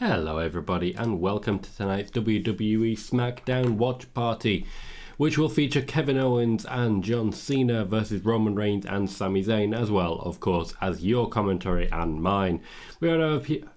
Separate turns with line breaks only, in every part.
Hello everybody and welcome to tonight's WWE Smackdown watch party, which will feature Kevin Owens and John Cena versus Roman Reigns and Sami Zayn, as well, of course, as your commentary and mine. We already have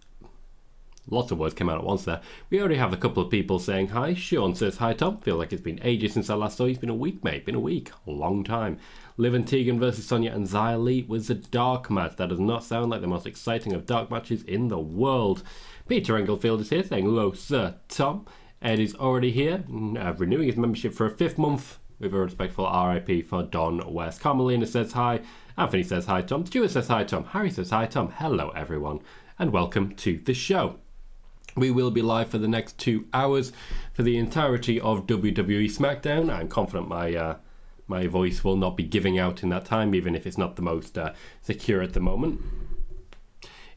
lots of words came out at once there. We already have a couple of people saying hi. Sean says hi Tom, feel like it's been ages since I last saw you. It's been a week mate, been a week, a long time. Liv and Tegan versus Sonya and Xia Li was a dark match. That does not sound like the most exciting of dark matches in the world. Peter Englefield is here saying hello Sir Tom. Ed is already here, renewing his membership for a 5th month with a respectful RIP for Don West. Carmelina says hi. Anthony says hi Tom. Stuart says hi Tom. Harry says hi Tom. Hello everyone and welcome to the show. We will be live for the next 2 hours for the entirety of WWE Smackdown. I'm confident my voice will not be giving out in that time, even if it's not the most secure at the moment.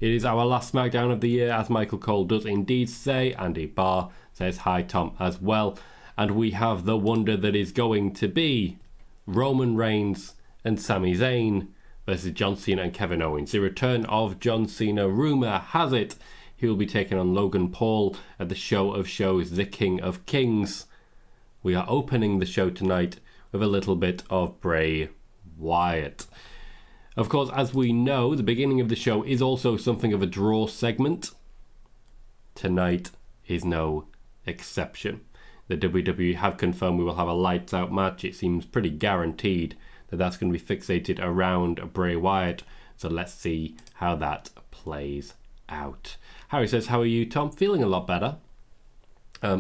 It is our last Smackdown of the year, as Michael Cole does indeed say. Andy Barr says hi Tom as well. And we have the wonder that is going to be Roman Reigns and Sami Zayn versus John Cena and Kevin Owens. The return of John Cena, rumour has it he will be taking on Logan Paul at the show of shows, The King of Kings. We are opening the show tonight with a little bit of Bray Wyatt. Of course, as we know, the beginning of the show is also something of a draw segment. Tonight is no exception. The WWE have confirmed we will have a lights out match. It seems pretty guaranteed that that's going to be fixated around Bray Wyatt. So let's see how that plays out. Harry says, how are you, Tom? Feeling a lot better.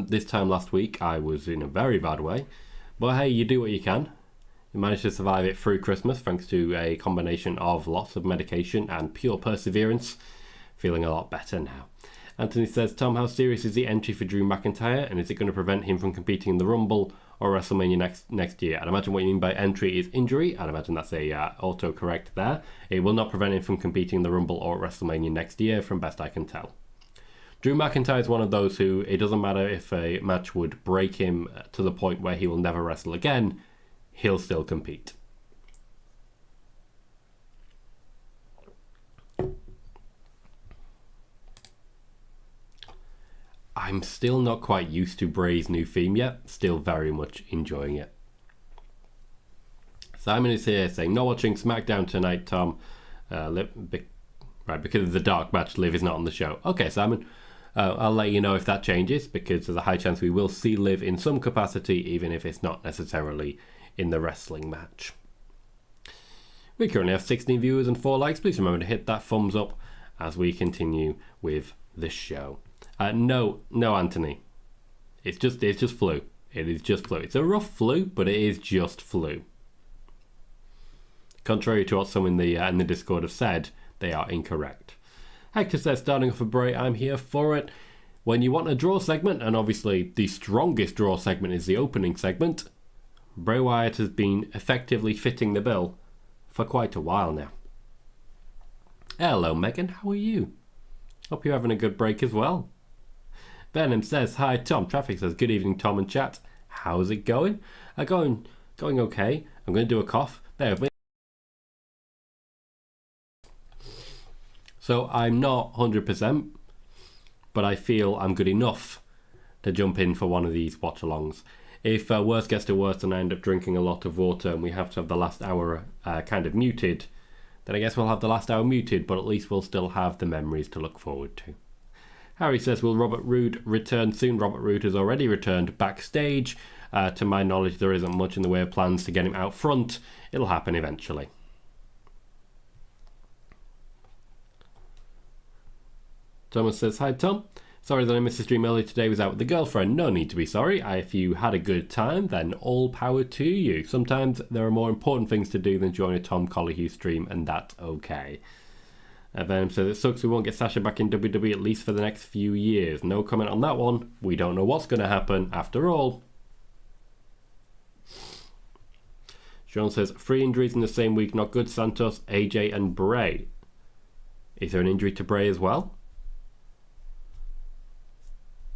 This time last week, I was in a very bad way. But hey, you do what you can. You managed to survive it through Christmas thanks to a combination of lots of medication and pure perseverance. Feeling a lot better now. Anthony says, Tom, how serious is the entry for Drew McIntyre? And is it going to prevent him from competing in the Rumble or WrestleMania next year? I'd imagine what you mean by entry is injury. I'd imagine that's a autocorrect there. It will not prevent him from competing in the Rumble or WrestleMania next year, from best I can tell. Drew McIntyre is one of those who, it doesn't matter if a match would break him to the point where he will never wrestle again, he'll still compete. I'm still not quite used to Bray's new theme yet. Still very much enjoying it. Simon is here saying, not watching SmackDown tonight, Tom. Right, because of the dark match, Liv is not on the show. Okay, Simon. I'll let you know if that changes, because there's a high chance we will see Liv in some capacity, even if it's not necessarily in the wrestling match. We currently have 16 viewers and 4 likes. Please remember to hit that thumbs up as we continue with the show. No, Anthony. It's just flu. It is just flu. It's a rough flu, but it is just flu. Contrary to what some in the Discord have said, they are incorrect. Hector says, starting off for Bray, I'm here for it. When you want a draw segment, and obviously the strongest draw segment is the opening segment, Bray Wyatt has been effectively fitting the bill for quite a while now. Hello, Megan. How are you? Hope you're having a good break as well. Venom says, hi, Tom. Traffic says, good evening, Tom and chat. How's it going? Going okay. I'm going to do a cough. Bear with me. So I'm not 100%, but I feel I'm good enough to jump in for one of these watch-alongs. If worse gets to worse and I end up drinking a lot of water and we have to have the last hour kind of muted, then I guess we'll have the last hour muted, but at least we'll still have the memories to look forward to. Harry says, will Robert Roode return soon? Robert Roode has already returned backstage. To my knowledge, there isn't much in the way of plans to get him out front. It'll happen eventually. Thomas says, hi Tom. Sorry that I missed the stream earlier today. Was out with the girlfriend. No need to be sorry. If you had a good time, then all power to you. Sometimes there are more important things to do than join a Tom Colohue stream, and that's okay. Venom says, it sucks we won't get Sasha back in WWE at least for the next few years. No comment on that one. We don't know what's going to happen after all. Sean says, 3 injuries in the same week. Not good. Santos, AJ and Bray. Is there an injury to Bray as well?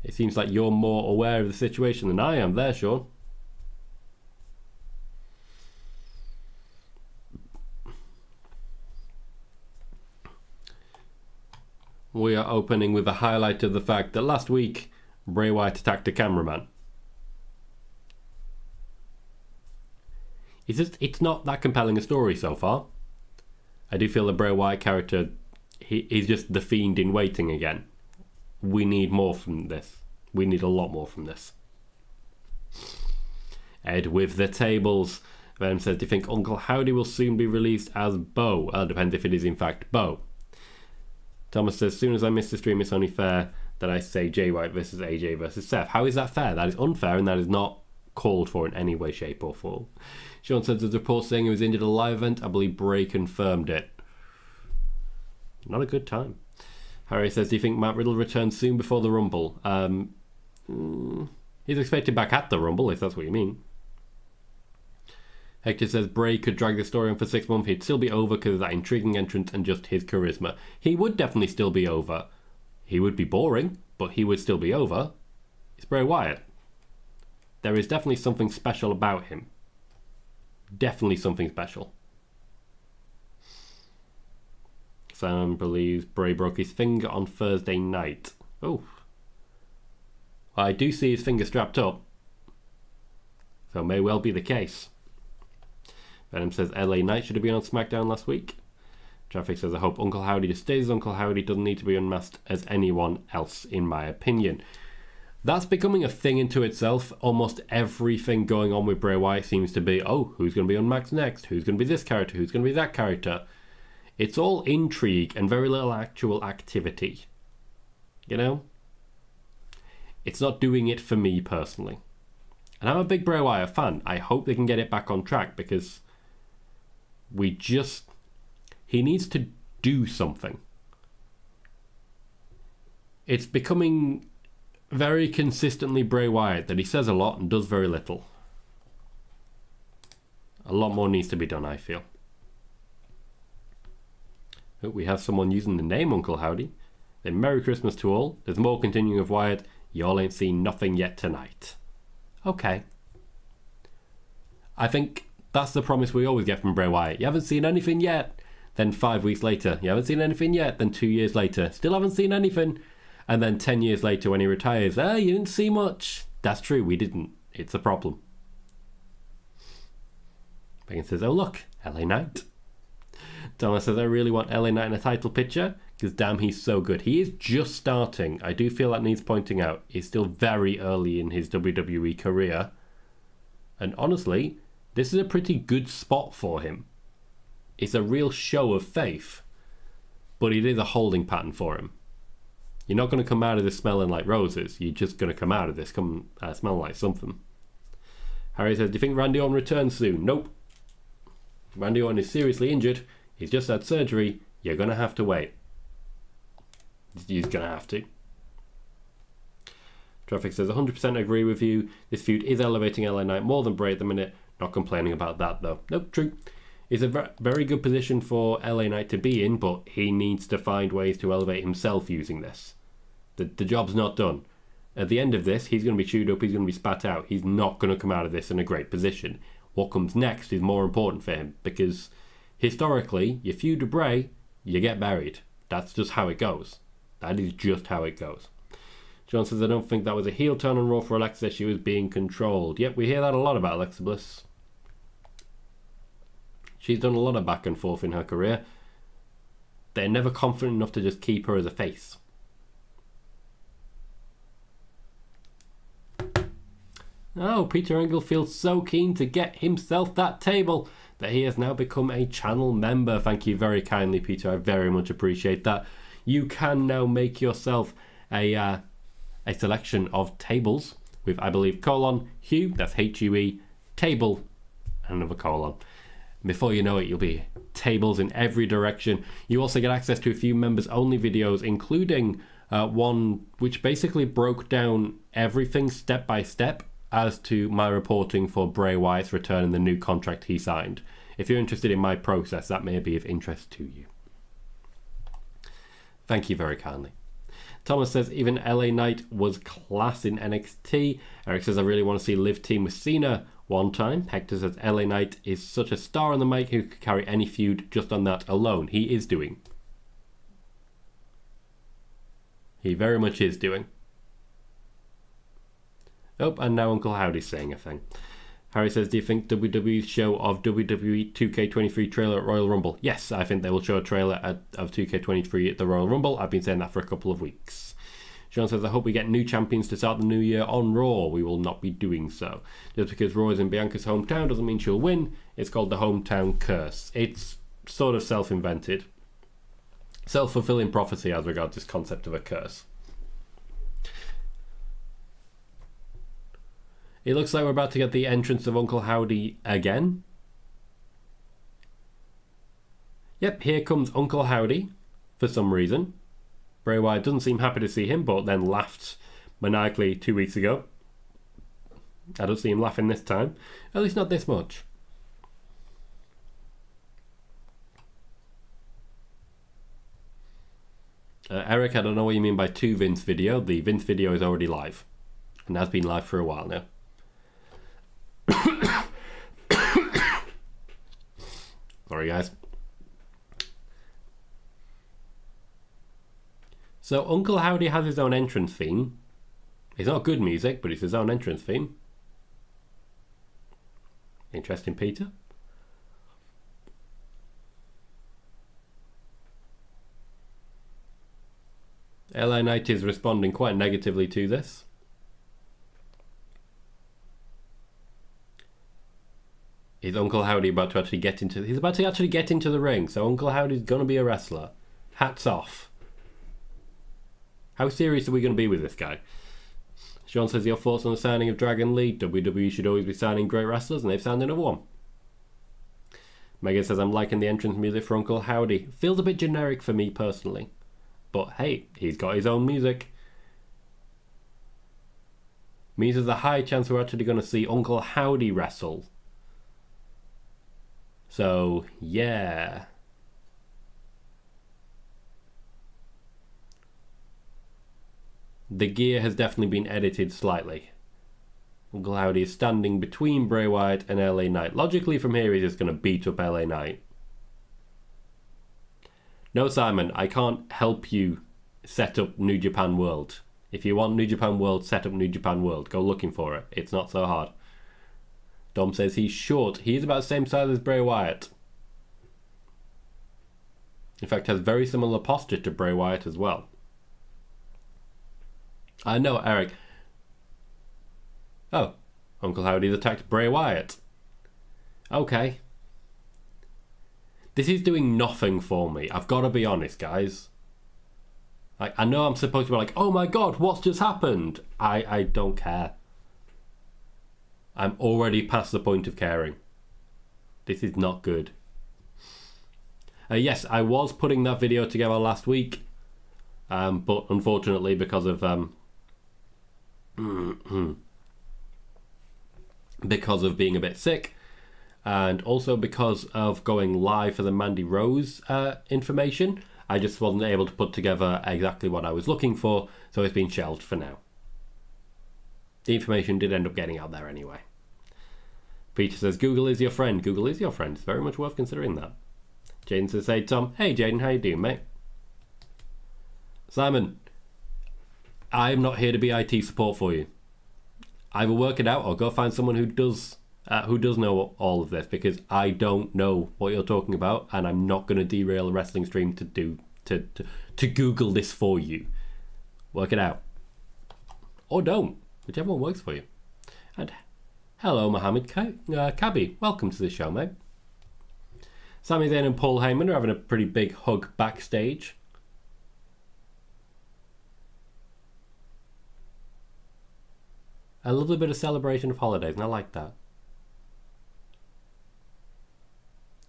It seems like you're more aware of the situation than I am there, Sean. we are opening with a highlight of the fact that last week Bray Wyatt attacked a cameraman. It's not that compelling a story so far. I do feel the Bray Wyatt character, he's just the Fiend in waiting again. We need more from this. We need a lot more from this. Ed with the tables. Venom says, do you think Uncle Howdy will soon be released as Bo? Well, it depends if it is in fact Bo. Thomas says, as soon as I miss the stream, it's only fair that I say Jay White versus AJ versus Seth. How is that fair? That is unfair, and that is not called for in any way, shape or form. Sean says, there's a report saying he was injured at a live event. I believe Bray confirmed it. Not a good time. Harry says, do you think Matt Riddle returns soon before the Rumble? He's expected back at the Rumble, if that's what you mean. Hector says, Bray could drag the story on for 6 months. He'd still be over because of that intriguing entrance and just his charisma. He would definitely still be over. He would be boring, but he would still be over. It's Bray Wyatt. There is definitely something special about him. Definitely something special. Sam believes Bray broke his finger on Thursday night. Oh. Well, I do see his finger strapped up. So may well be the case. Venom says LA Knight should have been on SmackDown last week. Traffic says, I hope Uncle Howdy just stays. Uncle Howdy doesn't need to be unmasked as anyone else, in my opinion. That's becoming a thing into itself. Almost everything going on with Bray Wyatt seems to be, oh, who's going to be unmasked next? Who's going to be this character? Who's going to be that character? It's all intrigue and very little actual activity. You know? It's not doing it for me personally. And I'm a big Bray Wyatt fan. I hope they can get it back on track because he needs to do something. It's becoming very consistently Bray Wyatt that he says a lot and does very little. A lot more needs to be done, I feel. Oh, we have someone using the name Uncle Howdy. Then Merry Christmas to all. There's more continuing of Wyatt. Y'all ain't seen nothing yet tonight. Okay. I think that's the promise we always get from Bray Wyatt. You haven't seen anything yet. Then 5 weeks later, you haven't seen anything yet. Then 2 years later, still haven't seen anything. And then 10 years later when he retires, you didn't see much. That's true, we didn't. It's a problem. Megan says, oh look, LA Knight. Thomas says, I really want LA Knight in a title picture because damn, he's so good. He is just starting. I do feel that needs pointing out. He's still very early in his WWE career. And honestly, this is a pretty good spot for him. It's a real show of faith. But it is a holding pattern for him. You're not going to come out of this smelling like roses. You're just going to come out of this smelling like something. Harry says, do you think Randy Orton returns soon? Nope. Randy Orton is seriously injured. He's just had surgery. You're going to have to wait. He's going to have to. Traffic says, 100% agree with you. This feud is elevating LA Knight more than Bray at the minute. Not complaining about that, though. Nope, true. It's a very good position for LA Knight to be in, but he needs to find ways to elevate himself using this. The job's not done. At the end of this, he's going to be chewed up, he's going to be spat out. He's not going to come out of this in a great position. What comes next is more important for him, because historically, you feud with Bray, you get buried. That's just how it goes. That is just how it goes. John says, I don't think that was a heel turn on Raw for Alexa. She was being controlled. Yep, we hear that a lot about Alexa Bliss. She's done a lot of back and forth in her career. They're never confident enough to just keep her as a face. Oh, Peter Engel feels so keen to get himself that table that he has now become a channel member. Thank you very kindly, Peter. I very much appreciate that. You can now make yourself a selection of tables with, I believe, Hue, that's Hue, table, and another colon. Before you know it, you'll be tables in every direction. You also get access to a few members-only videos, including one which basically broke down everything step by step as to my reporting for Bray Wyatt's return and the new contract he signed. If you're interested in my process, that may be of interest to you. Thank you very kindly. Thomas says, even LA Knight was class in NXT. Eric says, I really want to see Liv team with Cena one time. Hector says, LA Knight is such a star on the mic who could carry any feud just on that alone. He is doing. He very much is doing. Oh, and now Uncle Howdy's saying a thing. Harry says, do you think WWE's show of WWE 2K23 trailer at Royal Rumble? Yes, I think they will show a trailer of 2K23 at the Royal Rumble. I've been saying that for a couple of weeks. John says, I hope we get new champions to start the new year on Raw. We will not be doing so. Just because Raw is in Bianca's hometown doesn't mean she'll win. It's called the hometown curse. It's sort of self-invented. Self-fulfilling prophecy as regards this concept of a curse. It looks like we're about to get the entrance of Uncle Howdy again. Yep, here comes Uncle Howdy for some reason. Bray Wyatt doesn't seem happy to see him, but then laughed maniacally 2 weeks ago. I don't see him laughing this time. At least not this much. Eric, I don't know what you mean by 2 Vince video. The Vince video is already live. And has been live for a while now. Sorry, guys. So Uncle Howdy has his own entrance theme. It's not good music, but it's his own entrance theme. Interesting, Peter. LA Knight is responding quite negatively to this. Is Uncle Howdy about to actually get into... He's about to actually get into the ring, so Uncle Howdy's going to be a wrestler. Hats off. How serious are we going to be with this guy? Sean says, your thoughts on the signing of Dragon Lee? WWE should always be signing great wrestlers, and they've signed another one. Megan says, I'm liking the entrance music for Uncle Howdy. Feels a bit generic for me personally. But hey, he's got his own music. Means there's a high chance we're actually going to see Uncle Howdy wrestle. So, yeah. The gear has definitely been edited slightly. Uncle Howdy is standing between Bray Wyatt and LA Knight. Logically, from here, he's just going to beat up LA Knight. No, Simon, I can't help you set up New Japan World. If you want New Japan World, set up New Japan World. Go looking for it. It's not so hard. Dom says he's short. He's about the same size as Bray Wyatt. In fact, has very similar posture to Bray Wyatt as well. I know, Eric. Oh, Uncle Howdy's attacked Bray Wyatt. Okay. This is doing nothing for me. I've got to be honest, guys. Like, I know I'm supposed to be like, oh my god, what's just happened? I don't care. I'm already past the point of caring. This is not good. Yes, I was putting that video together last week. But unfortunately, because of being a bit sick, and also because of going live for the Mandy Rose information, I just wasn't able to put together exactly what I was looking for, so it's been shelved for now. The information did end up getting out there anyway. Peter says, Google is your friend. Google is your friend. It's very much worth considering that. Jaden says, hey Tom. Hey Jaden, how you doing, mate? Simon, I'm not here to be IT support for you. Either work it out or go find someone who does know all of this, because I don't know what you're talking about, and I'm not going to derail a wrestling stream to Google this for you. Work it out. Or don't. Whichever one works for you. And hello, Mohammed Kabi. Welcome to the show, mate. Sami Zayn and Paul Heyman are having a pretty big hug backstage. A lovely bit of celebration of holidays, and I like that.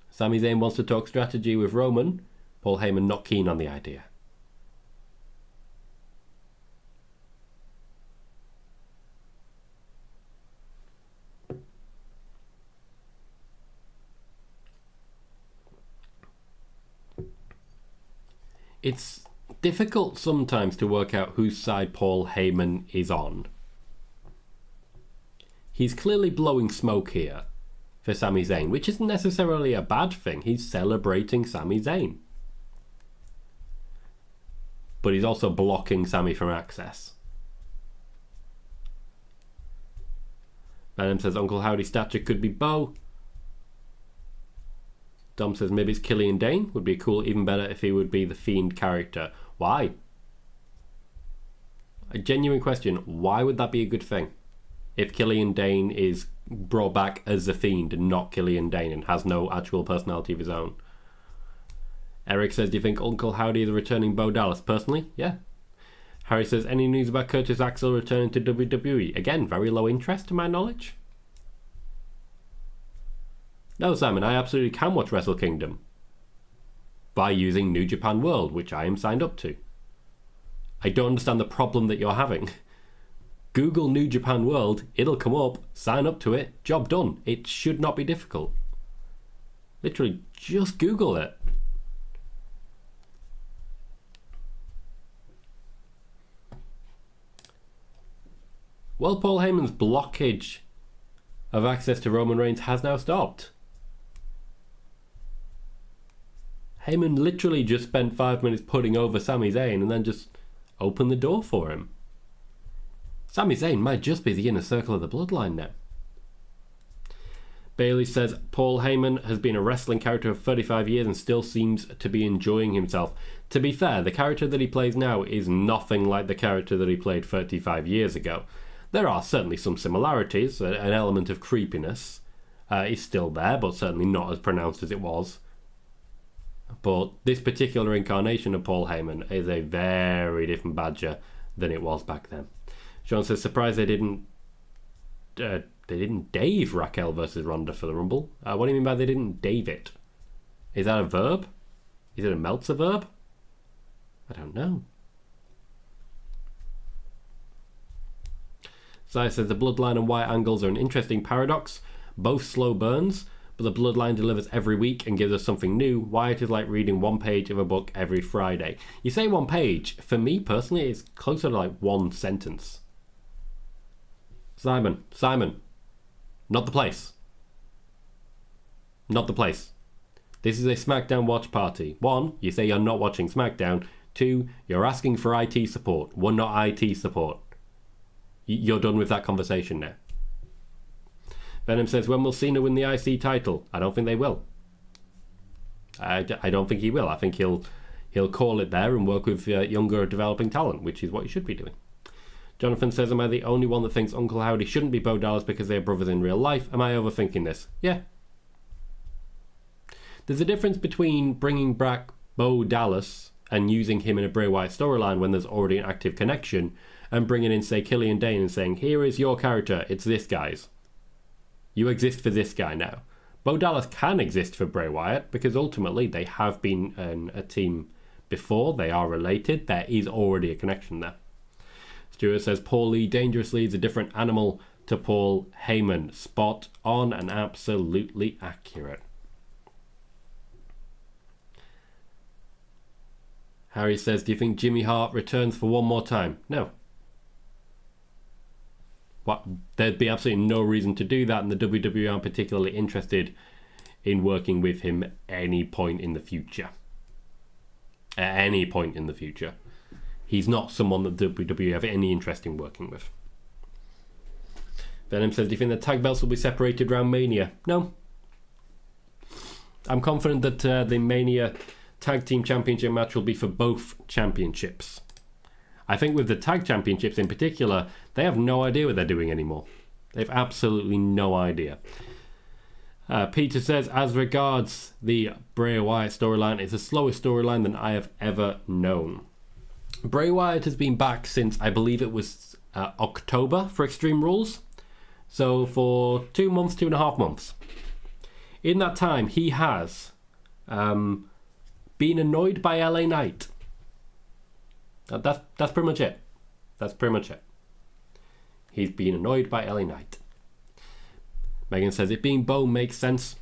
Sami Zayn wants to talk strategy with Roman. Paul Heyman not keen on the idea. It's difficult sometimes to work out whose side Paul Heyman is on. He's clearly blowing smoke here for Sami Zayn, which isn't necessarily a bad thing. He's celebrating Sami Zayn. but he's also blocking Sami from access. Venom says Uncle Howdy's stature could be Bo. Dom says maybe it's Killian Dane. Would be cool, even better if he would be the Fiend character. Why? A genuine question. Why would that be a good thing? If Killian Dane is brought back as the Fiend and not Killian Dane and has no actual personality of his own. Eric says, do you think Uncle Howdy is a returning Bo Dallas? Personally, yeah. Harry says, any news about Curtis Axel returning to WWE? Again, very low interest to my knowledge. No, Simon, I absolutely can watch Wrestle Kingdom by using New Japan World, which I am signed up to. I don't understand the problem that you're having. Google New Japan World, it'll come up, sign up to it, job done. It should not be difficult. Literally, just Google it. Well, Paul Heyman's blockage of access to Roman Reigns has now stopped. Heyman literally just spent 5 minutes putting over Sami Zayn and then just opened the door for him. Sami Zayn might just be the inner circle of the bloodline now. Bailey says Paul Heyman has been a wrestling character for 35 years and still seems to be enjoying himself. To be fair, the character that he plays now is nothing like the character that he played 35 years ago. There are certainly some similarities, an element of creepiness is still there, but certainly not as pronounced as it was. But this particular incarnation of Paul Heyman is a very different badger than it was back then. Sean says, surprised they didn't Dave Raquel versus Ronda for the Rumble. What do you mean by they didn't Dave it? Is that a verb? Is it a Meltzer verb? I don't know. Zai says the Bloodline and Wyatt angles are an interesting paradox. Both slow burns, but the Bloodline delivers every week and gives us something new. Wyatt is like reading one page of a book every Friday. You say one page. For me, personally, it's closer to like one sentence. Simon, not the place. Not the place. This is a SmackDown watch party. 1, you say you're not watching SmackDown. 2, you're asking for IT support. We're not IT support. You're done with that conversation now. Venom says, when will Cena win the IC title? I don't think they will. I don't think he will. I think he'll call it there and work with younger developing talent, which is what he should be doing. Jonathan says, am I the only one that thinks Uncle Howdy shouldn't be Bo Dallas because they are brothers in real life? Am I overthinking this? Yeah. There's a difference between bringing back Bo Dallas and using him in a Bray Wyatt storyline when there's already an active connection, and bringing in, say, Killian Dane and saying, here is your character, it's this guy's. You exist for this guy now. Bo Dallas can exist for Bray Wyatt because ultimately they have been a team before, they are related, there is already a connection there. Stuart says, Paul Lee dangerously is a different animal to Paul Heyman. Spot on and absolutely accurate. Harry says, do you think Jimmy Hart returns for one more time? No. What? There'd be absolutely no reason to do that, and the WWE aren't particularly interested in working with him at any point in the future. At any point in the future. He's not someone that WWE have any interest in working with. Venom says, do you think the tag belts will be separated around Mania? No. I'm confident that the Mania Tag Team Championship match will be for both championships. I think with the tag championships in particular, they have no idea what they're doing anymore. They've absolutely no idea. Peter says, as regards the Bray Wyatt storyline, it's the slowest storyline than I have ever known. Bray Wyatt has been back since, I believe it was October for Extreme Rules. So for 2.5 months. In that time, he has been annoyed by LA Knight. That's pretty much it. That's pretty much it. He's been annoyed by LA Knight. Megan says, it being Bo makes sense.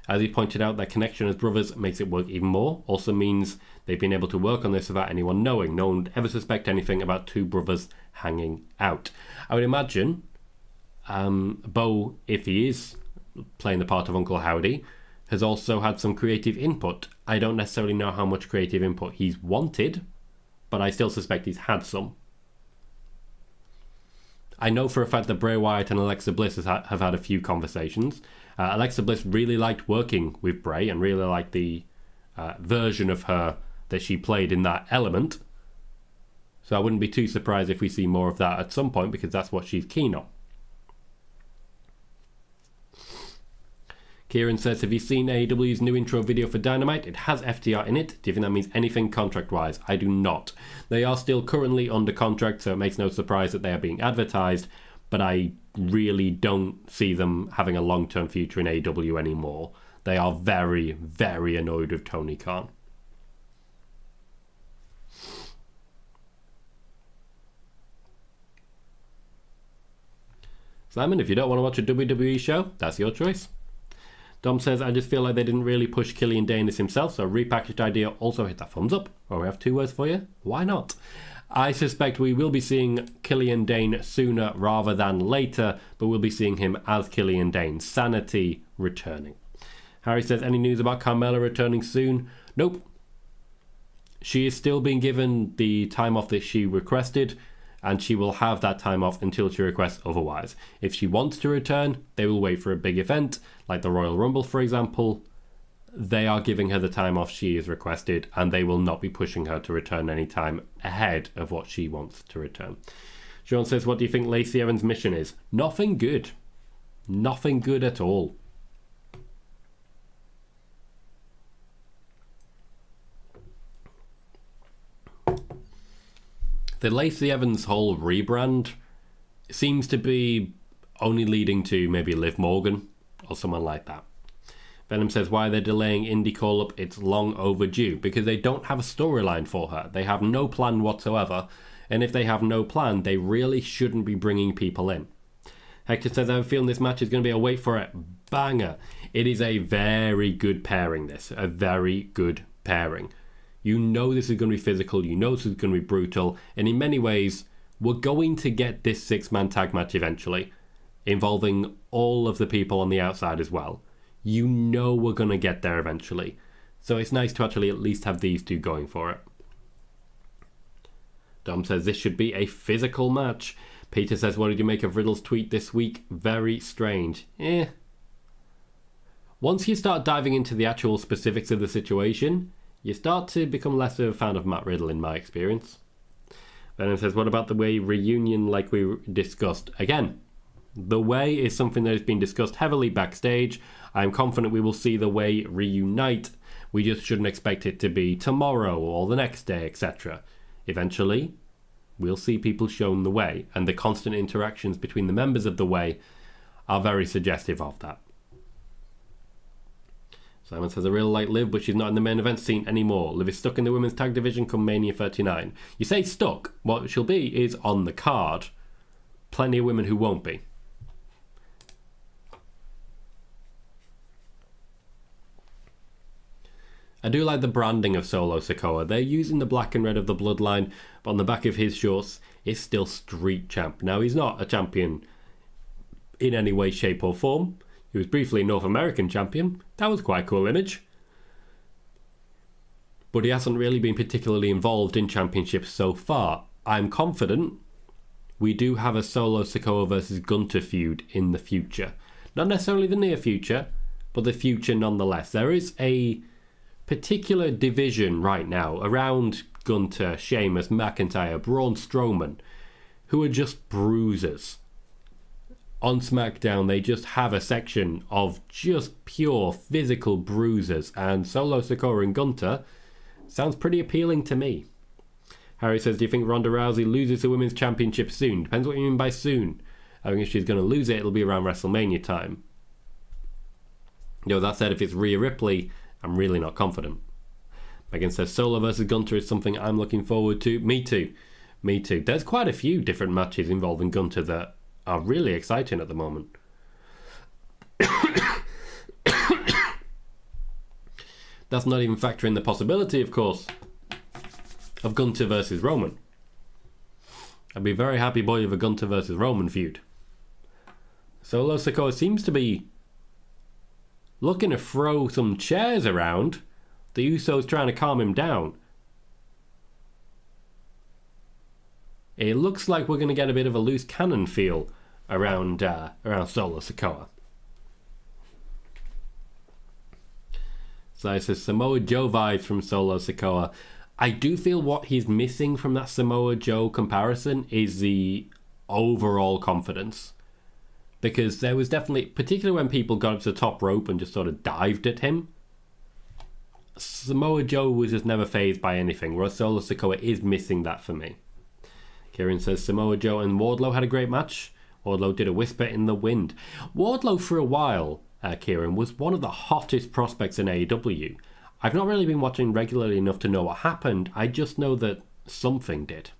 As he pointed out, their connection as brothers makes it work even more. Also means they've been able to work on this without anyone knowing. No one would ever suspect anything about two brothers hanging out. I would imagine Bo, if he is playing the part of Uncle Howdy, has also had some creative input. I don't necessarily know how much creative input he's wanted, but I still suspect he's had some. I know for a fact that Bray Wyatt and Alexa Bliss have had a few conversations. Alexa Bliss really liked working with Bray and really liked the version of her that she played in that element. So I wouldn't be too surprised if we see more of that at some point, because that's what she's keen on. Kieran says, have you seen AEW's new intro video for Dynamite? It has FTR in it. Do you think that means anything contract-wise? I do not. They are still currently under contract, so it makes no surprise that they are being advertised, but I really don't see them having a long-term future in AEW anymore. They are very, very annoyed with Tony Khan. Simon, if you don't want to watch a WWE show, that's your choice. Dom says, I just feel like they didn't really push Killian Dane as himself, so a repackaged idea also hit that thumbs up. Or we have 2 words for you. Why not? I suspect we will be seeing Killian Dane sooner rather than later, but we'll be seeing him as Killian Dane. Sanity returning. Harry says, any news about Carmella returning soon? Nope. She is still being given the time off that she requested, and she will have that time off until she requests otherwise. If she wants to return, they will wait for a big event, like the Royal Rumble, for example. They are giving her the time off she has requested, and they will not be pushing her to return any time ahead of what she wants to return. Sean says, what do you think Lacey Evans' mission is? Nothing good. Nothing good at all. The Lacey Evans whole rebrand seems to be only leading to maybe Liv Morgan or someone like that. Venom says, why they're delaying Indie Call-Up? It's long overdue. Because they don't have a storyline for her. They have no plan whatsoever. And if they have no plan, they really shouldn't be bringing people in. Hector says, I have a feeling this match is going to be a wait for it banger. It is a very good pairing, this. A very good pairing. You know this is going to be physical, you know this is going to be brutal, and in many ways, we're going to get this 6-man tag match eventually, involving all of the people on the outside as well. You know we're going to get there eventually. So it's nice to actually at least have these two going for it. Dom says this should be a physical match. Peter says, what did you make of Riddle's tweet this week? Very strange. Once you start diving into the actual specifics of the situation, you start to become less of a fan of Matt Riddle, in my experience. Venom says, what about the way reunion like we discussed? Again, the way is something that has been discussed heavily backstage. I'm confident we will see the way reunite. We just shouldn't expect it to be tomorrow or the next day, etc. Eventually, we'll see people shown the way, and the constant interactions between the members of the way are very suggestive of that. Simon says, I really like Liv, but she's not in the main event scene anymore. Liv is stuck in the women's tag division come Mania 39. You say stuck. What she'll be is on the card. Plenty of women who won't be. I do like the branding of Solo Sikoa. They're using the black and red of the bloodline, but on the back of his shorts, it's still Street Champ. Now, he's not a champion in any way, shape or form. He was briefly North American champion. That was quite a cool image. But he hasn't really been particularly involved in championships so far. I'm confident we do have a Solo Sikoa versus Gunther feud in the future. Not necessarily the near future, but the future nonetheless. There is a particular division right now around Gunther, Sheamus, McIntyre, Braun Strowman, who are just bruisers. On SmackDown, they just have a section of just pure physical bruisers, and Solo Sikoa and Gunther sounds pretty appealing to me. Harry says, do you think Ronda Rousey loses the Women's Championship soon? Depends what you mean by soon. I think if she's going to lose it, it'll be around WrestleMania time. That said, if it's Rhea Ripley, I'm really not confident. Megan says, Solo versus Gunther is something I'm looking forward to. Me too. There's quite a few different matches involving Gunther that are really exciting at the moment. That's not even factoring the possibility, of course, of Gunther versus Roman. I'd be a very happy boy with a Gunther versus Roman feud. Solo Sikoa seems to be looking to throw some chairs around. The Usos trying to calm him down. it looks like we're going to get a bit of a loose cannon feel around Solo Sikoa. So it says Samoa Joe vibes from Solo Sikoa. I do feel what he's missing from that Samoa Joe comparison is the overall confidence. Because there was definitely, particularly when people got up to the top rope and just sort of dived at him, Samoa Joe was just never fazed by anything, whereas Solo Sikoa is missing that for me. Kieran says Samoa Joe and Wardlow had a great match. Wardlow did a whisper in the wind. Wardlow for a while, Kieran, was one of the hottest prospects in AEW. I've not really been watching regularly enough to know what happened. I just know that something did.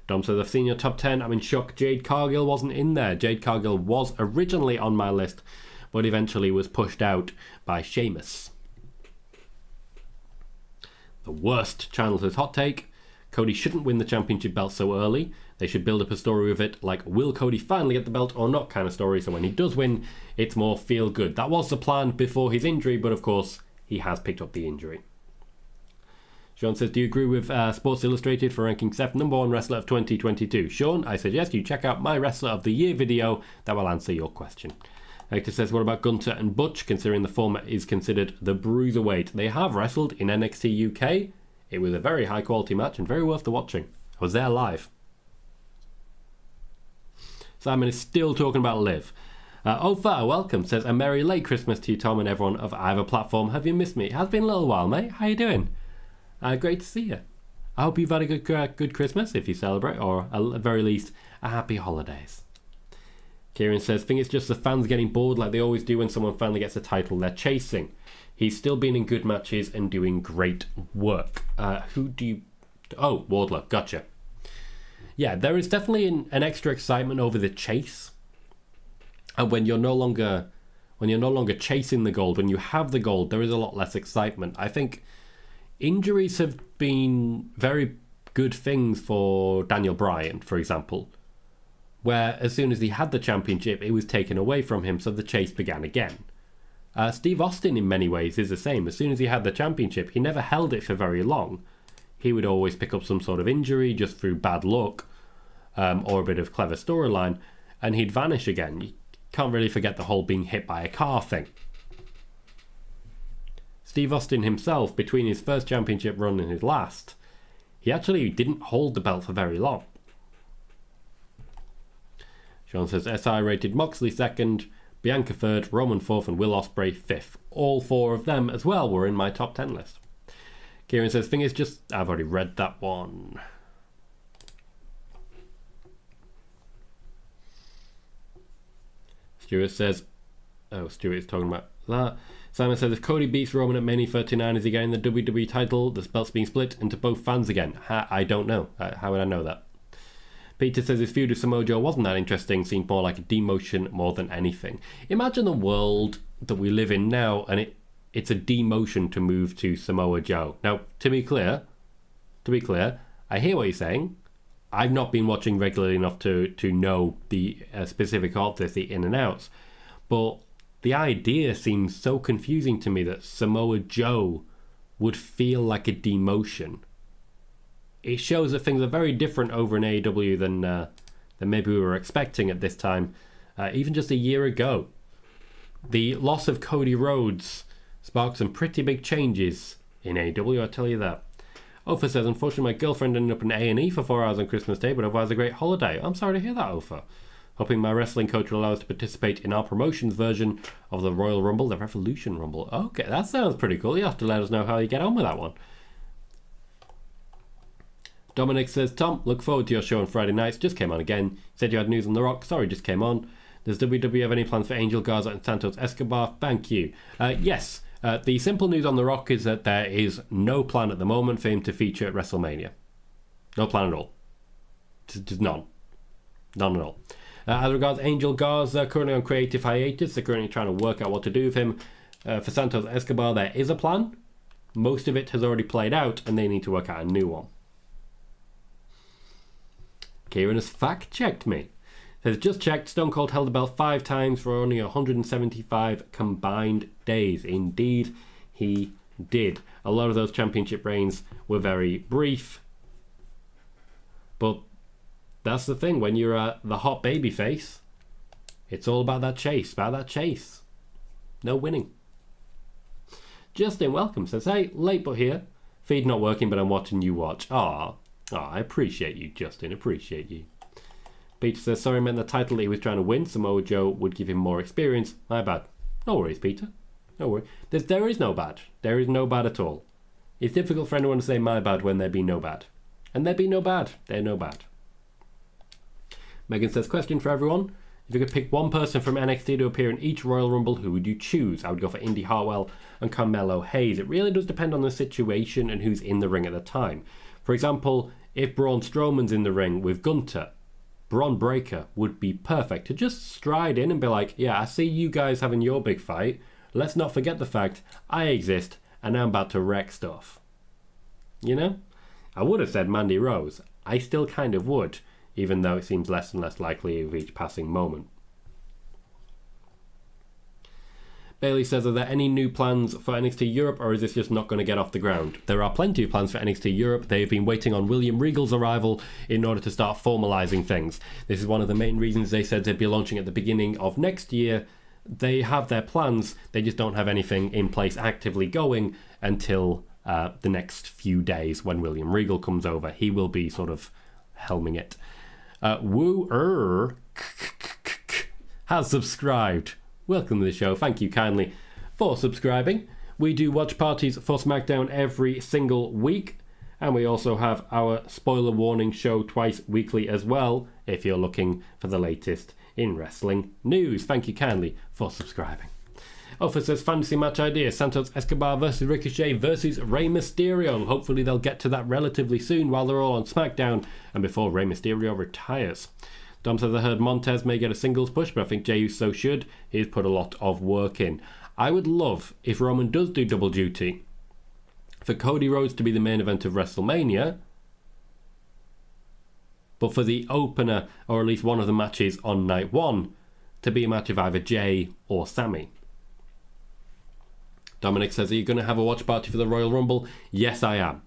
Dom says, I've seen your top 10. I'm in shock. Jade Cargill wasn't in there. Jade Cargill was originally on my list, but eventually was pushed out by Sheamus. The worst channel says, hot take. Cody shouldn't win the championship belt so early. They should build up a story with it like, will Cody finally get the belt or not kind of story, so when he does win, it's more feel good. That was the plan before his injury, but of course, he has picked up the injury. Sean says, do you agree with Sports Illustrated for ranking Seth number 1 wrestler of 2022? Sean, I suggest you check out my Wrestler of the Year video. That will answer your question. Hector says, what about Gunther and Butch, considering the former is considered the bruiserweight? They have wrestled in NXT UK. It was a very high quality match and very worth the watching. I was there live. Simon is still talking about Liv. Ofa, welcome, says, a merry late Christmas to you, Tom, and everyone of either platform. Have you missed me? It has been a little while, mate. How you doing? Great to see you. I hope you've had a good Christmas, if you celebrate, or at the very least, a happy holidays. Kieran says, think it's just the fans getting bored like they always do when someone finally gets a title they're chasing. He's still been in good matches and doing great work. Who do you... Oh, Wardlow, gotcha. Yeah, there is definitely an extra excitement over the chase. And when you're no longer chasing the gold, when you have the gold, there is a lot less excitement. I think injuries have been very good things for Daniel Bryan, for example, where as soon as he had the championship, it was taken away from him, so the chase began again. Steve Austin, in many ways, is the same. As soon as he had the championship, he never held it for very long. He would always pick up some sort of injury just through bad luck or a bit of clever storyline, and he'd vanish again. You can't really forget the whole being hit by a car thing. Steve Austin himself, between his first championship run and his last, he actually didn't hold the belt for very long. Sean says, SI rated Moxley 2nd, Bianca 3rd, Roman 4th, and Will Ospreay 5th. All 4 of them as well were in my top 10 list. Kieran says, thing is just... I've already read that one. Stuart says... Oh, Stuart's talking about that. Simon says, if Cody beats Roman at Mania 39, is he getting the WWE title? The belt's being split into both fans again. I don't know. How would I know that? Peter says his feud with Samoa Joe wasn't that interesting, seemed more like a demotion more than anything. Imagine the world that we live in now, and it's a demotion to move to Samoa Joe. Now, to be clear, I hear what you're saying. I've not been watching regularly enough to know the specific of this, the in and outs, but the idea seems so confusing to me that Samoa Joe would feel like a demotion. It shows that things are very different over in AEW than maybe we were expecting at this time, even just a year ago. The loss of Cody Rhodes sparked some pretty big changes in AEW, I'll tell you that. Ofa says, unfortunately my girlfriend ended up in A&E for 4 hours on Christmas Day, but otherwise a great holiday. I'm sorry to hear that, Ofa. Hoping my wrestling coach will allow us to participate in our promotions version of the Royal Rumble, the Revolution Rumble. Okay, that sounds pretty cool. You have to let us know how you get on with that one. Dominic says, Tom, look forward to your show on Friday nights. Just came on again. Said you had news on The Rock. Sorry, just came on. Does WWE have any plans for Angel Garza and Santos Escobar? Thank you. Yes. The simple news on The Rock is that there is no plan at the moment for him to feature at WrestleMania. No plan at all. Just none. None at all. As regards Angel Garza, currently on creative hiatus. They're currently trying to work out what to do with him. For Santos Escobar, there is a plan. Most of it has already played out, and they need to work out a new one. Kieran has fact-checked me. Says, just checked, Stone Cold held the belt 5 times for only 175 combined days. Indeed, he did. A lot of those championship reigns were very brief, but That's the thing. When you're the hot baby face, it's all about that chase. No winning. Justin, welcome. Says, hey, late but here. Feed not working, but I'm watching you watch. I appreciate you, Justin. Appreciate you. Peter says, sorry, I meant the title that he was trying to win. Samoa Joe would give him more experience. My bad. No worries, Peter. No worries. There is no bad. There is no bad at all. It's difficult for anyone to say my bad when there be no bad. And there be no bad. They're no bad. Megan says, question for everyone. If you could pick one person from NXT to appear in each Royal Rumble, who would you choose? I would go for Indy Hartwell and Carmelo Hayes. It really does depend on the situation and who's in the ring at the time. For example, if Braun Strowman's in the ring with Gunther, Bron Breakker would be perfect to just stride in and be like, yeah, I see you guys having your big fight. Let's not forget the fact I exist and I'm about to wreck stuff. You know? I would have said Mandy Rose. I still kind of would, even though it seems less and less likely with each passing moment. Bailey says, are there any new plans for NXT Europe, or is this just not going to get off the ground? There are plenty of plans for NXT Europe. They've been waiting on William Regal's arrival in order to start formalising things. This is one of the main reasons they said they'd be launching at the beginning of next year. They have their plans, they just don't have anything in place actively going until the next few days when William Regal comes over. He will be sort of helming it. Woo has subscribed. Welcome to the show. Thank you kindly for subscribing. We do watch parties for SmackDown every single week, and we also have our spoiler warning show twice weekly as well, if you're looking for the latest in wrestling news. Thank you kindly for subscribing. Offer says, fantasy match idea, Santos Escobar versus Ricochet versus Rey Mysterio. Hopefully they'll get to that relatively soon while they're all on SmackDown and before Rey Mysterio retires. Dom says, I heard Montez may get a singles push, but I think Jey Uso should. He's put a lot of work in. I would love, if Roman does do double duty, for Cody Rhodes to be the main event of WrestleMania, but for the opener, or at least one of the matches on night one, to be a match of either Jey or Sami. Dominic says, are you going to have a watch party for the Royal Rumble? Yes, I am.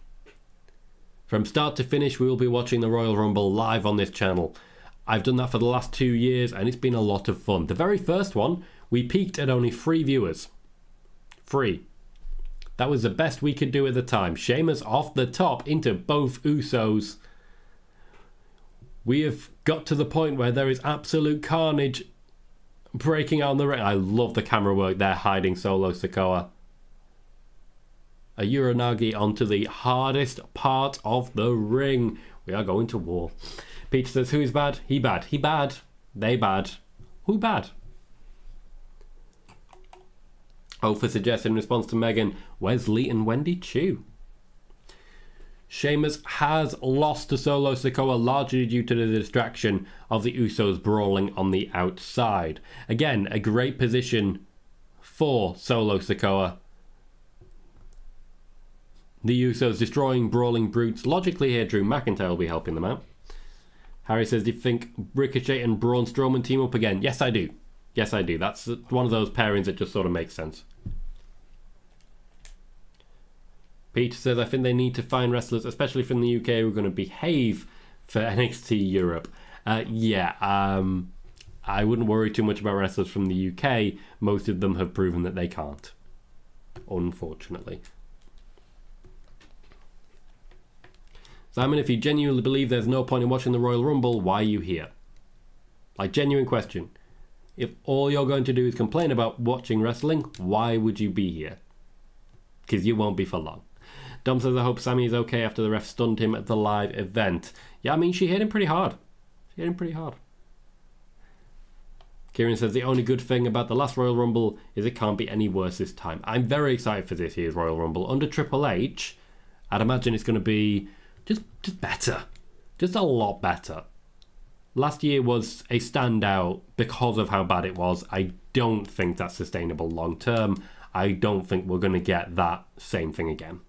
From start to finish, we will be watching the Royal Rumble live on this channel. I've done that for the last 2 years, and it's been a lot of fun. The very first one, we peaked at only 3 viewers. 3. That was the best we could do at the time. Sheamus off the top into both Usos. We have got to the point where there is absolute carnage breaking out on the ring. I love the camera work there, hiding Solo Sikoa. A Uranagi onto the hardest part of the ring. We are going to war. Peter says, who is bad? He bad. He bad. They bad. Who bad? Ofer suggests in response to Megan, Wesley and Wendy Chu. Sheamus has lost to Solo Sikoa largely due to the distraction of the Usos brawling on the outside. Again, a great position for Solo Sikoa. The Usos destroying brawling brutes. Logically here, Drew McIntyre will be helping them out. Harry says, do you think Ricochet and Braun Strowman team up again? Yes, I do. Yes, I do. That's one of those pairings that just sort of makes sense. Peter says, I think they need to find wrestlers, especially from the UK, who are going to behave for NXT Europe. I wouldn't worry too much about wrestlers from the UK. Most of them have proven that they can't, unfortunately. Simon, if you genuinely believe there's no point in watching the Royal Rumble, why are you here? Like, genuine question. If all you're going to do is complain about watching wrestling, why would you be here? Because you won't be for long. Dom says, I hope Sami is okay after the ref stunned him at the live event. Yeah, I mean, she hit him pretty hard. She hit him pretty hard. Kieran says, the only good thing about the last Royal Rumble is it can't be any worse this time. I'm very excited for this year's Royal Rumble. Under Triple H, I'd imagine it's going to be just better. Just a lot better. Last year was a standout because of how bad it was. I don't think that's sustainable long term. I don't think we're going to get that same thing again.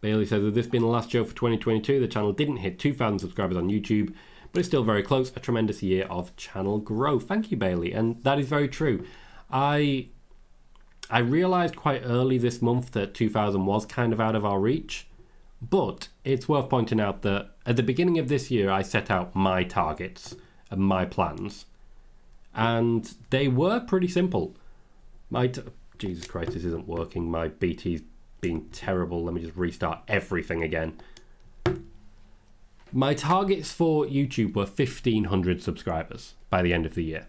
Bailey says, with this being the last show for 2022, the channel didn't hit 2,000 subscribers on YouTube, but it's still very close. A tremendous year of channel growth. Thank you, Bailey. And that is very true. I realised quite early this month that 2,000 was kind of out of our reach. But it's worth pointing out that at the beginning of this year, I set out my targets and my plans. And they were pretty simple. Jesus Christ, this isn't working. My BT's been terrible. Let me just restart everything again. My targets for YouTube were 1,500 subscribers by the end of the year.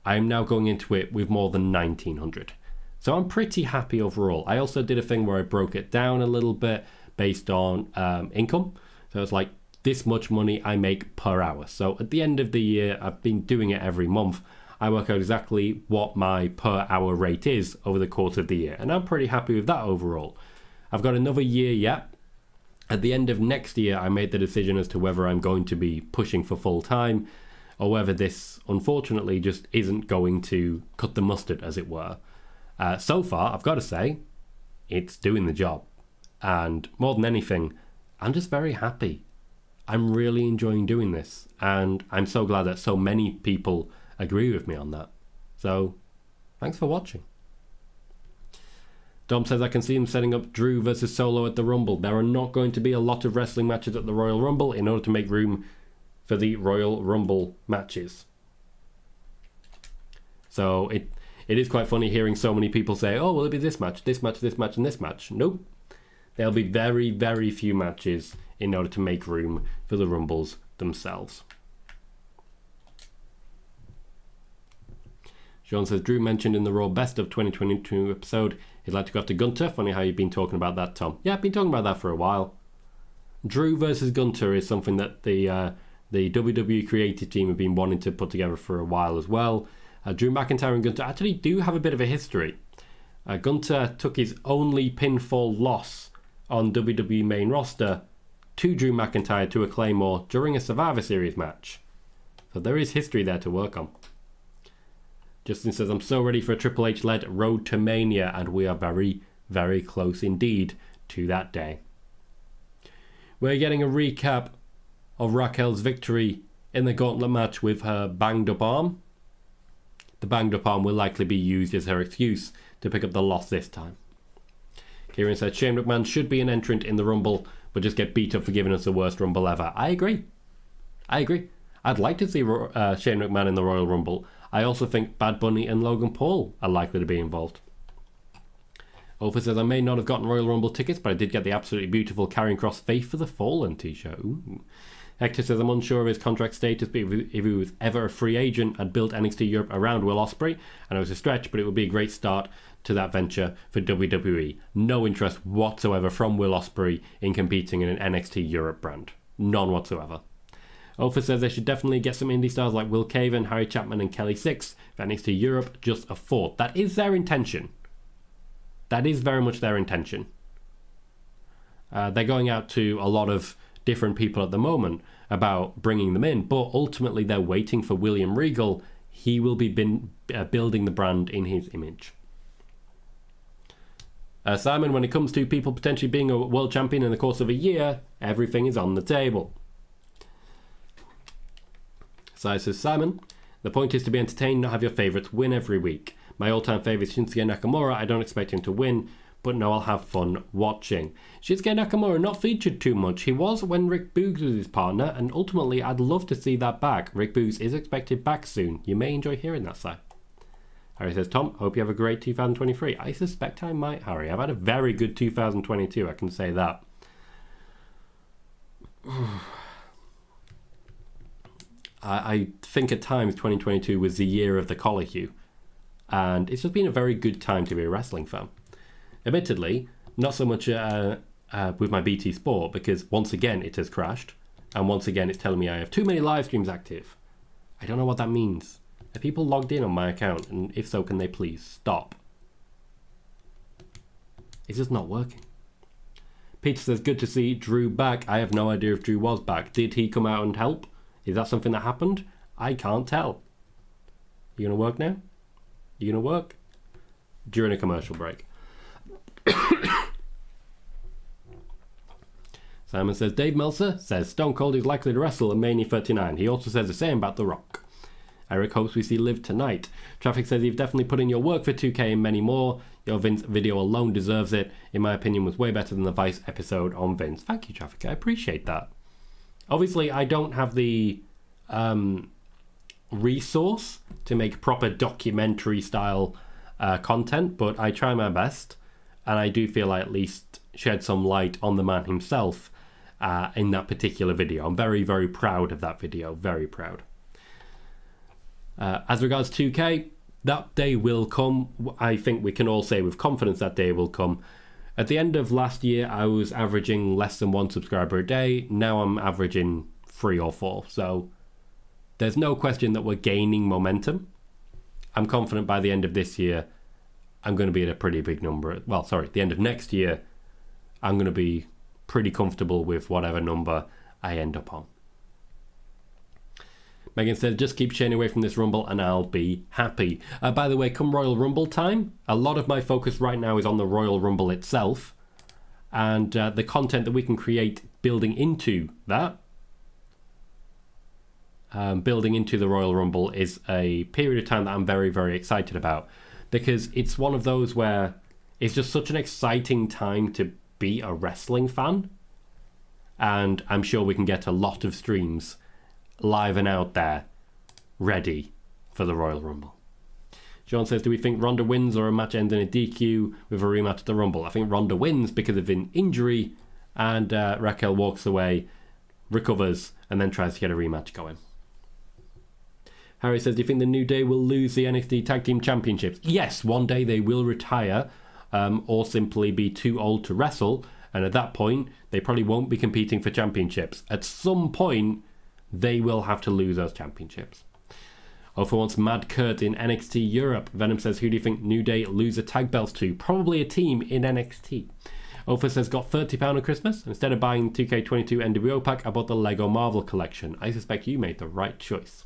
I am now going into it with more than 1,900. So I'm pretty happy overall. I also did a thing where I broke it down a little bit based on income. So it's like this much money I make per hour. So at the end of the year, I've been doing it every month. I work out exactly what my per hour rate is over the course of the year. And I'm pretty happy with that overall. I've got another year yet. At the end of next year, I made the decision as to whether I'm going to be pushing for full time or whether this, unfortunately, just isn't going to cut the mustard, as it were. So far, I've got to say, it's doing the job. And more than anything, I'm just very happy. I'm really enjoying doing this. And I'm so glad that so many people agree with me on that. So, thanks for watching. Dom says, I can see him setting up Drew versus Solo at the Rumble. There are not going to be a lot of wrestling matches at the Royal Rumble in order to make room for the Royal Rumble matches. So it is quite funny hearing so many people say, oh, will it be this match, this match, this match, and this match? Nope. There'll be very, very few matches in order to make room for the Rumbles themselves. Sean says, Drew mentioned in the Raw Best of 2022 episode he'd like to go after Gunther. Funny how you've been talking about that, Tom. Yeah, I've been talking about that for a while. Drew versus Gunther is something that the WWE creative team have been wanting to put together for a while as well. Drew McIntyre and Gunther actually do have a bit of a history. Gunther took his only pinfall loss on WWE main roster to Drew McIntyre to a Claymore during a Survivor Series match. So there is history there to work on. Justin says, I'm so ready for a Triple H-led Road to Mania, and we are very, very close indeed to that day. We're getting a recap of Raquel's victory in the gauntlet match with her banged up arm. The banged up arm will likely be used as her excuse to pick up the loss this time. Kieran says, Shane McMahon should be an entrant in the Rumble, but just get beat up for giving us the worst Rumble ever. I agree. I'd like to see Shane McMahon in the Royal Rumble. I also think Bad Bunny and Logan Paul are likely to be involved. Ofer says, I may not have gotten Royal Rumble tickets, but I did get the absolutely beautiful Karrion Kross Faith for the Fallen t-shirt. Ooh. Hector says, I'm unsure of his contract status, but if he was ever a free agent, I'd build NXT Europe around Will Ospreay. I know it's a stretch, but it would be a great start to that venture for WWE. No interest whatsoever from Will Ospreay in competing in an NXT Europe brand. None whatsoever. Ofer says they should definitely get some indie stars like Will Caven, Harry Chapman and Kelly Six for NXT Europe, just a thought. That is their intention. That is very much their intention. They're going out to a lot of different people at the moment about bringing them in, but ultimately they're waiting for William Regal. He will be building the brand in his image. Simon, when it comes to people potentially being a world champion in the course of a year, everything is on the table. Sai says, Simon, the point is to be entertained, not have your favourites win every week. My all-time favourite is Shinsuke Nakamura. I don't expect him to win, but no, I'll have fun watching. Shinsuke Nakamura not featured too much. He was when Rick Boogs was his partner, and ultimately I'd love to see that back. Rick Boogs is expected back soon. You may enjoy hearing that, Sai. Harry says, Tom, hope you have a great 2023. I suspect I might, Harry. I've had a very good 2022, I can say that. I think at times 2022 was the year of the Colohue, and it's just been a very good time to be a wrestling fan. Admittedly, not so much with my BT Sport, because once again it has crashed, and once again it's telling me I have too many live streams active. I don't know what that means. Are people logged in on my account, and if so, can they please stop? It's just not working. Peter says, good to see Drew back. I have no idea if Drew was back. Did he come out and help? Is that something that happened? I can't tell. You gonna work now? You gonna work? During a commercial break. Simon says, Dave Meltzer says Stone Cold is likely to wrestle at Mania 39. He also says the same about The Rock. Eric hopes we see Liv tonight. Traffic says you've definitely put in your work for 2K and many more. Your Vince video alone deserves it. In my opinion, was way better than the Vice episode on Vince. Thank you, Traffic. I appreciate that. Obviously, I don't have the resource to make proper documentary style content, but I try my best, and I do feel I at least shed some light on the man himself in that particular video. I'm very, very proud of that video. Very proud. As regards 2K, that day will come. I think we can all say with confidence that day will come. At the end of last year, I was averaging less than 1 subscriber a day. Now I'm averaging 3 or 4. So there's no question that we're gaining momentum. I'm confident by the end of this year, I'm going to be at a pretty big number. Well, sorry, the end of next year, I'm going to be pretty comfortable with whatever number I end up on. Megan says, just keep Shane away from this Rumble and I'll be happy. By the way, come Royal Rumble time, a lot of my focus right now is on the Royal Rumble itself and the content that we can create building into that. Building into the Royal Rumble is a period of time that I'm very, very excited about because it's one of those where it's just such an exciting time to be a wrestling fan, and I'm sure we can get a lot of streams live and out there ready for the Royal Rumble. John says, do we think Ronda wins or a match ends in a DQ with a rematch at the Rumble? I think Ronda wins because of an injury, and Raquel walks away, recovers, and then tries to get a rematch going. Harry says, do you think the New Day will lose the NXT Tag Team Championships? Yes, one day they will retire or simply be too old to wrestle. And at that point, they probably won't be competing for championships. At some point, they will have to lose those championships. Ofa wants Mad Kurt in NXT Europe. Venom says, who do you think New Day lose the tag belts to? Probably a team in NXT. Ofa says, got £30 on Christmas. Instead of buying 2K22 NWO pack, I bought the Lego Marvel collection. I suspect you made the right choice.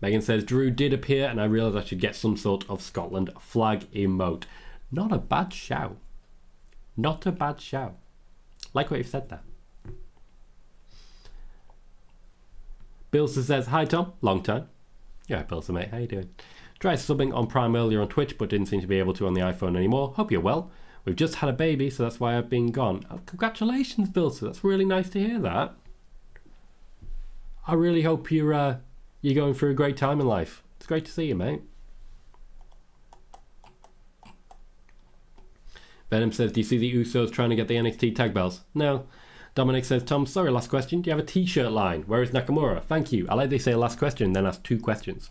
Megan says, Drew did appear and I realised I should get some sort of Scotland flag emote. Not a bad shout. Not a bad shout. Like what you've said there. Bilsa says, hi Tom, long time. Yeah, Bilsa mate, how you doing? Tried subbing on Prime earlier on Twitch but didn't seem to be able to on the iPhone anymore. Hope you're well. We've just had a baby, so that's why I've been gone. Oh, congratulations, Bilsa. That's really nice to hear that. I really hope you're going through a great time in life. It's great to see you, mate. Venom says, do you see the Usos trying to get the NXT tag belts? No. Dominic says, Tom, sorry, last question. Do you have a t-shirt line? Where is Nakamura? Thank you. I like they say last question, then ask 2 questions.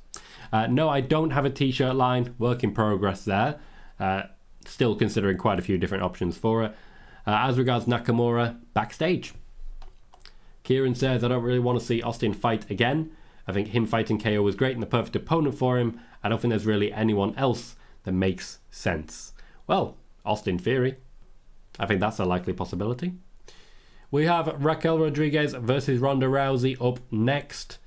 No, I don't have a t-shirt line. Work in progress there. Still considering quite a few different options for it. As regards Nakamura, backstage. Kieran says, I don't really want to see Austin fight again. I think him fighting KO was great and the perfect opponent for him. I don't think there's really anyone else that makes sense. Well, Austin Theory. I think that's a likely possibility. We have Raquel Rodriguez versus Ronda Rousey up next.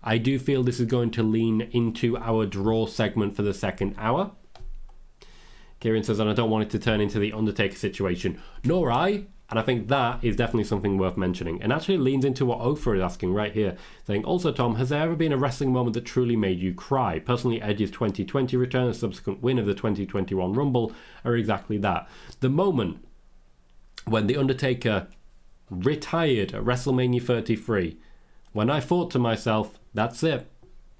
I do feel this is going to lean into our draw segment for the second hour. Kieran says, and I don't want it to turn into the Undertaker situation. Nor I. And I think that is definitely something worth mentioning. And actually leans into what Ofer is asking right here. Saying, also Tom, has there ever been a wrestling moment that truly made you cry? Personally, Edge's 2020 return and subsequent win of the 2021 Rumble are exactly that. The moment when The Undertaker retired at WrestleMania 33, when I thought to myself, that's it.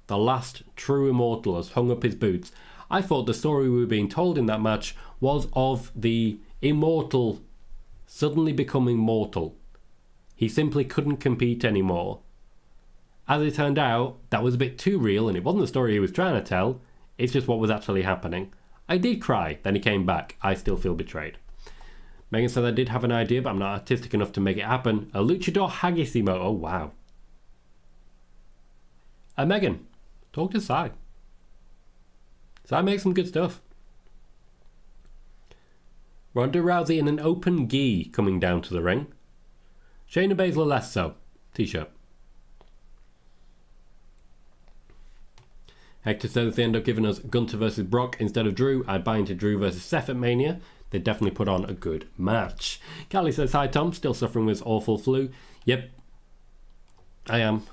The last true immortal has hung up his boots. I thought the story we were being told in that match was of the immortal suddenly becoming mortal. He simply couldn't compete anymore. As it turned out, that was a bit too real and it wasn't the story he was trying to tell, it's just what was actually happening. I did cry, then he came back. I still feel betrayed. Megan said I did have an idea, but I'm not artistic enough to make it happen. A luchador haggis emote. Oh, wow. Megan, talk to Sai. Sai makes some good stuff. Ronda Rousey in an open gi coming down to the ring. Shayna Baszler less so. T-shirt. Hector says if they end up giving us Gunther versus Brock instead of Drew, I'd buy into Drew versus Seth at Mania. They definitely put on a good match. Callie says, hi Tom, still suffering with awful flu. Yep, I am.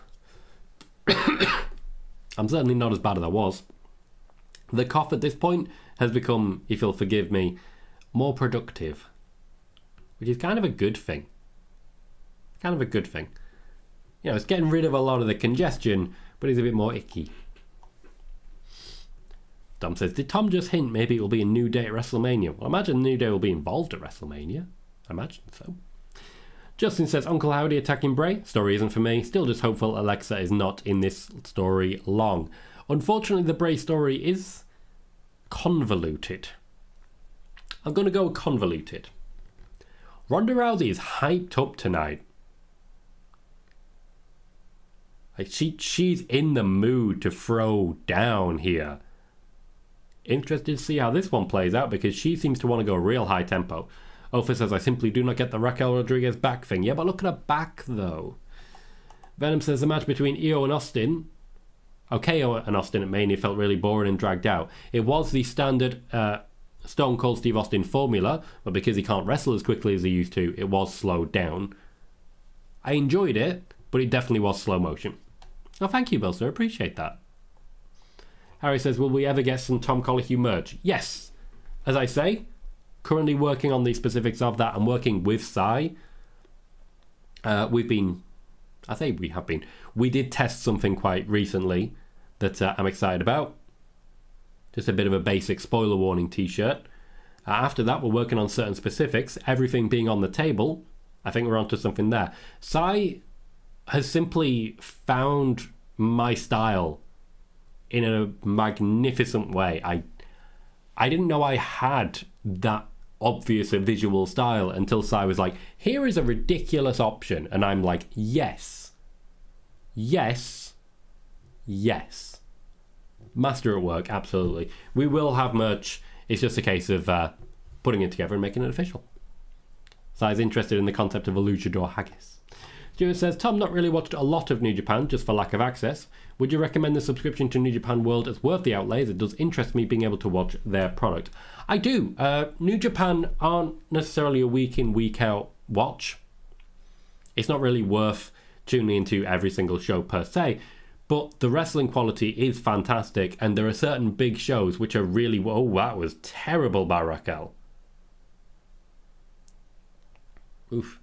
I'm certainly not as bad as I was. The cough at this point has become, if you'll forgive me, more productive, which is kind of a good thing. Kind of a good thing. You know, it's getting rid of a lot of the congestion, but it's a bit more icky. Tom says, did Tom just hint maybe it will be a New Day at WrestleMania? Well, I imagine New Day will be involved at WrestleMania. I imagine so. Justin says, Uncle Howdy attacking Bray. Story isn't for me. Still just hopeful Alexa is not in this story long. Unfortunately, the Bray story is convoluted. I'm going to go convoluted. Ronda Rousey is hyped up tonight. Like she's in the mood to throw down here. Interested to see how this one plays out because she seems to want to go real high tempo. Ophir says, I simply do not get the Raquel Rodriguez back thing. Yeah, but look at her back though. Venom says the match between Io and Austin. Okay, Io and Austin at Mania felt really boring and dragged out. It was the standard Stone Cold Steve Austin formula, but because he can't wrestle as quickly as he used to, it was slowed down. I enjoyed it, but it definitely was slow motion. Oh, thank you, Bilster. Appreciate that. Harry says, will we ever get some Tom Colohue merch? Yes. As I say, currently working on the specifics of that. I'm working with Sai. We did test something quite recently that I'm excited about. Just a bit of a basic spoiler warning t-shirt. After that, we're working on certain specifics. Everything being on the table, I think we're onto something there. Sai has simply found my style in a magnificent way. I didn't know I had that obvious a visual style until Sai was like, here is a ridiculous option. And I'm like, yes. Yes. Yes. Master at work, absolutely. We will have merch. It's just a case of putting it together and making it official. Sai's interested in the concept of a luchador haggis. Stuart says, Tom, not really watched a lot of New Japan, just for lack of access. Would you recommend the subscription to New Japan World as worth the outlay, as it does interest me being able to watch their product? I do. New Japan aren't necessarily a week in, week out watch. It's not really worth tuning into every single show per se, but the wrestling quality is fantastic, and there are certain big shows which are really... Oh, that was terrible by Raquel. Oof.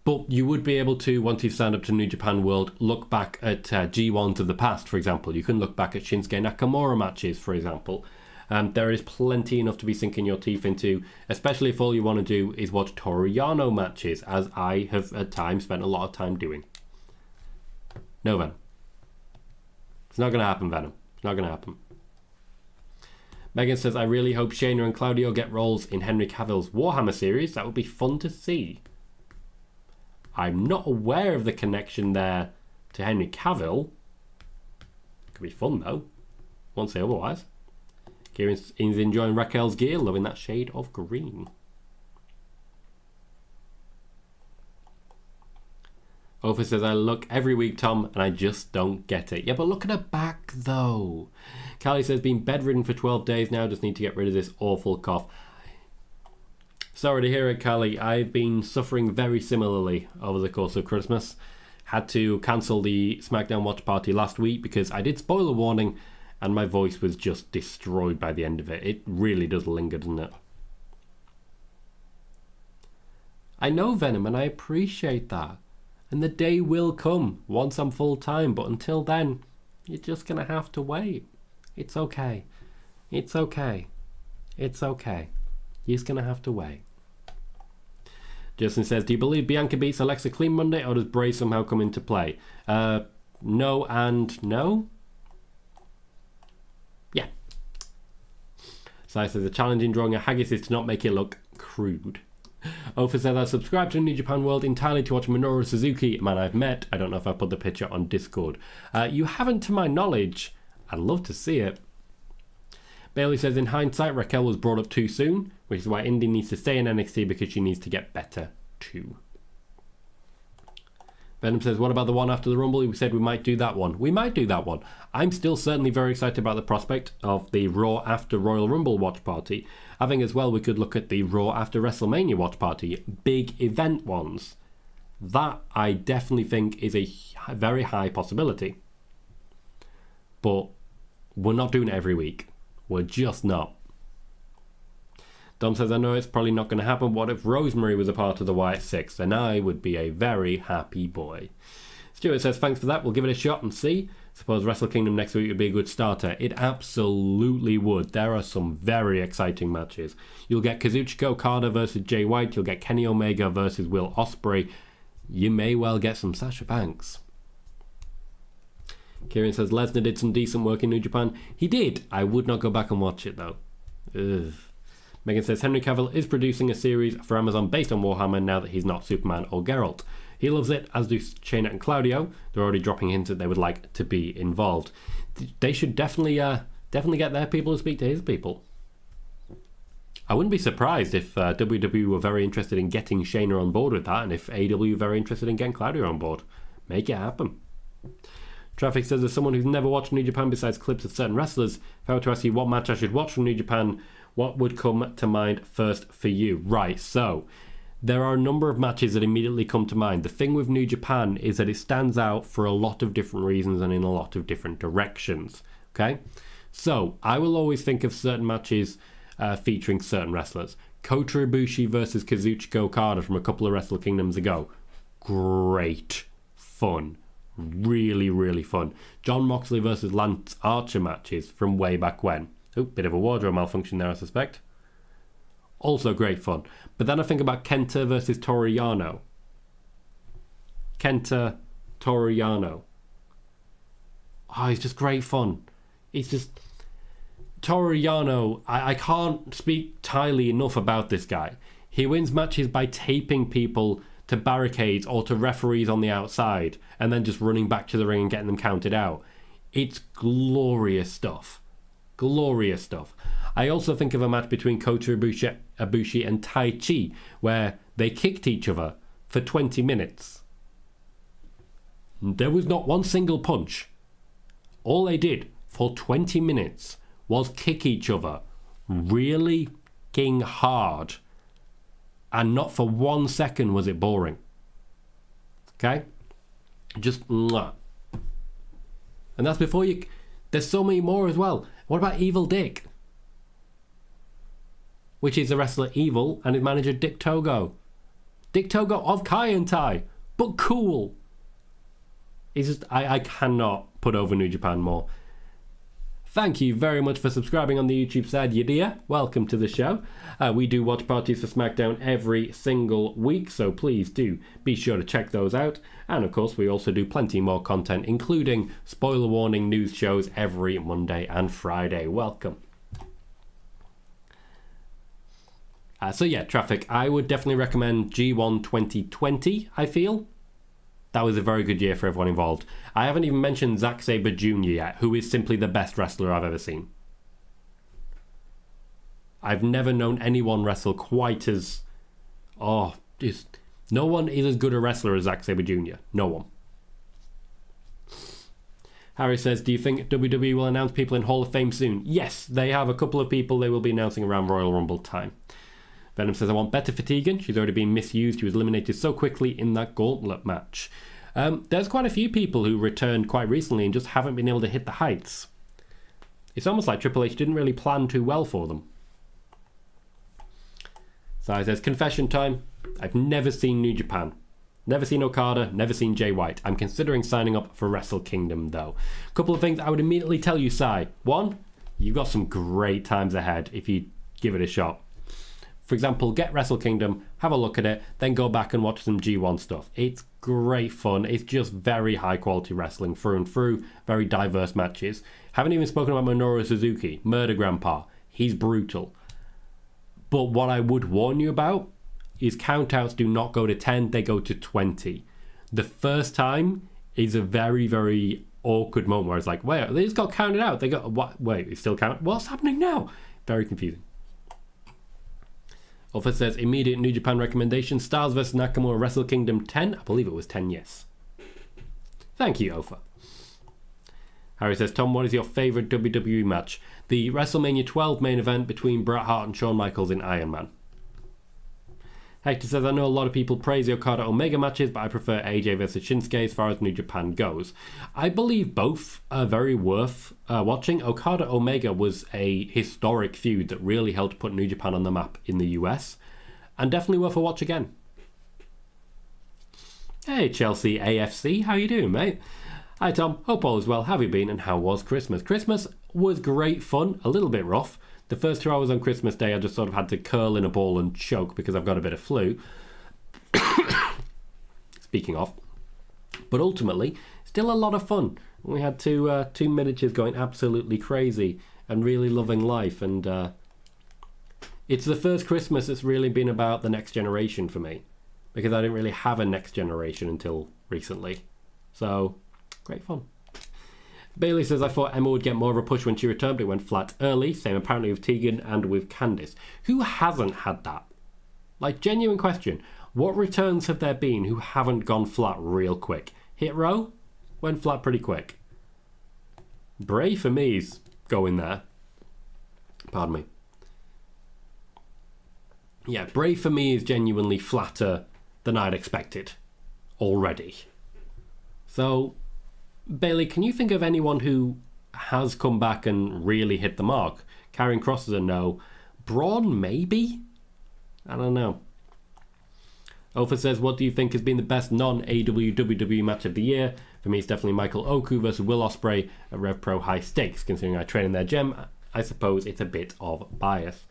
But you would be able to, once you've signed up to New Japan World, look back at G1s of the past, for example. You can look back at Shinsuke Nakamura matches, for example. There is plenty enough to be sinking your teeth into, especially if all you want to do is watch Toru Yano matches, as I have at times spent a lot of time doing. No, Venom. It's not going to happen, Venom. It's not going to happen. Megan says, I really hope Shayna and Claudio get roles in Henry Cavill's Warhammer series. That would be fun to see. I'm not aware of the connection there to Henry Cavill. Could be fun though. Won't say otherwise. Kieran's enjoying Raquel's gear, loving that shade of green. Ophir says, I look every week, Tom, and I just don't get it. Yeah, but look at her back though. Callie says, been bedridden for 12 days now, just need to get rid of this awful cough. Sorry to hear it, Callie. I've been suffering very similarly over the course of Christmas. Had to cancel the Smackdown watch party last week because I did spoiler warning and my voice was just destroyed by the end of it. It really does linger, doesn't it? I know, Venom, and I appreciate that. And the day will come once I'm full time, but until then, you're just going to have to wait. It's okay. It's okay. It's okay. You're just going to have to wait. Justin says, do you believe Bianca beats Alexa clean Monday, or does Bray somehow come into play? No and no. Yeah. So I says, the challenge in drawing a haggis is to not make it look crude. Ophir says, I subscribed to New Japan World entirely to watch Minoru Suzuki, a man I've met. I don't know if I put the picture on Discord. You haven't, to my knowledge. I'd love to see it. Bailey says, in hindsight, Raquel was brought up too soon, which is why Indy needs to stay in NXT because she needs to get better too. Venom says, what about the one after the Rumble? We said we might do that one. We might do that one. I'm still certainly very excited about the prospect of the Raw after Royal Rumble watch party. I think as well we could look at the Raw after WrestleMania watch party. Big event ones. That I definitely think is a very high possibility. But we're not doing it every week. We're just not. Dom says, I know it's probably not going to happen. What if Rosemary was a part of the Wyatt Six? Then I would be a very happy boy. Stuart says, thanks for that. We'll give it a shot and see. Suppose Wrestle Kingdom next week would be a good starter. It absolutely would. There are some very exciting matches. You'll get Kazuchika Okada versus Jay White. You'll get Kenny Omega versus Will Ospreay. You may well get some Sasha Banks. Kieran says, Lesnar did some decent work in New Japan. He did. I would not go back and watch it, though. Ugh. Megan says, Henry Cavill is producing a series for Amazon based on Warhammer now that he's not Superman or Geralt. He loves it, as do Shayna and Claudio. They're already dropping hints that they would like to be involved. They should definitely get their people to speak to his people. I wouldn't be surprised if WWE were very interested in getting Shayna on board with that, and if AEW were very interested in getting Claudio on board. Make it happen. Traffic says, as someone who's never watched New Japan besides clips of certain wrestlers, if I were to ask you what match I should watch from New Japan, what would come to mind first for you? Right, so there are a number of matches that immediately come to mind. The thing with New Japan is that it stands out for a lot of different reasons and in a lot of different directions. Okay? So I will always think of certain matches featuring certain wrestlers. Kota Ibushi versus Kazuchika Okada from a couple of Wrestle Kingdoms ago. Great fun. Really, really fun. John Moxley versus Lance Archer matches from way back when. Oh, bit of a wardrobe malfunction there, I suspect. Also great fun. But then I think about Kenta versus Toru Yano. Kenta, Toru Yano. Oh, he's just great fun. It's just... Toru Yano, I can't speak highly enough about this guy. He wins matches by taping people to barricades or to referees on the outside and then just running back to the ring and getting them counted out. It's glorious stuff. Glorious stuff. I also think of a match between Kota Ibushi and Tai Chi where they kicked each other for 20 minutes. There was not one single punch. All they did for 20 minutes was kick each other really king hard. And not for 1 second was it boring. Okay? Just mwah. And that's before you... There's so many more as well. What about Evil Dick? Which is the wrestler Evil and his manager Dick Togo. Dick Togo of Kai and Tai. But cool. It's just... I cannot put over New Japan more. Thank you very much for subscribing on the YouTube side, you dear. Welcome to the show. We do watch parties for SmackDown every single week, so please do be sure to check those out. And of course, we also do plenty more content, including spoiler warning news shows every Monday and Friday. Welcome. So yeah, Traffic. I would definitely recommend G1 2020, I feel. That was a very good year for everyone involved. I haven't even mentioned Zack Sabre Jr. yet, who is simply the best wrestler I've ever seen. I've never known anyone wrestle quite as... no one is as good a wrestler as Zack Sabre Jr. No one. Harry says, do you think WWE will announce people in Hall of Fame soon? Yes, they have a couple of people they will be announcing around Royal Rumble time. Venom says, I want Beta Fatiguin. She's already been misused. She was eliminated so quickly in that gauntlet match. There's quite a few people who returned quite recently and just haven't been able to hit the heights. It's almost like Triple H didn't really plan too well for them. So he says, confession time. I've never seen New Japan. Never seen Okada, never seen Jay White. I'm considering signing up for Wrestle Kingdom, though. A couple of things I would immediately tell you, Sai. One, you've got some great times ahead if you give it a shot. For example, get Wrestle Kingdom, have a look at it, then go back and watch some G1 stuff. It's great fun. It's just very high quality wrestling through and through. Very diverse matches. Haven't even spoken about Minoru Suzuki, Murder Grandpa. He's brutal. But what I would warn you about is countouts do not go to 10, they go to 20. The first time is a very, very awkward moment where it's like, wait, they just got counted out. They got, what? Wait, it's still counted? What's happening now? Very confusing. Alpha says, immediate New Japan recommendation, Styles vs Nakamura Wrestle Kingdom 10. I believe it was 10, yes. Thank you, Alpha. Harry says, Tom, what is your favourite WWE match? The WrestleMania 12 main event between Bret Hart and Shawn Michaels in Iron Man. Hector says, I know a lot of people praise the Okada Omega matches, but I prefer AJ versus Shinsuke as far as New Japan goes. I believe both are very worth watching. Okada Omega was a historic feud that really helped put New Japan on the map in the US, and definitely worth a watch again. Hey Chelsea AFC, how you doing, mate? Hi Tom, hope all is well. Have you been, and how was Christmas? Christmas was great fun, a little bit rough. The first 2 hours on Christmas Day, I just sort of had to curl in a ball and choke because I've got a bit of flu. Speaking of. But ultimately, still a lot of fun. We had two miniatures going absolutely crazy and really loving life. And it's the first Christmas that's really been about the next generation for me, because I didn't really have a next generation until recently. So, great fun. Bailey says, I thought Emma would get more of a push when she returned, but it went flat early. Same apparently with Tegan and with Candice. Who hasn't had that? Like, genuine question. What returns have there been who haven't gone flat real quick? Hit Row went flat pretty quick. Bray for me is going there. Pardon me. Yeah, Bray for me is genuinely flatter than I'd expected already. So, Bailey, can you think of anyone who has come back and really hit the mark? Karrion Kross is a no. Braun, maybe? I don't know. Ofa says, what do you think has been the best non-AEW WWE match of the year? For me, it's definitely Michael Oku versus Will Ospreay at Rev Pro High Stakes. Considering I train in their gym, I suppose it's a bit of bias.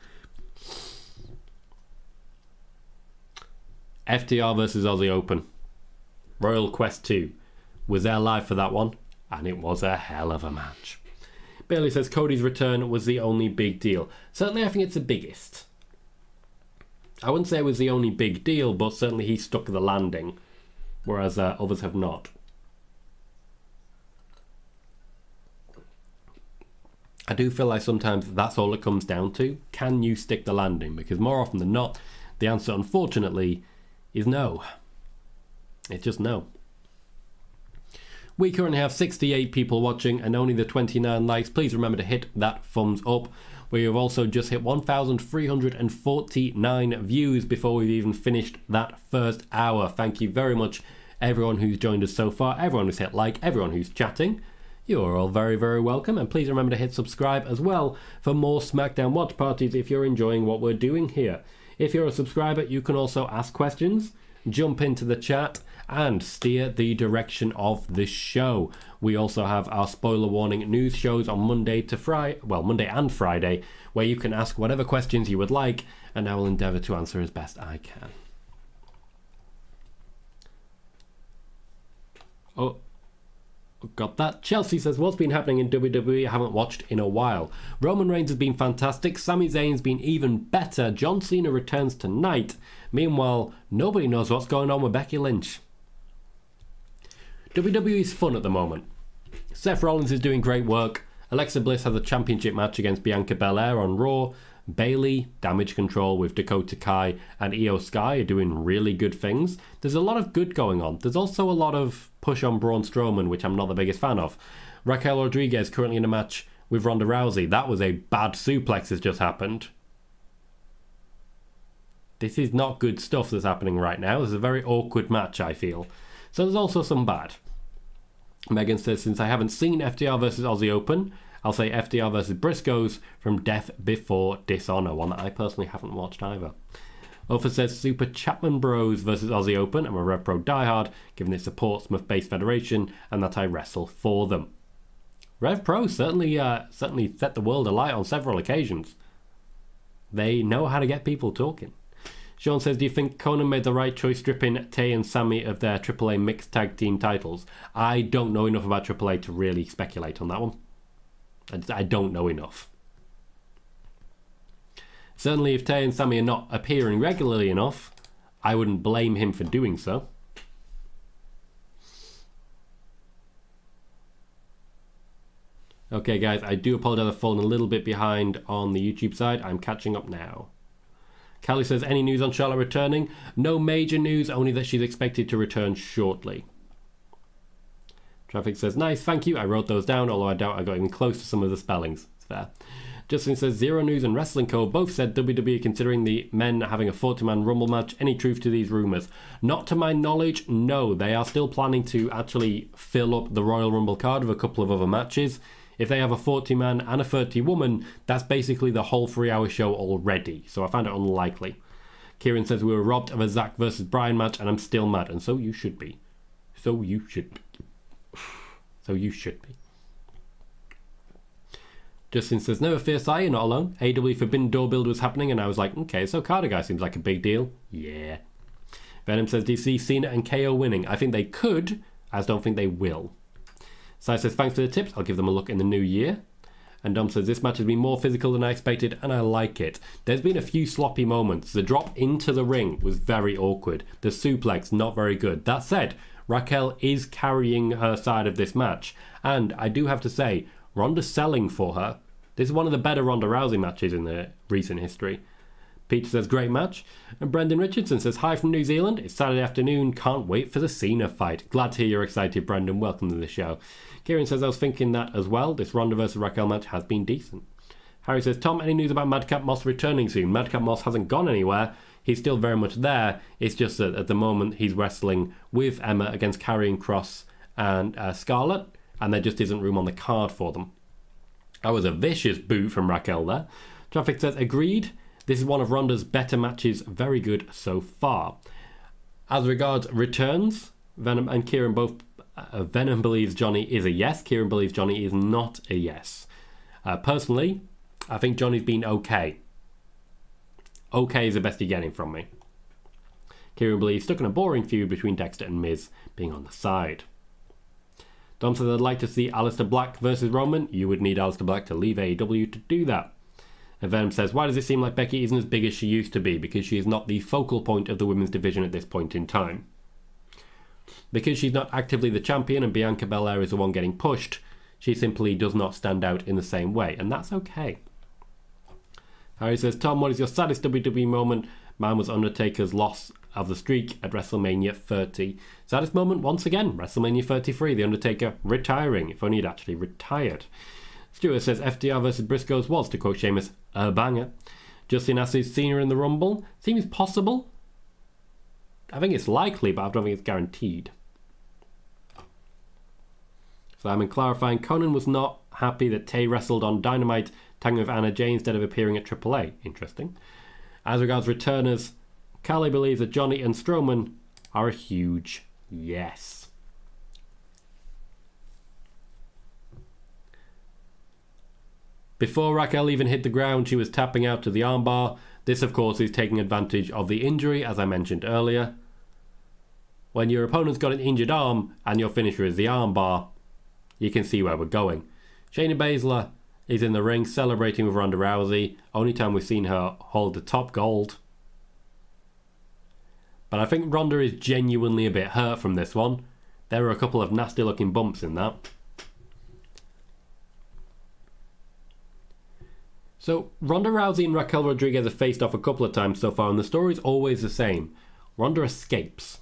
FTR versus Aussie Open. Royal Quest 2. Was there live for that one, and it was a hell of a match. Bailey says Cody's return was the only big deal. Certainly I think it's the biggest. I wouldn't say it was the only big deal, but certainly he stuck the landing, whereas others have not. I do feel like sometimes that's all it comes down to. Can you stick the landing? Because more often than not, the answer, unfortunately, is no. It's just no. We currently have 68 people watching and only the 29 likes. Please remember to hit that thumbs up. We have also just hit 1,349 views before we've even finished that first hour. Thank you very much, everyone who's joined us so far, everyone who's hit like, everyone who's chatting. You are all very, very welcome. And please remember to hit subscribe as well for more SmackDown watch parties if you're enjoying what we're doing here. If you're a subscriber, you can also ask questions, jump into the chat, and steer the direction of the show. We also have our spoiler warning news shows on Monday and Friday, where you can ask whatever questions you would like, and I will endeavour to answer as best I can. Oh, got that. Chelsea says, what's been happening in WWE? I haven't watched in a while. Roman Reigns has been fantastic. Sami Zayn's been even better. John Cena returns tonight. Meanwhile, nobody knows what's going on with Becky Lynch. WWE's fun at the moment. Seth Rollins is doing great work. Alexa Bliss has a championship match against Bianca Belair on Raw. Bayley, Damage Control with Dakota Kai and Io Sky are doing really good things. There's a lot of good going on. There's also a lot of push on Braun Strowman, which I'm not the biggest fan of. Raquel Rodriguez currently in a match with Ronda Rousey. That was a bad suplex has just happened. This is not good stuff that's happening right now. This is a very awkward match, I feel. So there's also some bad. Megan says, since I haven't seen FTR versus Aussie Open, I'll say FTR versus Briscoes from Death Before Dishonor, one that I personally haven't watched either. Ofa says Super Chapman Bros versus Aussie Open. I'm a Rev Pro diehard, given it supports Smith-based federation and that I wrestle for them. Rev Pro certainly set the world alight on several occasions. They know how to get people talking. Sean says, do you think Conan made the right choice stripping Tay and Sammy of their AAA mixed tag team titles? I don't know enough about AAA to really speculate on that one. I don't know enough. Certainly if Tay and Sammy are not appearing regularly enough, I wouldn't blame him for doing so. Okay guys, I do apologise, I've fallen a little bit behind on the YouTube side. I'm catching up now. Callie says, any news on Charlotte returning? No major news, only that she's expected to return shortly. Traffic says, nice, thank you. I wrote those down, although I doubt I got even close to some of the spellings. It's fair. Justin says, Zero News and Wrestling Co. both said WWE considering the men having a 40-man Rumble match. Any truth to these rumours? Not to my knowledge, no. They are still planning to actually fill up the Royal Rumble card with a couple of other matches. If they have a 40-man and a 30-woman, that's basically the whole 3-hour show already. So I find it unlikely. Kieran says, we were robbed of a Zack versus Bryan match and I'm still mad. And so you should be. So you should be. So you should be. Justin says, never fear, Si, you're not alone. AW Forbidden Door build was happening and I was like, okay, so Carter guy seems like a big deal. Yeah. Venom says, do you see Cena and KO winning? I think they could, I just don't think they will. Si says, thanks for the tips, I'll give them a look in the new year. And Dom says, this match has been more physical than I expected and I like it. There's been a few sloppy moments. The drop into the ring was very awkward. The suplex, not very good. That said, Raquel is carrying her side of this match. And I do have to say, Ronda's selling for her. This is one of the better Ronda Rousey matches in the recent history. Peter says, great match. And Brendan Richardson says, hi from New Zealand. It's Saturday afternoon. Can't wait for the Cena fight. Glad to hear you're excited, Brendan. Welcome to the show. Kieran says, I was thinking that as well. This Ronda versus Raquel match has been decent. Harry says, Tom, any news about Madcap Moss returning soon? Madcap Moss hasn't gone anywhere. He's still very much there. It's just that at the moment he's wrestling with Emma against Karrion Kross and Scarlett. And there just isn't room on the card for them. That was a vicious boot from Raquel there. Traffic says, agreed. This is one of Ronda's better matches. Very good so far. As regards returns, Venom and Kieran both... Venom believes Johnny is a yes. Kieran believes Johnny is not a yes. Personally, I think Johnny's been okay. Okay is the best you're getting from me. Kieran believes stuck in a boring feud between Dexter and Miz being on the side. Dom says, I'd like to see Aleister Black versus Roman. You would need Aleister Black to leave AEW to do that. And Venom says, why does it seem like Becky isn't as big as she used to be? Because she is not the focal point of the women's division at this point in time. Because she's not actively the champion and Bianca Belair is the one getting pushed, she simply does not stand out in the same way. And that's okay. Harry says, Tom, what is your saddest WWE moment? Mine was Undertaker's loss of the streak at WrestleMania 30. Saddest moment, once again, WrestleMania 33, The Undertaker retiring, if only he'd actually retired. Stuart says, FDR versus Briscoes was, to quote Sheamus, a banger. Justin asks, Cena in the Rumble? Seems possible. I think it's likely, but I don't think it's guaranteed. Simon clarifying, Conan was not happy that Tay wrestled on Dynamite, tagging with Anna Jay instead of appearing at AAA. Interesting. As regards returners, Callie believes that Johnny and Strowman are a huge yes. Before Raquel even hit the ground, she was tapping out to the armbar. This, of course, is taking advantage of the injury, as I mentioned earlier. When your opponent's got an injured arm and your finisher is the armbar, you can see where we're going. Shayna Baszler is in the ring celebrating with Ronda Rousey. Only time we've seen her hold the top gold. But I think Ronda is genuinely a bit hurt from this one. There were a couple of nasty looking bumps in that. So Ronda Rousey and Raquel Rodriguez have faced off a couple of times so far and the story's always the same. Ronda escapes.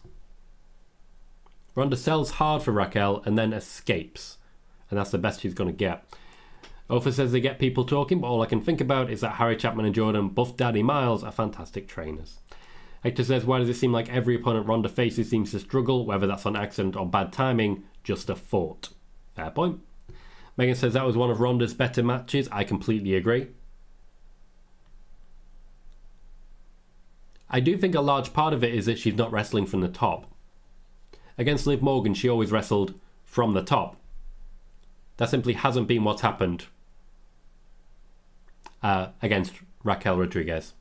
Ronda sells hard for Raquel and then escapes. And that's the best she's going to get. Ofa says they get people talking, but all I can think about is that Harry Chapman and Jordan, Buff Daddy Miles, are fantastic trainers. Hector says, why does it seem like every opponent Ronda faces seems to struggle, whether that's on accident or bad timing? Just a thought. Fair point. Megan says that was one of Ronda's better matches. I completely agree. I do think a large part of it is that she's not wrestling from the top. Against Liv Morgan, she always wrestled from the top. That simply hasn't been what's happened against Raquel Rodriguez.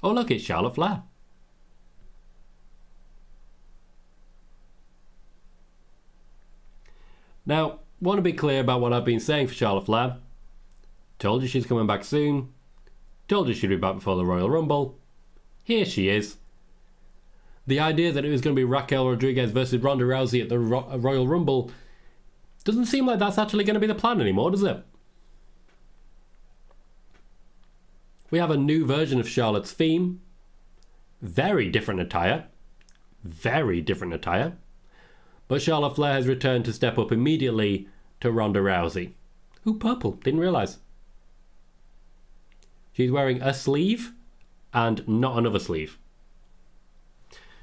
Oh look, it's Charlotte Flair. Now, want to be clear about what I've been saying for Charlotte Flair. Told you she's coming back soon. Told you she'd be back before the Royal Rumble. Here she is. The idea that it was going to be Raquel Rodriguez versus Ronda Rousey at the Royal Rumble doesn't seem like that's actually going to be the plan anymore, does it? We have a new version of Charlotte's theme. Very different attire. Very different attire. But Charlotte Flair has returned to step up immediately to Ronda Rousey. Ooh, purple. Didn't realise. She's wearing a sleeve and not another sleeve.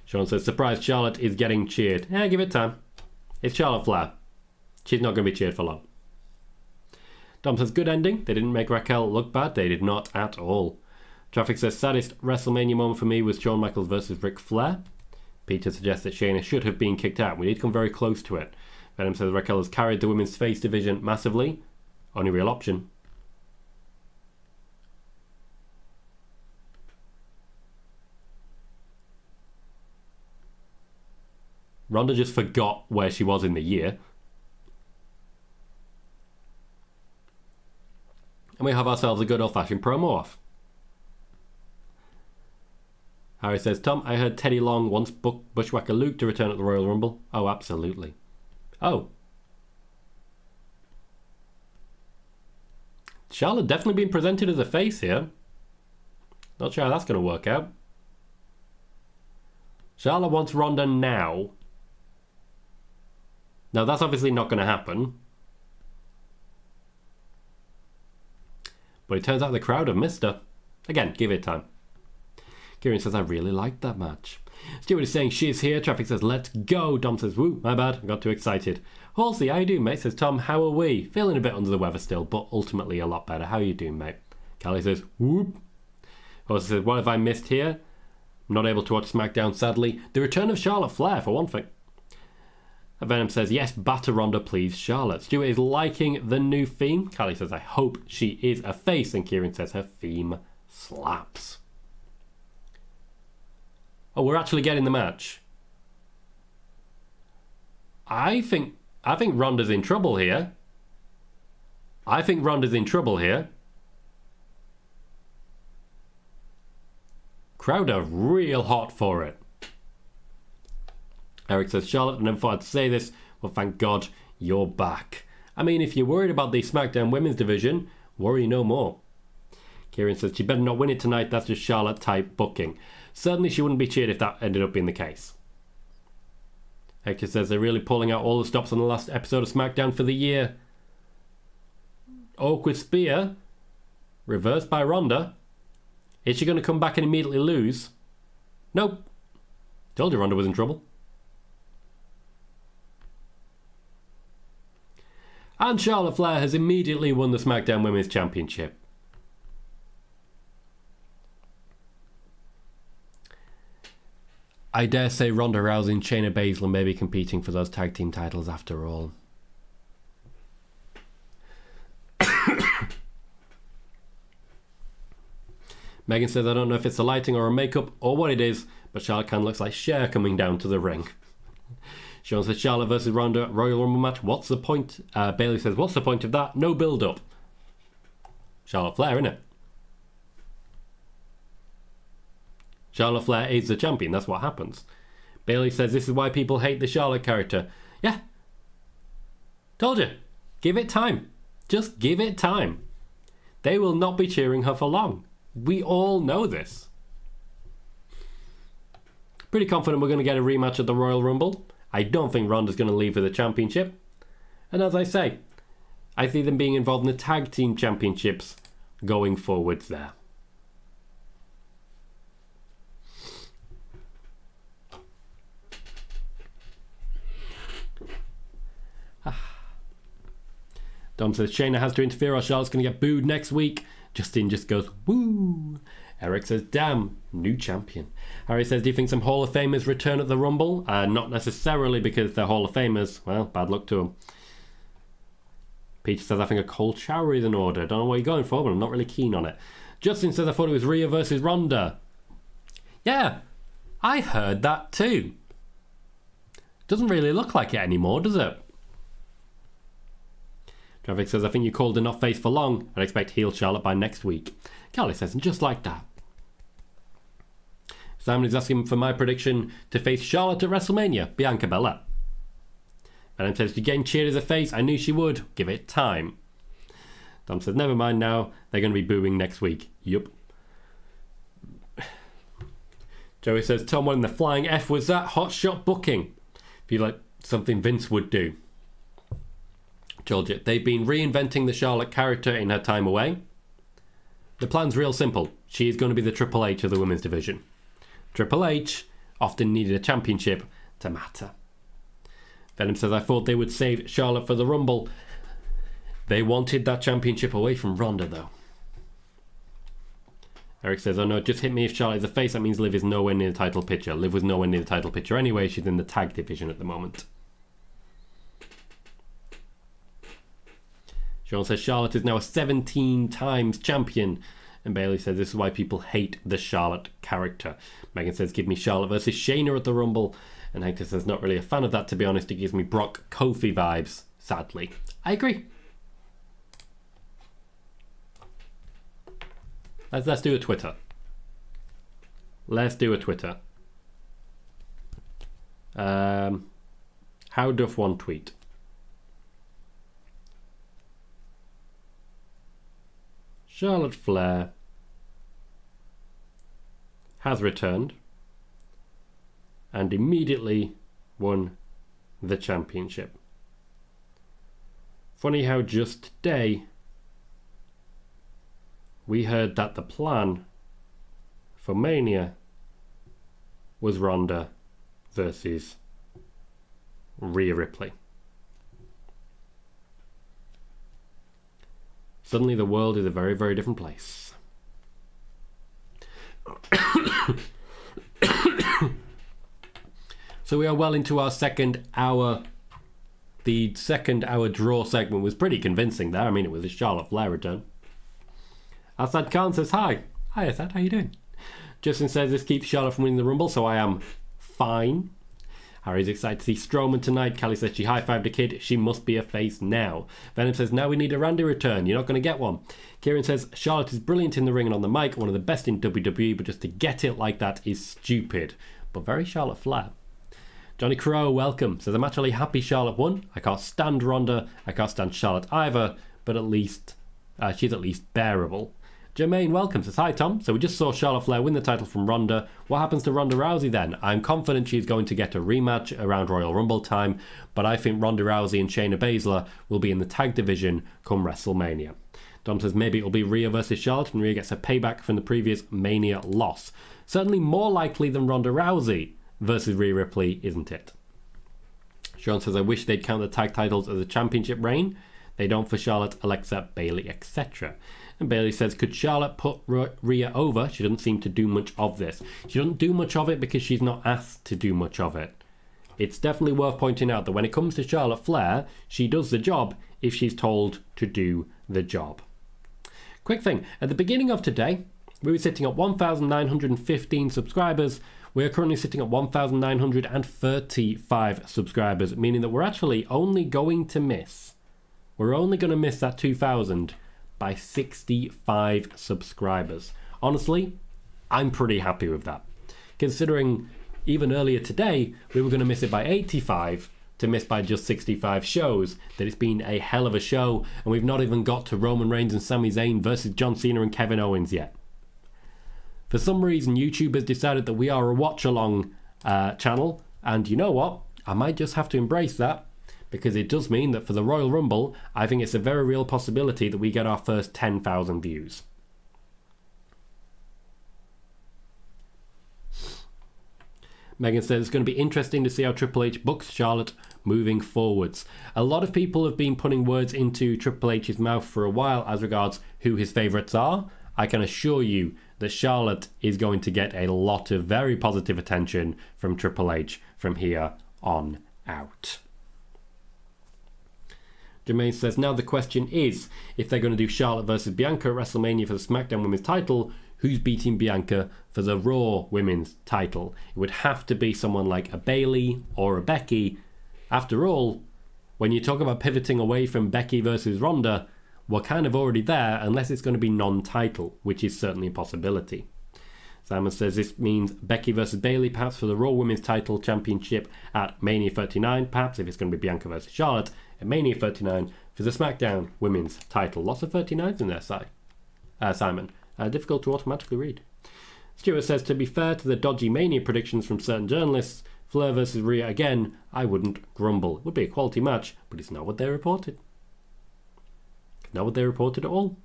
Sean says, surprised Charlotte is getting cheered. Yeah, give it time. It's Charlotte Flair. She's not going to be cheered for long. Dom says, good ending. They didn't make Raquel look bad. They did not at all. Traffic says, saddest WrestleMania moment for me was Shawn Michaels versus Ric Flair. Peter suggests that Shayna should have been kicked out. We did come very close to it. Venom says Raquel has carried the women's face division massively. Only real option. Ronda just forgot where she was in the year. And we have ourselves a good old-fashioned promo off. Harry says, Tom, I heard Teddy Long wants Bushwhacker Luke to return at the Royal Rumble. Oh, absolutely. Oh. Charlotte definitely being presented as a face here. Not sure how that's going to work out. Charlotte wants Ronda now. Now, that's obviously not going to happen. But it turns out the crowd have missed her. Again, give it time. Kieran says, I really liked that match. Stuart is saying, she's here. Traffic says, let's go. Dom says, woo, my bad. I got too excited. Halsey, how you doing, mate? Says, Tom, how are we? Feeling a bit under the weather still, but ultimately a lot better. How you doing, mate? Callie says, whoop. Halsey says, what have I missed here? I'm not able to watch SmackDown, sadly. The return of Charlotte Flair, for one thing. Venom says, yes, batter Ronda, please, Charlotte. Stuart is liking the new theme. Callie says, I hope she is a face. And Kieran says, her theme slaps. Oh, we're actually getting the match. I think Ronda's in trouble here. Crowd are real hot for it. Eric says, Charlotte, I never thought I'd say this, but thank God you're back. I mean, if you're worried about the SmackDown Women's Division, worry no more. Kieran says, she better not win it tonight, that's just Charlotte-type booking. Certainly she wouldn't be cheered if that ended up being the case. Hector says, they're really pulling out all the stops on the last episode of SmackDown for the year. Awkward spear. Reversed by Ronda. Is she going to come back and immediately lose? Nope. Told you Ronda was in trouble. And Charlotte Flair has immediately won the SmackDown Women's Championship. I dare say Ronda Rousey and Shayna Baszler may be competing for those tag team titles after all. Megan says, I don't know if it's the lighting or a makeup or what it is, but Charlotte kind of looks like Cher coming down to the ring. Sean says, Charlotte versus Ronda Royal Rumble match. What's the point? Bailey says, what's the point of that? No build-up. Charlotte Flair, innit? Charlotte Flair is the champion. That's what happens. Bailey says, this is why people hate the Charlotte character. Yeah. Told you. Give it time. Just give it time. They will not be cheering her for long. We all know this. Pretty confident we're going to get a rematch at the Royal Rumble. I don't think Ronda's going to leave with the championship. And as I say, I see them being involved in the tag team championships going forwards there. Dom says Shayna has to interfere or Charlotte's going to get booed next week. Justin just goes, woo. Eric says, damn, new champion. Harry says, do you think some Hall of Famers return at the Rumble? Not necessarily because they're Hall of Famers. Well, bad luck to them. Peter says, I think a cold shower is in order. Don't know what you're going for, but I'm not really keen on it. Justin says, I thought it was Rhea versus Ronda. Yeah, I heard that too. Doesn't really look like it anymore, does it? Traffic says, I think you called her not face for long. I'd expect heel Charlotte by next week. Callie says, and just like that. Simon is asking for my prediction to face Charlotte at WrestleMania, Bianca Belair. And says, you're getting cheered as a face. I knew she would. Give it time. Tom says, never mind now. They're going to be booing next week. Yup. Joey says, Tom, what in the flying F was that? Hot shot booking. Feel like something Vince would do. Told you, they've been reinventing the Charlotte character in her time away. The plan's real simple. She is going to be the Triple H of the women's division. Triple H often needed a championship to matter. Venom says, I thought they would save Charlotte for the Rumble. They wanted that championship away from Ronda, though. Eric says, oh no, it just hit me if Charlotte is a face, that means Liv is nowhere near the title picture. Liv was nowhere near the title picture anyway, she's in the tag division at the moment. Sean says, Charlotte is now a 17 times champion. And Bailey says, this is why people hate the Charlotte character. Megan says, give me Charlotte versus Shayna at the Rumble. And Hector says, not really a fan of that, to be honest. It gives me Brock Kofi vibes, sadly. I agree. Let's do a Twitter. Let's do a Twitter. How doth one tweet? Charlotte Flair has returned and immediately won the championship. Funny how just today we heard that the plan for Mania was Ronda versus Rhea Ripley. Suddenly the world is a very, very different place. So we are well into our second hour. The second hour draw segment was pretty convincing there. I mean, it was a Charlotte Flair return. Assad Khan says, hi. Hi, Assad, how you doing? Justin says, this keeps Charlotte from winning the Rumble, so I am fine. Harry's excited to see Strowman tonight. Callie says she high-fived a kid. She must be a face now. Venom says, now we need a Randy return. You're not going to get one. Kieran says, Charlotte is brilliant in the ring and on the mic. One of the best in WWE, but just to get it like that is stupid. But very Charlotte Flair. Johnny Crow, welcome. Says, I'm actually happy Charlotte won. I can't stand Ronda. I can't stand Charlotte either. But at least, she's at least bearable. Jermaine, welcome. Says, hi, Tom. So we just saw Charlotte Flair win the title from Ronda. What happens to Ronda Rousey then? I'm confident she's going to get a rematch around Royal Rumble time, but I think Ronda Rousey and Shayna Baszler will be in the tag division come WrestleMania. Dom says maybe it'll be Rhea versus Charlotte and Rhea gets a payback from the previous Mania loss. Certainly more likely than Ronda Rousey versus Rhea Ripley, isn't it? Sean says, I wish they'd count the tag titles as a championship reign. They don't for Charlotte, Alexa, Bayley, etc. And Bayley says, could Charlotte put Rhea over? She doesn't seem to do much of this. She doesn't do much of it because she's not asked to do much of it. It's definitely worth pointing out that when it comes to Charlotte Flair, she does the job if she's told to do the job. Quick thing, at the beginning of today, we were sitting at 1,915 subscribers. We are currently sitting at 1,935 subscribers, meaning that we're actually only going to miss that 2,000 by 65 subscribers. Honestly, I'm pretty happy with that. Considering even earlier today, we were going to miss it by 85 to miss by just 65 shows, that it's been a hell of a show, and we've not even got to Roman Reigns and Sami Zayn versus John Cena and Kevin Owens yet. For some reason, YouTube has decided that we are a watch-along channel, and you know what? I might just have to embrace that, because it does mean that for the Royal Rumble, I think it's a very real possibility that we get our first 10,000 views. Megan says, it's going to be interesting to see how Triple H books Charlotte moving forwards. A lot of people have been putting words into Triple H's mouth for a while as regards who his favourites are. I can assure you that Charlotte is going to get a lot of very positive attention from Triple H from here on out. Jermaine says, now the question is, if they're going to do Charlotte versus Bianca at WrestleMania for the SmackDown Women's title, who's beating Bianca for the Raw Women's title? It would have to be someone like a Bayley or a Becky. After all, when you talk about pivoting away from Becky versus Ronda, we're kind of already there unless it's going to be non-title, which is certainly a possibility. Simon says this means Becky versus Bayley, perhaps for the Raw Women's title championship at Mania 39, perhaps if it's going to be Bianca versus Charlotte at Mania 39 for the SmackDown Women's title. Lots of 39s in there, Simon. Difficult to automatically read. Stuart says, to be fair to the dodgy Mania predictions from certain journalists, Flair versus Rhea again, I wouldn't grumble. It would be a quality match, but it's not what they reported. Not what they reported at all.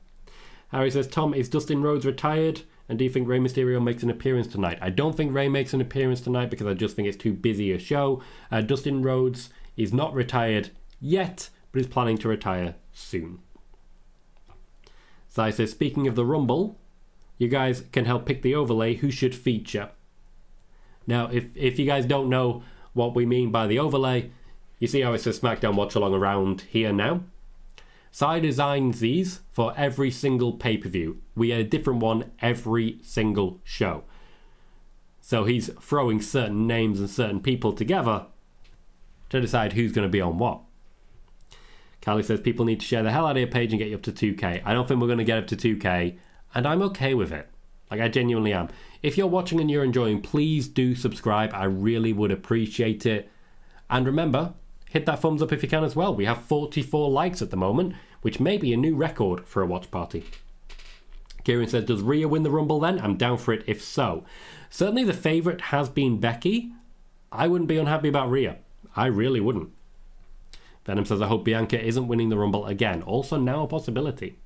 Harry says, Tom, is Dustin Rhodes retired? And do you think Rey Mysterio makes an appearance tonight? I don't think Rey makes an appearance tonight because I just think it's too busy a show. Dustin Rhodes is not retired yet, but is planning to retire soon. Sai says, speaking of the Rumble, you guys can help pick the overlay who should feature. Now, if you guys don't know what we mean by the overlay, you see how it says SmackDown Watch Along around here now? Sai designs these for every single pay-per-view. We get a different one every single show. So he's throwing certain names and certain people together to decide who's going to be on what. Callie says people need to share the hell out of your page and get you up to 2k. I don't think we're going to get up to 2k, and I'm okay with it. Like, I genuinely am. If you're watching and you're enjoying, please do subscribe. I really would appreciate it. And remember, hit that thumbs up if you can as well. We have 44 likes at the moment, which may be a new record for a watch party. Kieran says, does Rhea win the Rumble then? I'm down for it if so. Certainly the favourite has been Becky. I wouldn't be unhappy about Rhea. I really wouldn't. Venom says, I hope Bianca isn't winning the Rumble again. Also now a possibility.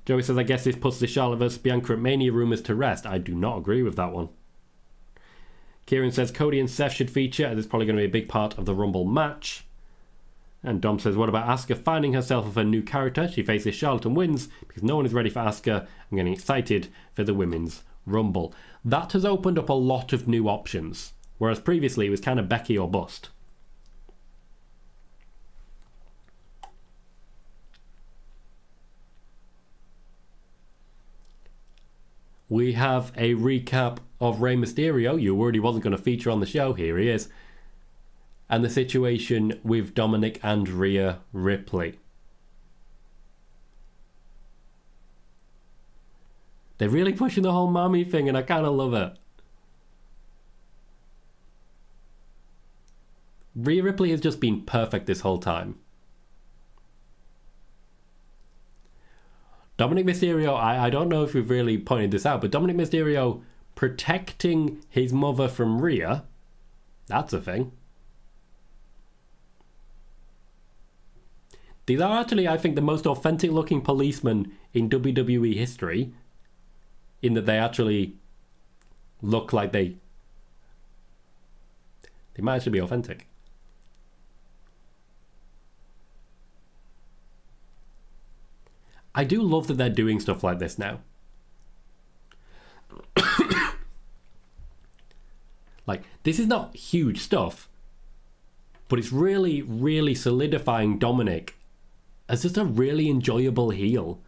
Joey says, I guess this puts the Charlotte vs Bianca at Mania rumours to rest. I do not agree with that one. Kieran says, Cody and Seth should feature, as it's probably going to be a big part of the Rumble match. And Dom says, what about Asuka finding herself with a new character? She faces Charlotte and wins because no one is ready for Asuka. I'm getting excited for the Women's Rumble. That has opened up a lot of new options, whereas previously it was kind of Becky or bust. We have a recap of Rey Mysterio. You worried he wasn't going to feature on the show. Here he is. And the situation with Dominic and Rhea Ripley. They're really pushing the whole mommy thing, and I kind of love it. Rhea Ripley has just been perfect this whole time. Dominic Mysterio, I don't know if we've really pointed this out, but Dominic Mysterio protecting his mother from Rhea, that's a thing. These are actually, I think, the most authentic looking policemen in WWE history, in that they actually look like they might actually be authentic. I do love that they're doing stuff like this now. Like, this is not huge stuff, but it's really, really solidifying Dominic as just a really enjoyable heel.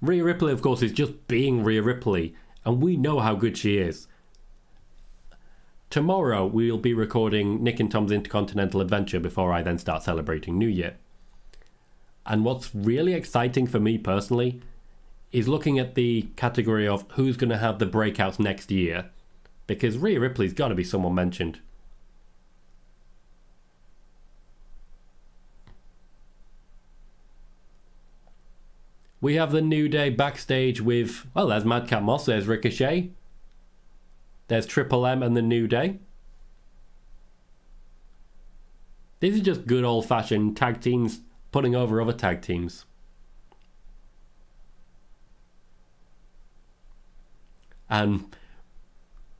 Rhea Ripley, of course, is just being Rhea Ripley, and we know how good she is. Tomorrow, we'll be recording Nick and Tom's Intercontinental Adventure before I then start celebrating New Year. And what's really exciting for me personally is looking at the category of who's going to have the breakouts next year. Because Rhea Ripley's got to be someone mentioned. We have the New Day backstage with, well, there's Madcap Moss, there's Ricochet. There's Triple M and the New Day. These are just good old-fashioned tag teams putting over other tag teams. And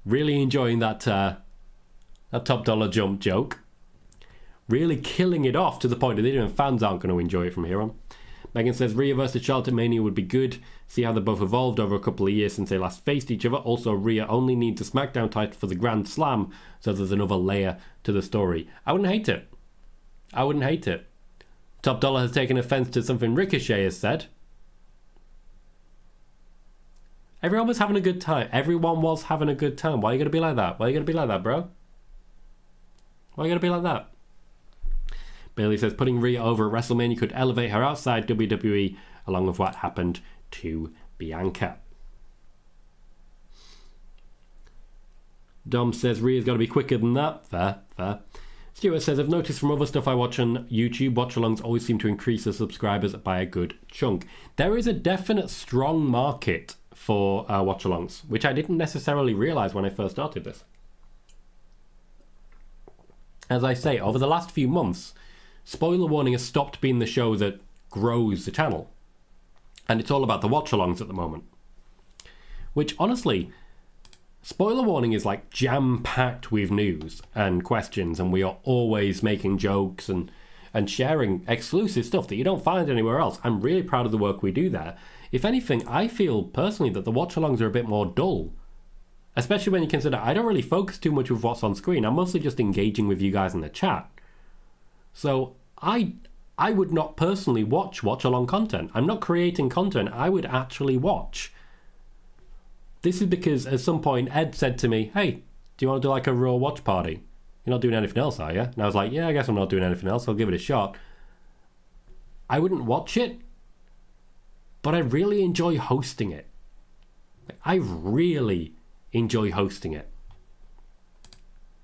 really enjoying that top dollar jump joke. Really killing it off to the point that even fans aren't going to enjoy it from here on. Megan says Rhea versus Charlotte Mania would be good. See how they both evolved over a couple of years since they last faced each other. Also, Rhea only needs a SmackDown title for the Grand Slam, so there's another layer to the story. I wouldn't hate it. I wouldn't hate it. Top Dollar has taken offense to something Ricochet has said. Everyone was having a good time. Everyone was having a good time. Why are you going to be like that? Why are you going to be like that, bro? Why are you going to be like that? Bailey says putting Rhea over at WrestleMania could elevate her outside WWE, along with what happened to Bianca. Dom says Rhea's got to be quicker than that. Fair, fair. Stuart says, I've noticed from other stuff I watch on YouTube, watch-alongs always seem to increase the subscribers by a good chunk. There is a definite strong market for watch-alongs, which I didn't necessarily realise when I first started this. As I say, over the last few months, Spoiler Warning has stopped being the show that grows the channel. And it's all about the watch-alongs at the moment. Which, honestly, spoiler warning is like jam-packed with news and questions, and we are always making jokes and sharing exclusive stuff that you don't find anywhere else. I'm really proud of the work we do there. If anything, I feel personally that the watch-alongs are a bit more dull. Especially when you consider I don't really focus too much with what's on screen. I'm mostly just engaging with you guys in the chat. So I would not personally watch-along content. I'm not creating content. I would actually watch. This is because at some point Ed said to me, hey, do you want to do like a Raw watch party? You're not doing anything else, are you? And I was like, yeah, I guess I'm not doing anything else. I'll give it a shot. I wouldn't watch it, but I really enjoy hosting it. I really enjoy hosting it.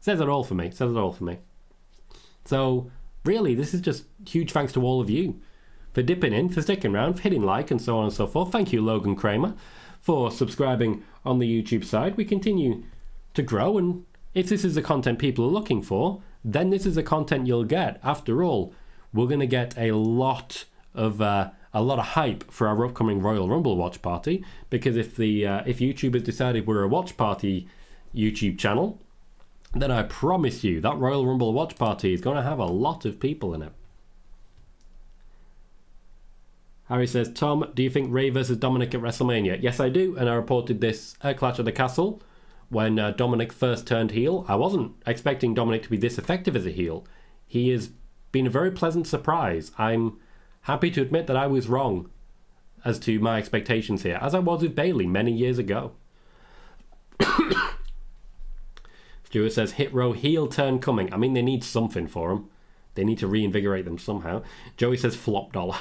Says it all for me. So, really, this is just huge thanks to all of you for dipping in, for sticking around, for hitting like, and so on and so forth. Thank you, Logan Kramer, for subscribing on the YouTube side. We continue to grow, and if this is the content people are looking for, then this is the content you'll get. After all, we're going to get a lot of hype for our upcoming Royal Rumble watch party, because if YouTube has decided we're a watch party YouTube channel, then I promise you that Royal Rumble watch party is going to have a lot of people in it. Harry says, Tom, do you think Ray versus Dominic at WrestleMania? Yes, I do, and I reported this at Clash of the Castle when Dominic first turned heel. I wasn't expecting Dominic to be this effective as a heel. He has been a very pleasant surprise. I'm happy to admit that I was wrong as to my expectations here, as I was with Bayley many years ago. Stuart says, Hit Row heel turn coming. I mean, they need something for him. They need to reinvigorate them somehow. Joey says, flop dollar.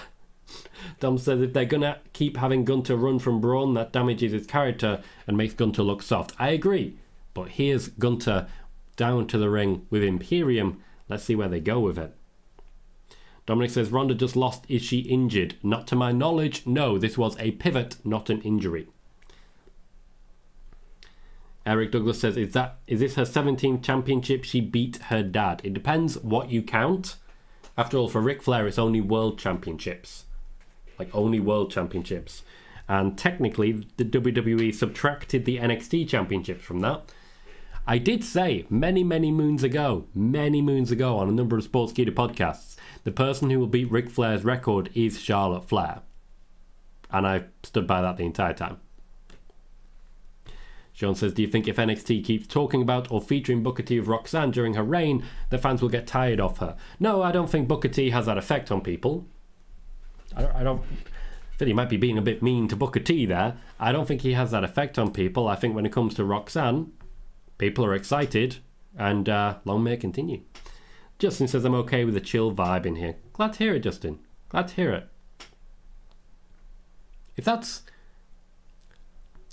Dom says, if they're going to keep having Gunther run from Braun, that damages his character and makes Gunther look soft. I agree, but here's Gunther down to the ring with Imperium. Let's see where they go with it. Dominic says, Ronda just lost. Is she injured? Not to my knowledge. No, this was a pivot, not an injury. Eric Douglas says, is this her 17th championship? She beat her dad. It depends what you count. After all, for Ric Flair, it's only world championships. Like, only world championships. And technically, the WWE subtracted the NXT championships from that. I did say many moons ago on a number of Sportskeeda podcasts, the person who will beat Ric Flair's record is Charlotte Flair. And I stood by that the entire time. Sean says, do you think if NXT keeps talking about or featuring Booker T with Roxanne during her reign, the fans will get tired of her? No, I don't think Booker T has that effect on people. I don't think he might be being a bit mean to Booker T there. I don't think he has that effect on people. I think when it comes to Roxanne, people are excited, and long may it continue. Justin says, I'm okay with the chill vibe in here. Glad to hear it, Justin. Glad to hear it.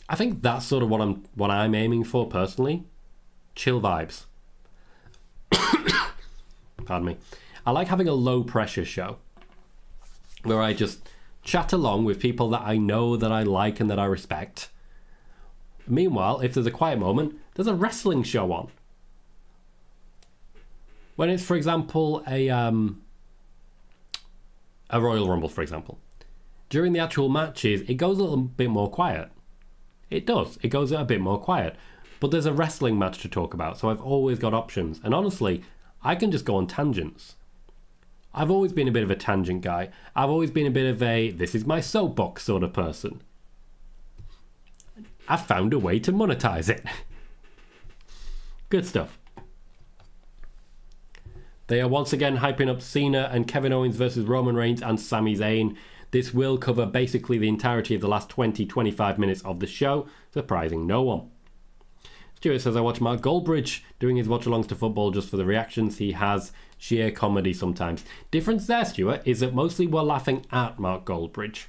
I think that's sort of what I'm aiming for personally. Chill vibes. Pardon me. I like having a low pressure show where I just chat along with people that I know, that I like, and that I respect. Meanwhile, if there's a quiet moment, there's a wrestling show on. When it's, for example, a Royal Rumble, for example, during the actual matches, it goes a little bit more quiet. It does. It goes a bit more quiet. But there's a wrestling match to talk about, so I've always got options. And honestly, I can just go on tangents. I've always been a bit of a tangent guy. I've always been a bit of a, this is my soapbox sort of person. I've found a way to monetize it. Good stuff. They are once again hyping up Cena and Kevin Owens versus Roman Reigns and Sami Zayn. This will cover basically the entirety of the last 20-25 minutes of the show, surprising no one. Stuart says, I watch Mark Goldbridge doing his watch-alongs to football just for the reactions. He has sheer comedy sometimes. Difference there, Stuart, is that mostly we're laughing at Mark Goldbridge.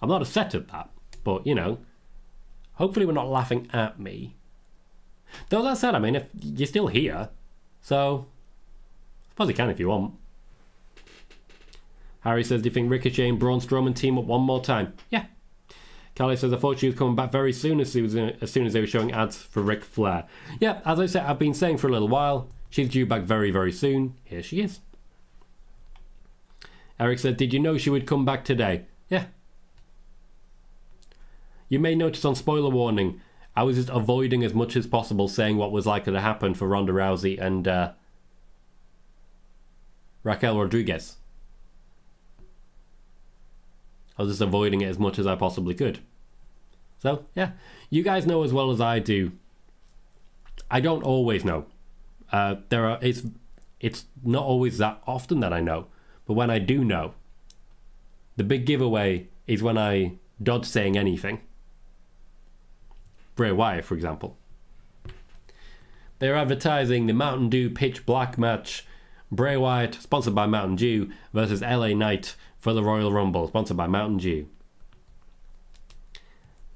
I'm not upset at that, but, you know, hopefully we're not laughing at me. Though that said, I mean, if you're still here, so I suppose you can if you want. Harry says, do you think Ricochet and Braun Strowman team up one more time? Yeah. Callie says, I thought she was coming back very soon as soon as they were showing ads for Ric Flair. Yeah, as I said, I've been saying for a little while, she's due back very, very soon. Here she is. Eric said, did you know she would come back today? Yeah. You may notice on spoiler warning, I was just avoiding as much as possible saying what was likely to happen for Ronda Rousey and Raquel Rodriguez. I was just avoiding it as much as I possibly could. So, yeah. You guys know as well as I do. I don't always know. It's not always that often that I know. But when I do know, the big giveaway is when I dodge saying anything. Bray Wyatt, for example. They're advertising the Mountain Dew Pitch Black match. Bray Wyatt, sponsored by Mountain Dew, versus LA Knight for the Royal Rumble, sponsored by Mountain Dew.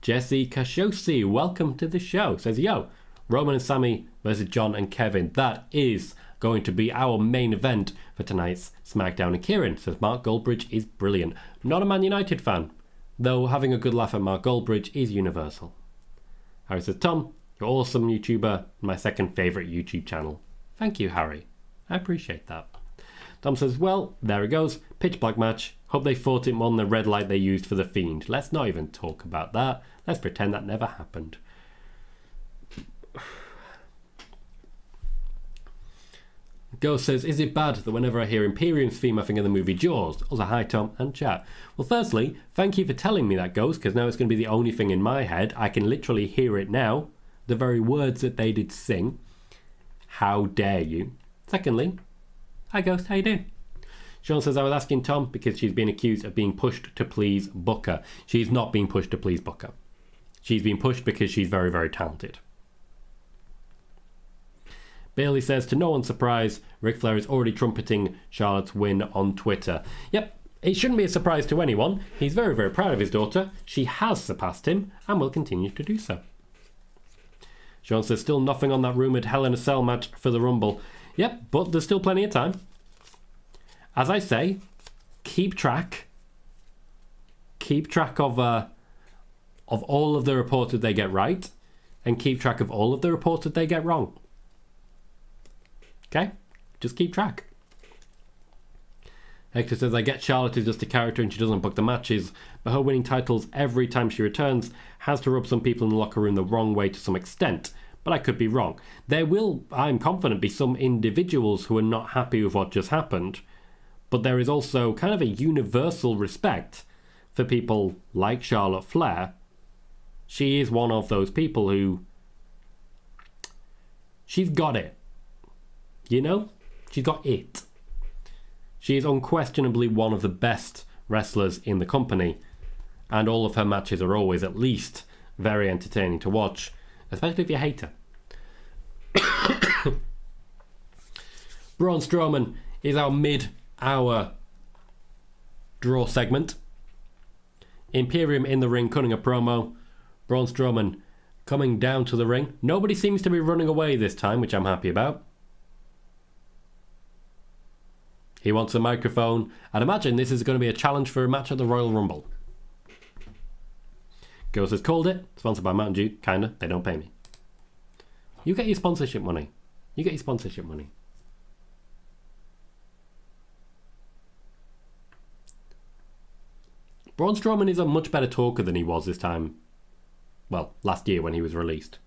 Jesse Kashosi, welcome to the show. Says, yo, Roman and Sami versus John and Kevin. That is going to be our main event for tonight's SmackDown. And Kieran says, Mark Goldbridge is brilliant. Not a Man United fan, though having a good laugh at Mark Goldbridge is universal. Harry says, Tom, you're awesome YouTuber, my second favourite YouTube channel. Thank you, Harry. I appreciate that. Tom says, well, there it goes. Pitch black match. Hope they fought it on the red light they used for the Fiend. Let's not even talk about that. Let's pretend that never happened. Ghost says, is it bad that whenever I hear Imperium's theme I think of the movie Jaws? Also, hi Tom and chat. Well, firstly, thank you for telling me that, Ghost, because now it's going to be the only thing in my head. I can literally hear it now. The very words that they did sing. How dare you? Secondly, hi Ghost, how you doing? Sean says, I was asking Tom because she's been accused of being pushed to please Booker. She's not being pushed to please Booker. She's been pushed because she's very, very talented. Bailey says, to no one's surprise, Ric Flair is already trumpeting Charlotte's win on Twitter. Yep, it shouldn't be a surprise to anyone. He's very, very proud of his daughter. She has surpassed him and will continue to do so. Sean says, still nothing on that rumoured Hell in a Cell match for the Rumble. Yep, but there's still plenty of time. As I say, keep track. Keep track of all of the reports that they get right, and keep track of all of the reports that they get wrong. Okay? Just keep track. Hector says, I get Charlotte is just a character and she doesn't book the matches, but her winning titles every time she returns has to rub some people in the locker room the wrong way to some extent. But I could be wrong. There will, I'm confident, be some individuals who are not happy with what just happened, but there is also kind of a universal respect for people like Charlotte Flair. She is one of those people who... she's got it. You know? She's got it. She is unquestionably one of the best wrestlers in the company, and all of her matches are always at least very entertaining to watch, especially if you hate her. Braun Strowman is our mid-hour draw segment. Imperium in the ring cutting a promo. Braun Strowman coming down to the ring. Nobody seems to be running away this time, which I'm happy about. He wants a microphone. I'd imagine this is going to be a challenge for a match at the Royal Rumble. Ghost has called it. Sponsored by Mountain Dew. Kinda. They don't pay me. You get your sponsorship money. You get your sponsorship money. Braun Strowman is a much better talker than he was this time. Well, last year when he was released.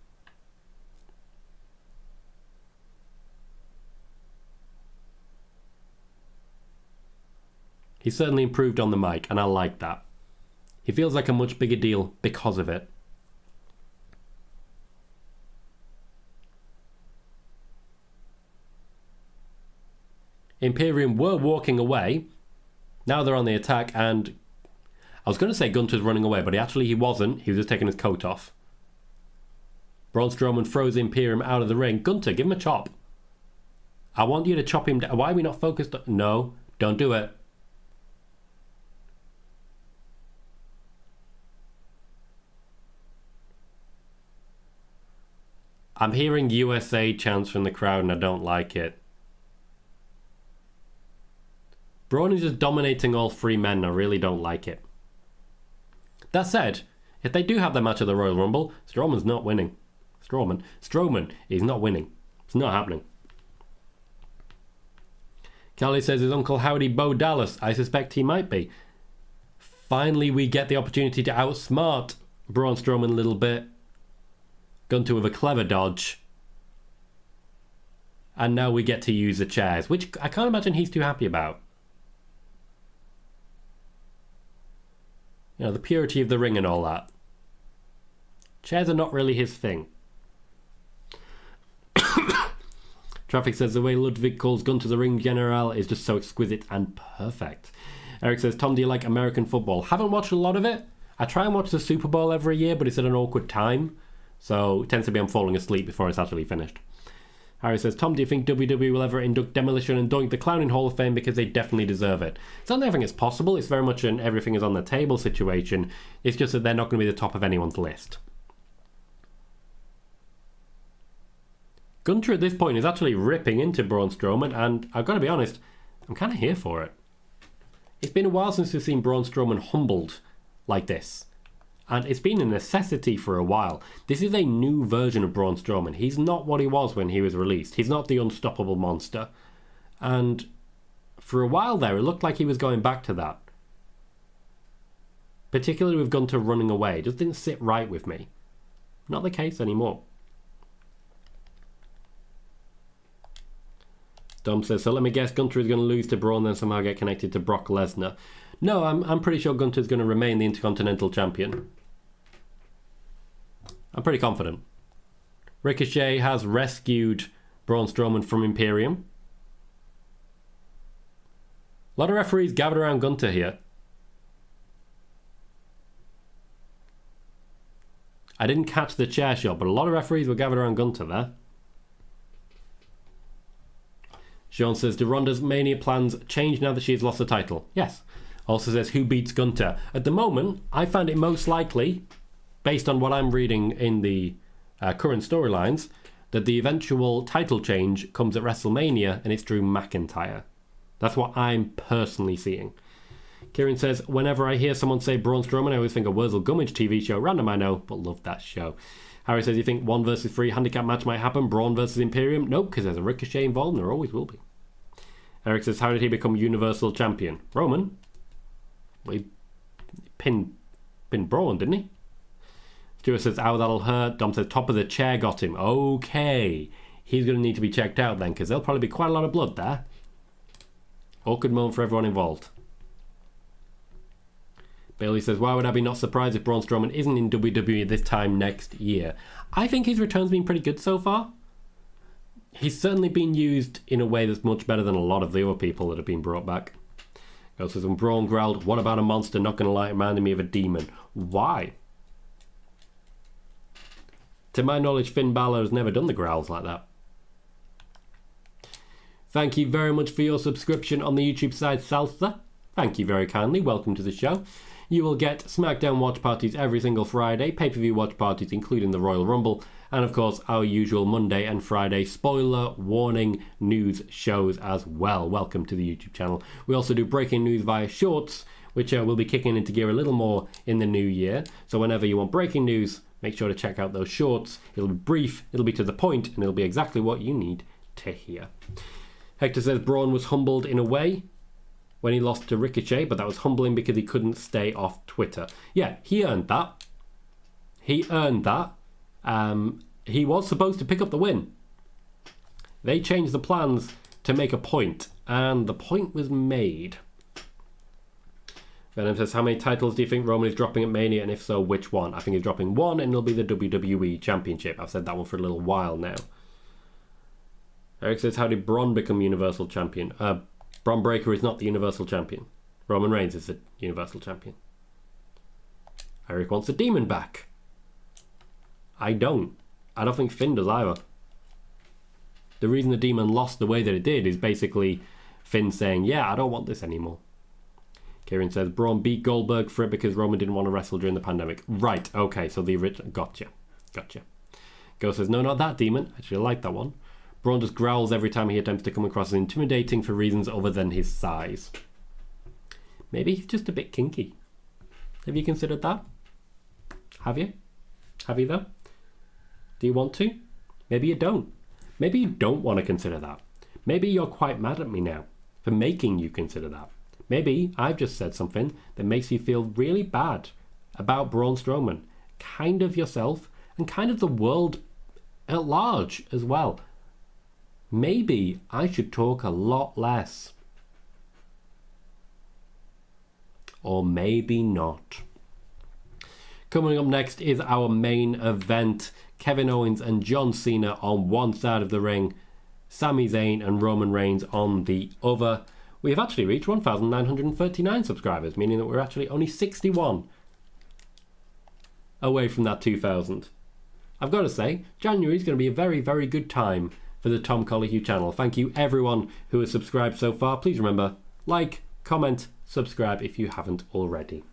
He's certainly improved on the mic, and I like that. He feels like a much bigger deal because of it. Imperium were walking away. Now they're on the attack, and I was going to say Gunther's running away, but he wasn't. He was just taking his coat off. Braun Strowman throws Imperium out of the ring. Gunther, give him a chop. I want you to chop him down. Why are we not focused? No, don't do it. I'm hearing USA chants from the crowd and I don't like it. Braun is just dominating all three men and I really don't like it. That said, if they do have their match at the Royal Rumble, Strowman's not winning. Strowman is not winning. It's not happening. Callie says, is Uncle Howdy Bo Dallas? I suspect he might be. Finally, we get the opportunity to outsmart Braun Strowman a little bit. Gunther with a clever dodge. And now we get to use the chairs, which I can't imagine he's too happy about. You know, the purity of the ring and all that. Chairs are not really his thing. Traffic says the way Ludwig calls Gunther the ring general is just so exquisite and perfect. Eric says, Tom, do you like American football? Haven't watched a lot of it. I try and watch the Super Bowl every year, but it's at an awkward time. So it tends to be I'm falling asleep before it's actually finished. Harry says, Tom, do you think WWE will ever induct Demolition and Doink the Clown in Hall of Fame because they definitely deserve it? It's not that I think it's possible. It's very much an everything is on the table situation. It's just that they're not going to be the top of anyone's list. Gunther at this point is actually ripping into Braun Strowman, and I've got to be honest, I'm kind of here for it. It's been a while since we've seen Braun Strowman humbled like this. And it's been a necessity for a while. This is a new version of Braun Strowman. He's not what he was when he was released. He's not the unstoppable monster. And for a while there, it looked like he was going back to that. Particularly with Gunther running away. It just didn't sit right with me. Not the case anymore. Dom says, so let me guess, Gunther is going to lose to Braun, then somehow get connected to Brock Lesnar. No, I'm pretty sure Gunther is going to remain the Intercontinental Champion. I'm pretty confident. Ricochet has rescued Braun Strowman from Imperium. A lot of referees gathered around Gunther here. I didn't catch the chair shot, but a lot of referees were gathered around Gunther there. Sean says, do Ronda's Mania plans change now that she has lost the title? Yes. Also says, who beats Gunther? At the moment, I find it most likely, based on what I'm reading in the current storylines, that the eventual title change comes at WrestleMania and it's Drew McIntyre. That's what I'm personally seeing. Kieran says, whenever I hear someone say Braun Strowman, I always think of Wurzel Gummidge TV show. Random, I know, but love that show. Harry says, you think 1 versus 3 handicap match might happen? Braun versus Imperium? Nope, because there's a Ricochet involved and there always will be. Eric says, how did he become Universal Champion? Roman? Well, he pinned Braun, didn't he? Stuart says, ow, that'll hurt. Dom says, top of the chair got him. Okay. He's going to need to be checked out then, because there'll probably be quite a lot of blood there. Awkward moment for everyone involved. Bailey says, why would I be not surprised if Braun Strowman isn't in WWE this time next year? I think his return's been pretty good so far. He's certainly been used in a way that's much better than a lot of the other people that have been brought back. Goes says, when Braun growled, what about a monster? Not going to lie, it reminded me of a demon. Why? To my knowledge, Finn Balor has never done the growls like that. Thank you very much for your subscription on the YouTube side, Salsa. Thank you very kindly. Welcome to the show. You will get SmackDown watch parties every single Friday, pay-per-view watch parties including the Royal Rumble, and of course our usual Monday and Friday spoiler warning news shows as well. Welcome to the YouTube channel. We also do breaking news via shorts, which will be kicking into gear a little more in the new year. So whenever you want breaking news, make sure to check out those shorts. It'll be brief, it'll be to the point, and it'll be exactly what you need to hear. Hector says Braun was humbled in a way when he lost to Ricochet, but that was humbling because he couldn't stay off Twitter. Yeah, he earned that. He earned that. He was supposed to pick up the win. They changed the plans to make a point, and the point was made. Venom says, how many titles do you think Roman is dropping at Mania, and if so, which one? I think he's dropping one, and it'll be the WWE Championship. I've said that one for a little while now. Eric says, how did Braun become Universal Champion? Braun Breaker is not the Universal Champion. Roman Reigns is the Universal Champion. Eric wants the Demon back. I don't think Finn does either. The reason the Demon lost the way that it did is basically Finn saying, yeah, I don't want this anymore. Kieran says, Braun beat Goldberg for it because Roman didn't want to wrestle during the pandemic. Right, okay, so the original... Gotcha. Go says, no, not that Demon. Actually, I like that one. Braun just growls every time he attempts to come across as intimidating for reasons other than his size. Maybe he's just a bit kinky. Have you considered that? Have you? Have you though? Do you want to? Maybe you don't. Maybe you don't want to consider that. Maybe you're quite mad at me now for making you consider that. Maybe I've just said something that makes you feel really bad about Braun Strowman. Kind of yourself and kind of the world at large as well. Maybe I should talk a lot less. Or maybe not. Coming up next is our main event. Kevin Owens and John Cena on one side of the ring. Sami Zayn and Roman Reigns on the other. We have actually reached 1,939 subscribers, meaning that we're actually only 61 away from that 2,000. I've got to say, January is going to be a very, very good time for the Tom Colohue channel. Thank you everyone who has subscribed so far. Please remember, like, comment, subscribe if you haven't already.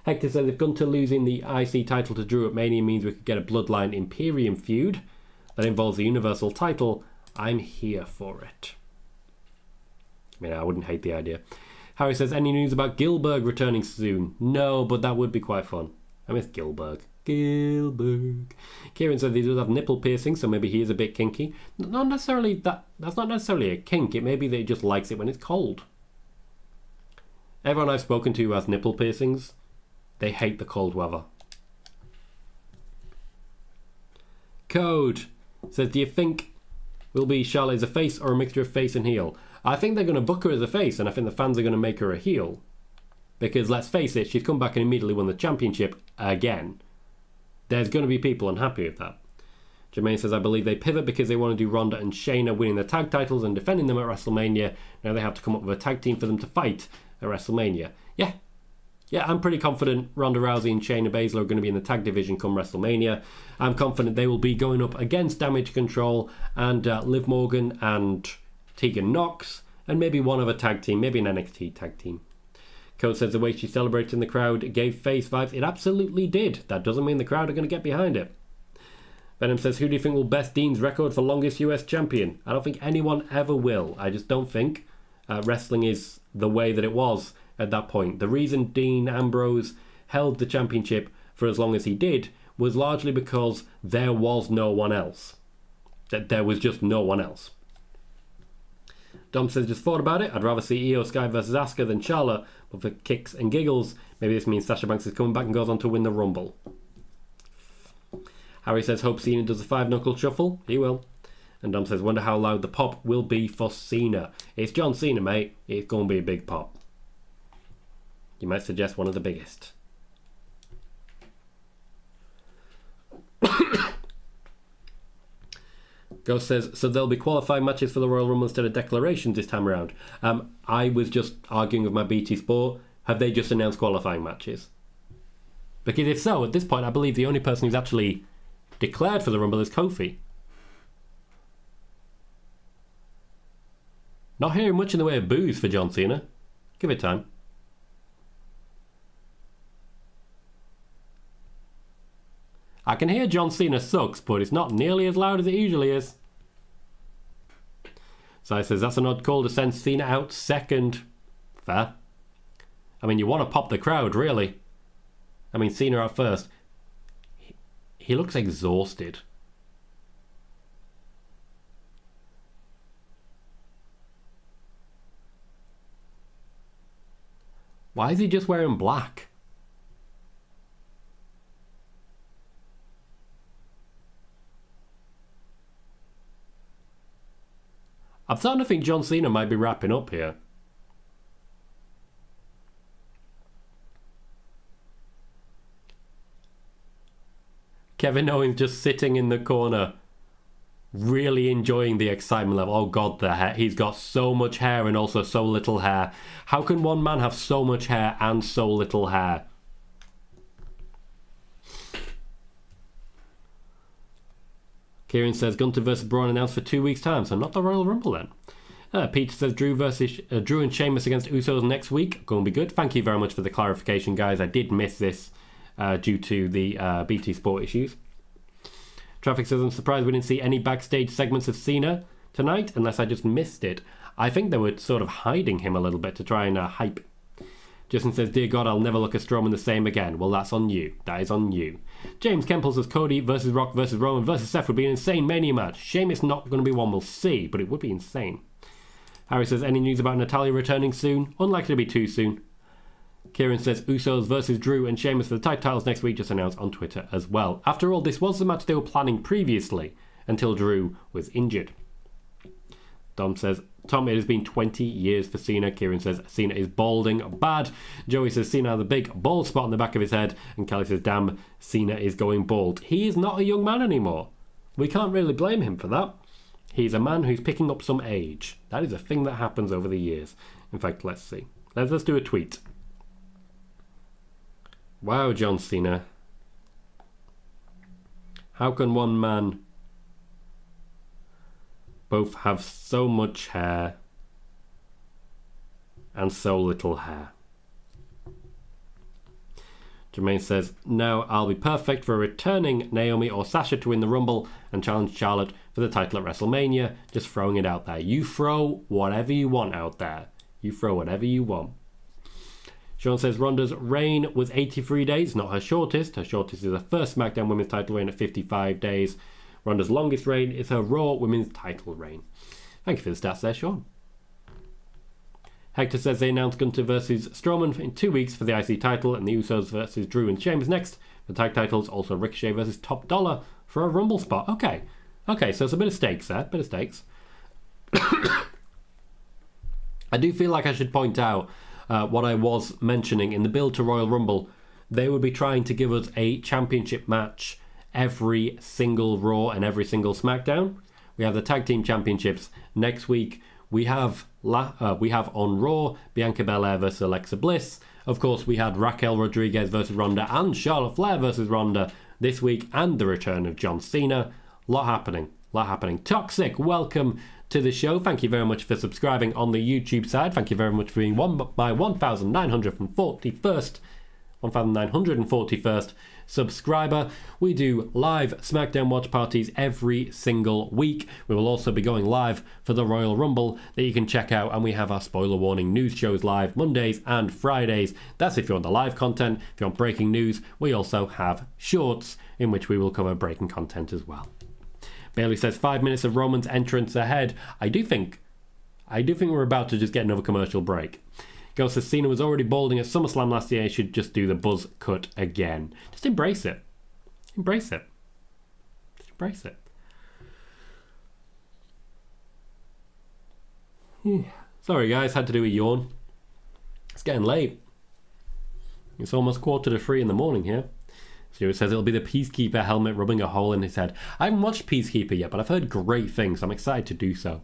Hector says if Gunther losing the IC title to Drew at Mania means we could get a Bloodline Imperium feud that involves the Universal title, I'm here for it. I mean, I wouldn't hate the idea. Harry says, any news about Gilbert returning soon? No, but that would be quite fun. I miss Gilbert. Kieran says he does have nipple piercing, so maybe he is a bit kinky. Not necessarily that's not necessarily a kink. It may be that he just likes it when it's cold. Everyone I've spoken to who has nipple piercings, they hate the cold weather. Code says, do you think will be Charlotte as a face or a mixture of face and heel? I think they're going to book her as a face, and I think the fans are going to make her a heel. Because let's face it, she's come back and immediately won the championship again. There's going to be people unhappy with that. Jermaine says, I believe they pivot because they want to do Ronda and Shayna winning the tag titles and defending them at WrestleMania. Now they have to come up with a tag team for them to fight at WrestleMania. Yeah, I'm pretty confident Ronda Rousey and Shayna Baszler are going to be in the tag division come WrestleMania. I'm confident they will be going up against Damage Control and Liv Morgan and Tegan Nox, and maybe one other tag team, maybe an NXT tag team. Code says the way she celebrated in the crowd gave face vibes. It absolutely did. That doesn't mean the crowd are going to get behind it. Venom says, who do you think will best Dean's record for longest US champion? I don't think anyone ever will. I just don't think wrestling is the way that it was at that point. The reason Dean Ambrose held the championship for as long as he did was largely because there was no one else. There was just no one else. Dom says, just thought about it. I'd rather see Io Sky versus Asuka than Charlotte, but for kicks and giggles, maybe this means Sasha Banks is coming back and goes on to win the Rumble. Harry says, hope Cena does a 5-knuckle shuffle. He will. And Dom says, wonder how loud the pop will be for Cena. It's John Cena, mate. It's going to be a big pop. You might suggest one of the biggest. Ghost says, so there'll be qualifying matches for the Royal Rumble instead of declarations this time around. I was just arguing with my BT Sport. Have they just announced qualifying matches? Because if so, at this point, I believe the only person who's actually declared for the Rumble is Kofi. Not hearing much in the way of boos for John Cena. Give it time. I can hear John Cena sucks, but it's not nearly as loud as it usually is. So he says, that's an odd call to send Cena out second. Fair. I mean, you want to pop the crowd, really. I mean, Cena out first. He looks exhausted. Why is he just wearing black? I'm starting to think John Cena might be wrapping up here. Kevin Owens just sitting in the corner, really enjoying the excitement level. Oh God, the hair. He's got so much hair and also so little hair. How can one man have so much hair and so little hair? Kieran says Gunther versus Braun announced for 2 weeks' time, so not the Royal Rumble then. Peter says Drew and Sheamus against Usos next week. Going to be good. Thank you very much for the clarification, guys. I did miss this due to the BT Sport issues. Traffic says, I'm surprised we didn't see any backstage segments of Cena tonight, unless I just missed it. I think they were sort of hiding him a little bit to try and hype. Justin says, dear God, I'll never look at Strowman the same again. Well, that's on you. That is on you. James Kemple says Cody versus Rock versus Roman versus Seth would be an insane Mania match. Shame it's not going to be one we'll see, but it would be insane. Harry says, any news about Natalya returning soon? Unlikely to be too soon. Kieran says, Usos versus Drew and Sheamus for the tag titles next week, just announced on Twitter as well. After all, this was the match they were planning previously, until Drew was injured. Dom says, Tom, it has been 20 years for Cena. Kieran says, Cena is balding bad. Joey says, Cena has a big bald spot on the back of his head. And Kelly says, damn, Cena is going bald. He is not a young man anymore. We can't really blame him for that. He's a man who's picking up some age. That is a thing that happens over the years. In fact, let's see. Let's do a tweet. Wow, John Cena. How can one man both have so much hair and so little hair? Jermaine says, now I'll be perfect for returning Naomi or Sasha to win the Rumble and challenge Charlotte for the title at WrestleMania. Just throwing it out there. You throw whatever you want out there. You throw whatever you want. Sean says, Ronda's reign was 83 days, not her shortest. Her shortest is her first SmackDown Women's title reign at 55 days. Ronda's longest reign is her Raw Women's title reign. Thank you for the stats there, Sean. Hector says they announced Gunther versus Strowman in 2 weeks for the IC title, and the Usos versus Drew and Sheamus next. The tag titles, also Ricochet versus Top Dollar for a Rumble spot. Okay, so it's a bit of stakes there, I do feel like I should point out what I was mentioning in the build to Royal Rumble. They would be trying to give us a championship match every single Raw and every single SmackDown. We have the tag team championships next week. We have on Raw Bianca Belair versus Alexa Bliss. Of course, we had Raquel Rodriguez versus Ronda and Charlotte Flair versus Ronda this week, and the return of John Cena. Lot happening. Toxic, welcome to the show. Thank you very much for subscribing on the YouTube side. Thank you very much for being my 1941st subscriber. We do live SmackDown watch parties every single week. We will also be going live for the Royal Rumble that you can check out, and we have our spoiler warning news shows live Mondays and Fridays. That's if you want the live content. If you want breaking news, we also have shorts in which we will cover breaking content as well. Bailey says 5 minutes of Roman's entrance ahead. I do think we're about to just get another commercial break. Ghost says Cena was already balding at SummerSlam last year. He should just do the buzz cut again. Just embrace it. Embrace it. Sorry guys, had to do a yawn. It's getting late. It's almost 2:45 in the morning here. Stuart says it'll be the Peacekeeper helmet rubbing a hole in his head. I haven't watched Peacekeeper yet, but I've heard great things, so I'm excited to do so.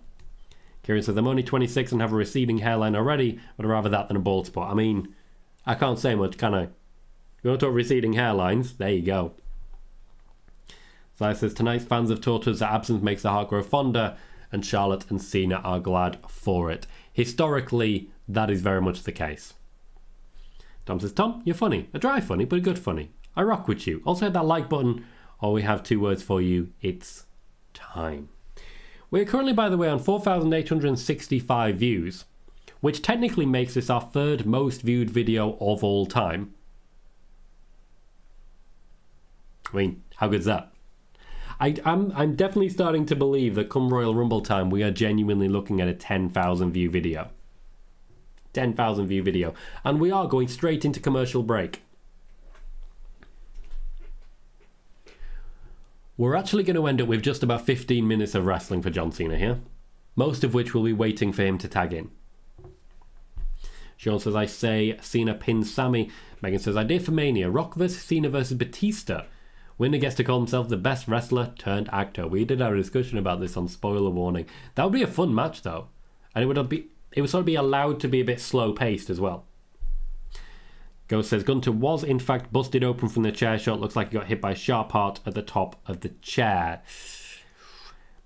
Kieran says, I'm only 26 and have a receding hairline already, but I'd rather that than a bald spot. I mean, I can't say much, can I? You want to talk receding hairlines? There you go. Zai says, tonight's fans have taught us that absence makes the heart grow fonder, and Charlotte and Cena are glad for it. Historically, that is very much the case. Tom says, Tom, you're funny. A dry funny, but a good funny. I rock with you. Also hit that like button, or we have 2 words for you. It's time. We're currently, by the way, on 4,865 views, which technically makes this our 3rd most viewed video of all time. I mean, how good's that? I'm definitely starting to believe that come Royal Rumble time, we are genuinely looking at a 10,000 view video. 10,000 view video. And we are going straight into commercial break. We're actually going to end up with just about 15 minutes of wrestling for John Cena here, most of which will be waiting for him to tag in. Sean says, I say Cena pins Sami. Megan says, idea for Mania, Rock versus Cena versus Batista. Winner gets to call himself the best wrestler turned actor. We did have a discussion about this on Spoiler Warning. That would be a fun match though, and it would sort of be allowed to be a bit slow paced as well. Ghost says Gunther was in fact busted open from the chair shot. Looks like he got hit by a sharp part at the top of the chair.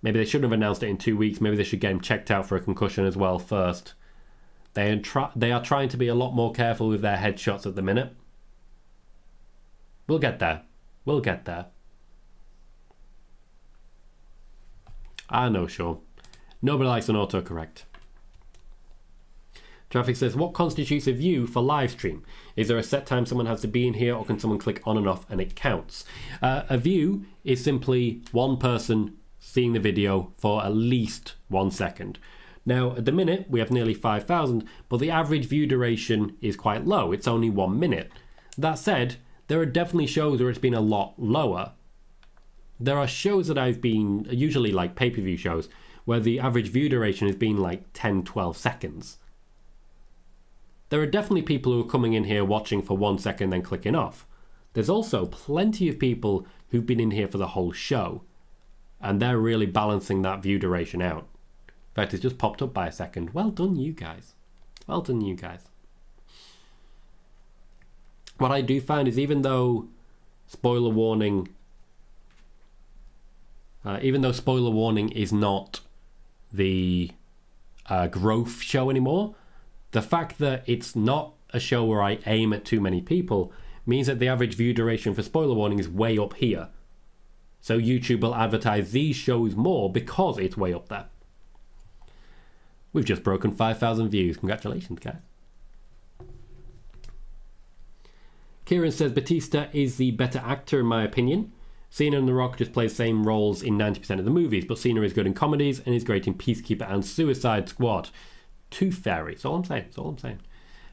Maybe they shouldn't have announced it in 2 weeks. Maybe they should get him checked out for a concussion as well first. They are trying to be a lot more careful with their headshots at the minute. We'll get there. I know, Sean. Nobody likes an autocorrect. Traffic says, what constitutes a view for live stream? Is there a set time someone has to be in here, or can someone click on and off and it counts? A view is simply one person seeing the video for at least 1 second. Now, at the minute, we have nearly 5,000, but the average view duration is quite low. It's only 1 minute. That said, there are definitely shows where it's been a lot lower. There are shows that I've been, usually like pay-per-view shows, where the average view duration has been like 10, 12 seconds. There are definitely people who are coming in here watching for 1 second then clicking off. There's also plenty of people who've been in here for the whole show, and they're really balancing that view duration out. In fact, it's just popped up by a second. Well done, you guys. Well done, you guys. What I do find is even though spoiler warning is not the growth show anymore, the fact that it's not a show where I aim at too many people means that the average view duration for spoiler warning is way up here. So YouTube will advertise these shows more because it's way up there. We've just broken 5,000 views. Congratulations, guys. Kieran says Batista is the better actor in my opinion. Cena and The Rock just play the same roles in 90% of the movies, but Cena is good in comedies and is great in Peacekeeper and Suicide Squad. Tooth Fairy. That's all I'm saying. That's all I'm saying.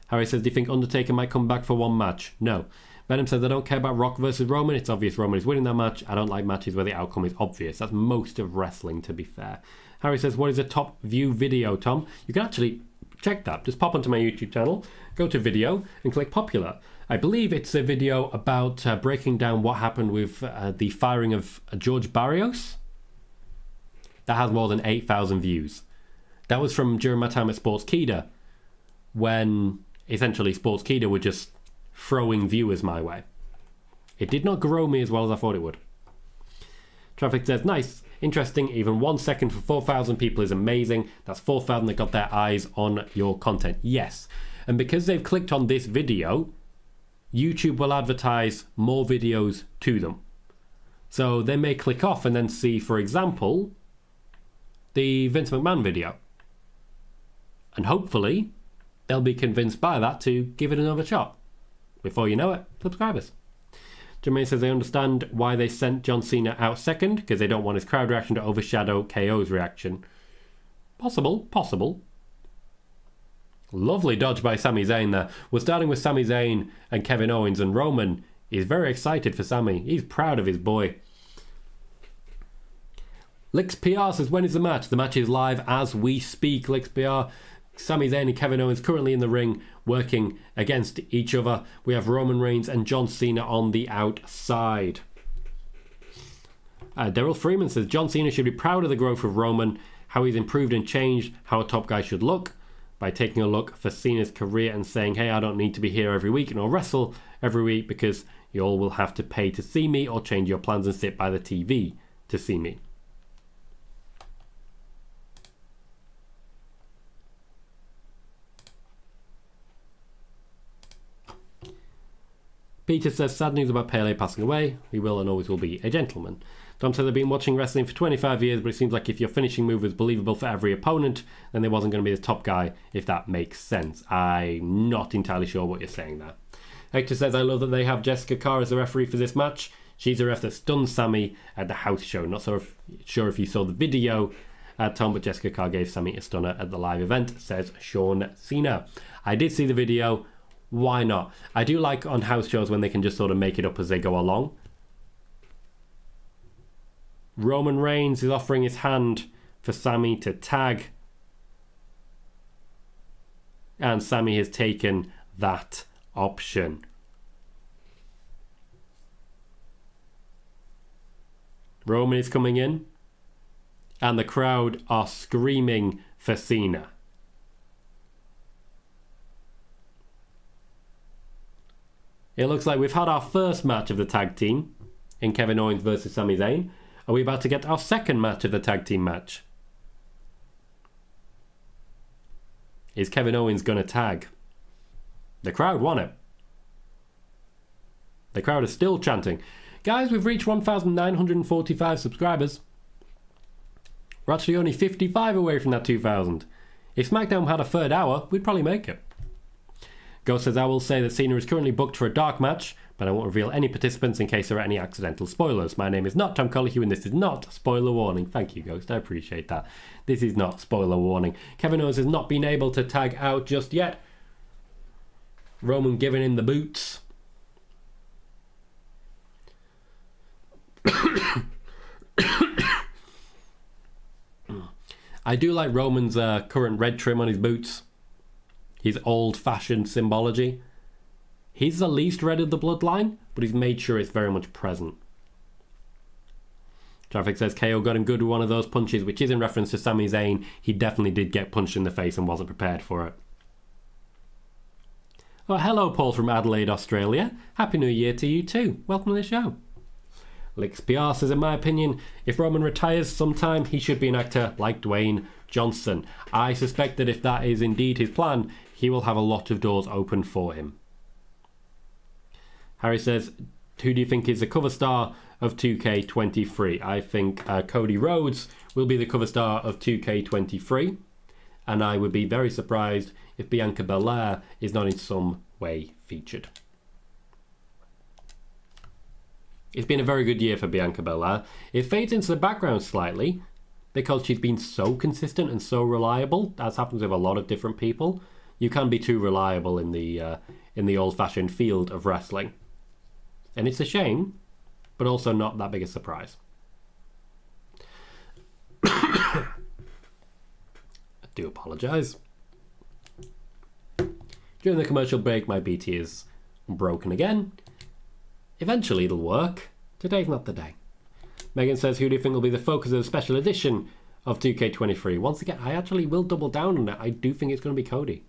Harry says, do you think Undertaker might come back for one match? No. Venom says, I don't care about Rock versus Roman. It's obvious Roman is winning that match. I don't like matches where the outcome is obvious. That's most of wrestling, to be fair. Harry says, what is a top view video, Tom? You can actually check that. Just pop onto my YouTube channel, go to video, and click popular. I believe it's a video about breaking down what happened with the firing of George Barrios. That has more than 8,000 views. That was from during my time at Sportskeeda, when essentially Sportskeeda were just throwing viewers my way. It did not grow me as well as I thought it would. Traffic says, nice, interesting, even 1 second for 4,000 people is amazing. That's 4,000 that got their eyes on your content. Yes, and because they've clicked on this video, YouTube will advertise more videos to them. So they may click off and then see, for example, the Vince McMahon video. And hopefully, they'll be convinced by that to give it another shot. Before you know it, subscribers. Jermaine says they understand why they sent John Cena out second, because they don't want his crowd reaction to overshadow KO's reaction. Possible. Lovely dodge by Sami Zayn there. We're starting with Sami Zayn and Kevin Owens, and Roman is very excited for Sami. He's proud of his boy. Lix PR says, when is the match? The match is live as we speak, Lix PR. Sami Zayn and Kevin Owens currently in the ring working against each other. We have Roman Reigns and John Cena on the outside. Daryl Freeman says, John Cena should be proud of the growth of Roman, how he's improved and changed how a top guy should look, by taking a look for Cena's career and saying, hey, I don't need to be here every week nor wrestle every week because you all will have to pay to see me or change your plans and sit by the TV to see me. Peter says, sad news about Pele passing away. He will and always will be a gentleman. Tom said, I've been watching wrestling for 25 years, but it seems like if your finishing move was believable for every opponent, then there wasn't going to be the top guy, if that makes sense. I'm not entirely sure what you're saying there. Hector says, I love that they have Jessica Carr as the referee for this match. She's the ref that stunned Sami at the house show. Not sure if you saw the video, Tom, but Jessica Carr gave Sami a stunner at the live event, says Sean Cena. I did see the video. Why not? I do like on house shows when they can just sort of make it up as they go along. Roman Reigns is offering his hand for Sami to tag. And Sami has taken that option. Roman is coming in. And the crowd are screaming for Cena. It looks like we've had our first match of the tag team in Kevin Owens versus Sami Zayn. Are we about to get our second match of the tag team match? Is Kevin Owens going to tag? The crowd want it. The crowd is still chanting. Guys, we've reached 1,945 subscribers. We're actually only 55 away from that 2,000. If SmackDown had a third hour, we'd probably make it. Ghost says, I will say that Cena is currently booked for a dark match, but I won't reveal any participants in case there are any accidental spoilers. My name is not Tom Colohue, and this is not spoiler warning. Thank you, Ghost. I appreciate that. This is not spoiler warning. Kevin Owens has not been able to tag out just yet. Roman giving him the boots. I do like Roman's current red trim on his boots. His old-fashioned symbology. He's the least red of the bloodline, but he's made sure it's very much present. Traffic says KO got him good with one of those punches, which is in reference to Sami Zayn. He definitely did get punched in the face and wasn't prepared for it. Oh, hello, Paul from Adelaide, Australia. Happy New Year to you too. Welcome to the show. Lix PR says, in my opinion, if Roman retires sometime, he should be an actor like Dwayne Johnson. I suspect that if that is indeed his plan, he will have a lot of doors open for him. Harry says, who do you think is the cover star of 2K23? I think Cody Rhodes will be the cover star of 2K23. And I would be very surprised if Bianca Belair is not in some way featured. It's been a very good year for Bianca Belair. It fades into the background slightly because she's been so consistent and so reliable, as happens with a lot of different people. You can be too reliable in the old-fashioned field of wrestling. And it's a shame, but also not that big a surprise. I do apologise. During the commercial break, my BT is broken again. Eventually it'll work. Today's not the day. Megan says, who do you think will be the focus of the special edition of 2K23? Once again, I actually will double down on it. I do think it's going to be Cody.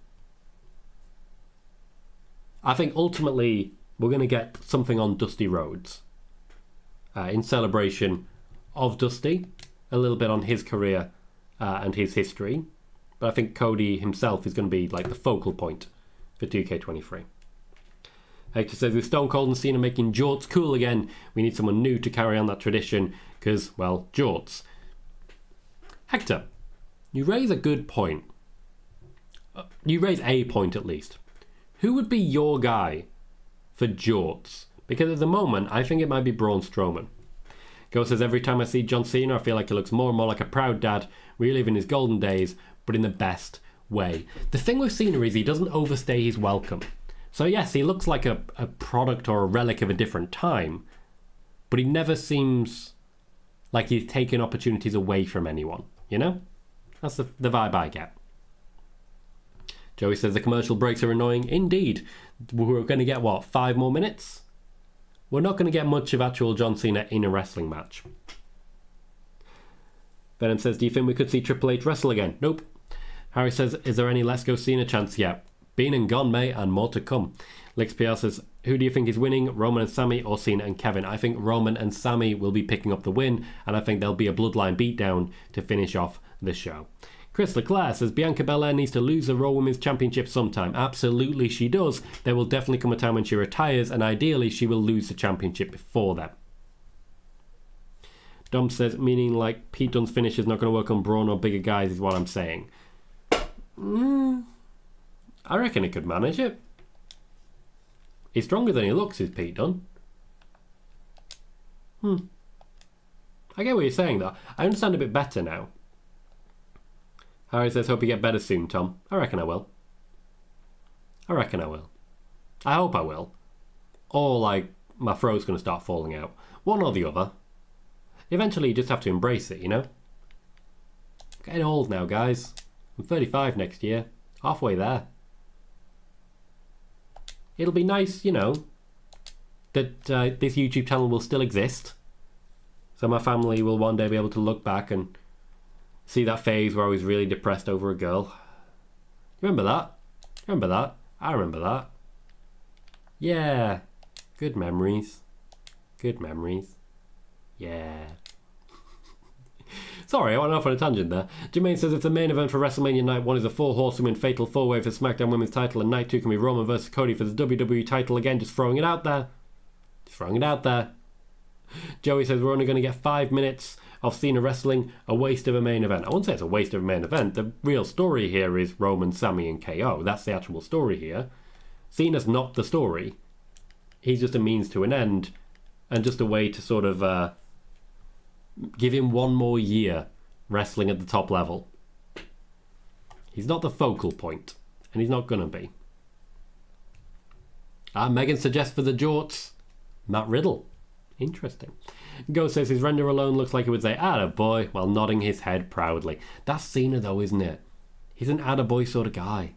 I think ultimately we're going to get something on Dusty Rhodes. In celebration of Dusty. A little bit on his career and his history. But I think Cody himself is going to be like the focal point for 2K23. Hector says, with Stone Cold and Cena making jorts cool again, we need someone new to carry on that tradition, because, well, jorts. Hector, you raise a good point. You raise a point at least. Who would be your guy for jorts? Because at the moment, I think it might be Braun Strowman. Go says, every time I see John Cena, I feel like he looks more and more like a proud dad, reliving his golden days, but in the best way. The thing with Cena is he doesn't overstay his welcome. So yes, he looks like a product or a relic of a different time, but he never seems like he's taking opportunities away from anyone, you know? That's the vibe I get. Joey says the commercial breaks are annoying. Indeed. We're going to get, 5 more minutes? We're not going to get much of actual John Cena in a wrestling match. Venom says, do you think we could see Triple H wrestle again? Nope. Harry says, is there any Let's Go Cena chance yet? Been and gone, mate, and more to come. Lix PR says, who do you think is winning, Roman and Sami or Cena and Kevin? I think Roman and Sami will be picking up the win, and I think there'll be a bloodline beatdown to finish off the show. Chris Leclerc says, Bianca Belair needs to lose the Raw Women's Championship sometime. Absolutely she does. There will definitely come a time when she retires, and ideally she will lose the championship before then. Dom says, meaning like Pete Dunne's finish is not going to work on Braun or bigger guys is what I'm saying. I reckon he could manage it. He's stronger than he looks, is Pete Dunne. I get what you're saying, though. I understand a bit better now. Harry says, hope you get better soon, Tom. I reckon I will. I hope I will. Or, like, my throat's going to start falling out. One or the other. Eventually, you just have to embrace it, you know? I'm getting old now, guys. I'm 35 next year. Halfway there. It'll be nice, you know, that this YouTube channel will still exist. So my family will one day be able to look back and see that phase where I was really depressed over a girl. Remember that? I remember that. Yeah. Good memories. Yeah. Sorry, I went off on a tangent there. Jermaine says if the main event for WrestleMania Night 1 is a 4 Horsewomen Fatal 4-Way for SmackDown Women's title and Night 2 can be Roman vs Cody for the WWE title again, just throwing it out there. Joey says we're only going to get 5 minutes of Cena wrestling, a waste of a main event. I wouldn't say it's a waste of a main event. The real story here is Roman, Sami and KO. That's the actual story here. Cena's not the story. He's just a means to an end, and just a way to sort of give him one more year wrestling at the top level. He's not the focal point, and he's not gonna be. Megan suggests for the jorts, Matt Riddle. Interesting. Ghost says his render alone looks like he would say "attaboy" while nodding his head proudly. That's Cena though, isn't it? He's an attaboy sort of guy.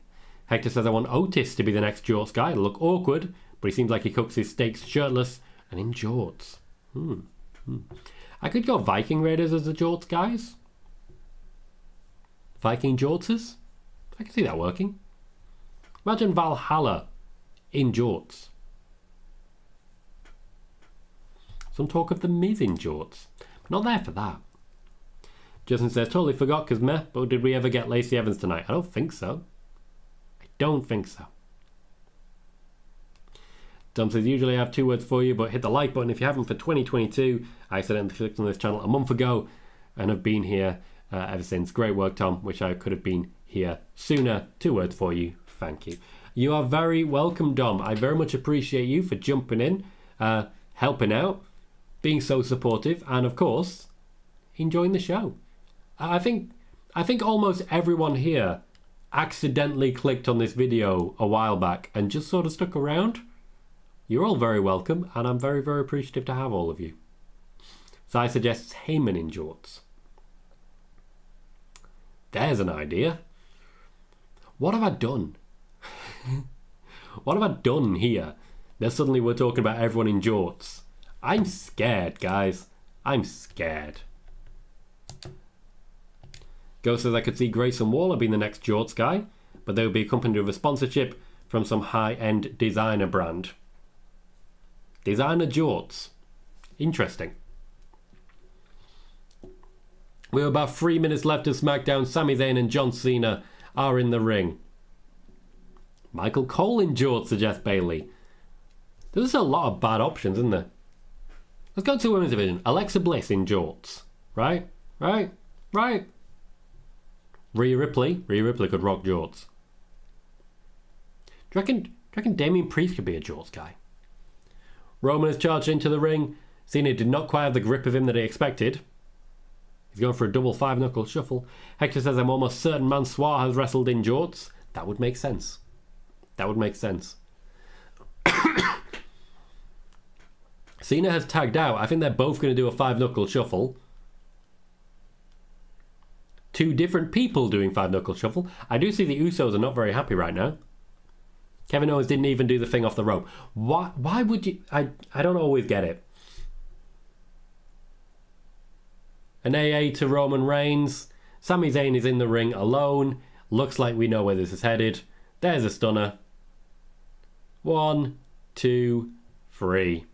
Hector says I want Otis to be the next jorts guy. It'll look awkward, but he seems like he cooks his steaks shirtless and in jorts. I could go Viking Raiders as the jorts guys. Viking jortsers? I can see that working. Imagine Valhalla in jorts. Some talk of the Miz in jorts. Not there for that. Justin says, totally forgot because meh, but did we ever get Lacey Evans tonight? I don't think so. I don't think so. Tom says, usually I have 2 words for you, but hit the like button if you haven't for 2022. I accidentally clicked on this channel a month ago and have been here ever since. Great work, Tom. Wish I could have been here sooner. 2 words for you. Thank you. You are very welcome, Dom. I very much appreciate you for jumping in, helping out, being so supportive, and of course, enjoying the show. I think almost everyone here accidentally clicked on this video a while back and just sort of stuck around. You're all very welcome, and I'm very, very appreciative to have all of you. So I suggest Heyman in jorts. There's an idea. What have I done? What have I done here? That suddenly we're talking about everyone in jorts. I'm scared, guys. I'm scared. Ghost says I could see Grayson Waller being the next jorts guy, but they would be accompanied with a sponsorship from some high-end designer brand. Designer jorts. Interesting. We have about 3 minutes left of SmackDown. Sami Zayn and John Cena are in the ring. Michael Cole in jorts, suggests Bailey. There's a lot of bad options, isn't there? Let's go to the women's division. Alexa Bliss in jorts. Right? Rhea Ripley. Rhea Ripley could rock jorts. Do you reckon Damian Priest could be a jorts guy? Roman has charged into the ring. Cena did not quite have the grip of him that he expected. He's going for a double 5-knuckle shuffle. Hector says I'm almost certain Mansoor has wrestled in jorts. That would make sense. That would make sense. Cena has tagged out. I think they're both going to do a 5-knuckle shuffle. 2 different people doing 5-knuckle shuffle. I do see the Usos are not very happy right now. Kevin Owens didn't even do the thing off the rope. Why would you... I don't always get it. An AA to Roman Reigns. Sami Zayn is in the ring alone. Looks like we know where this is headed. There's a stunner. 1, 2, 3.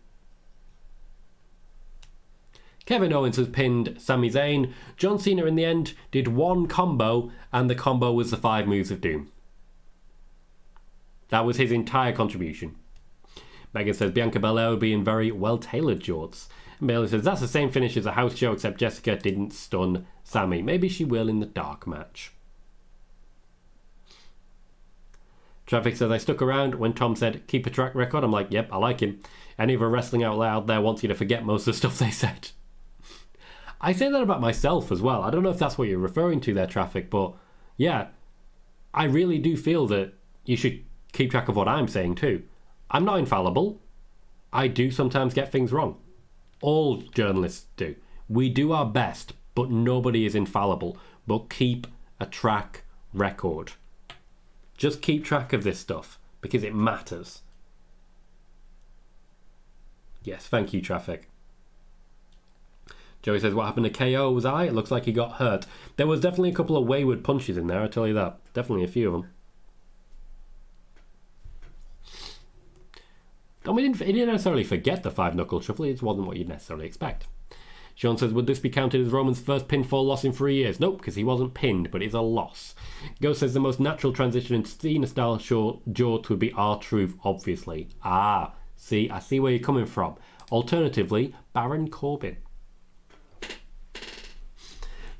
Kevin Owens has pinned Sami Zayn. John Cena in the end did 1 combo, and the combo was the 5 moves of doom. That was his entire contribution. Megan says Bianca Belair would be in very well-tailored jorts. And Bailey says that's the same finish as a house show, except Jessica didn't stun Sami. Maybe she will in the dark match. Traffic says I stuck around when Tom said keep a track record. I'm like, yep, I like him. Any other wrestling out loud there wants you to forget most of the stuff they said. I say that about myself as well. I don't know if that's what you're referring to there, Traffic, but yeah, I really do feel that you should keep track of what I'm saying too. I'm not infallible. I do sometimes get things wrong. All journalists do. We do our best, but nobody is infallible. But keep a track record. Just keep track of this stuff, because it matters. Yes, thank you, Traffic. Joey says, what happened to KO? Was I? It looks like he got hurt. There was definitely a couple of wayward punches in there, I tell you that. Definitely a few of them. He didn't necessarily forget the 5-knuckle shuffle. It wasn't what you'd necessarily expect. Sean says, would this be counted as Roman's first pinfall loss in 3 years? Nope, because he wasn't pinned, but it's a loss. Ghost says the most natural transition in Cena-style jorts would be R-Truth, obviously. I see where you're coming from. Alternatively, Baron Corbin.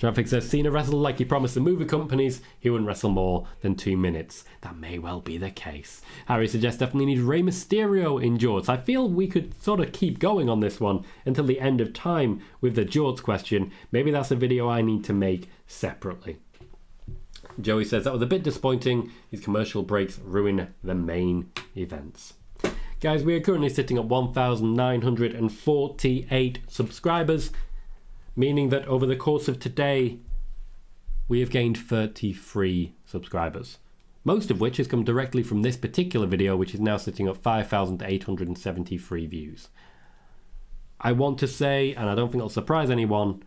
Traffic says Cena wrestled like he promised the movie companies he wouldn't wrestle more than 2 minutes. That may well be the case. Harry suggests definitely need Rey Mysterio in Jorts. I feel we could sort of keep going on this one until the end of time with the Jorts question. Maybe that's a video I need to make separately. Joey says that was a bit disappointing. These commercial breaks ruin the main events. Guys, we are currently sitting at 1,948 subscribers, meaning that over the course of today, we have gained 33 subscribers. Most of which has come directly from this particular video, which is now sitting at 5,873 views. I want to say, and I don't think it'll surprise anyone,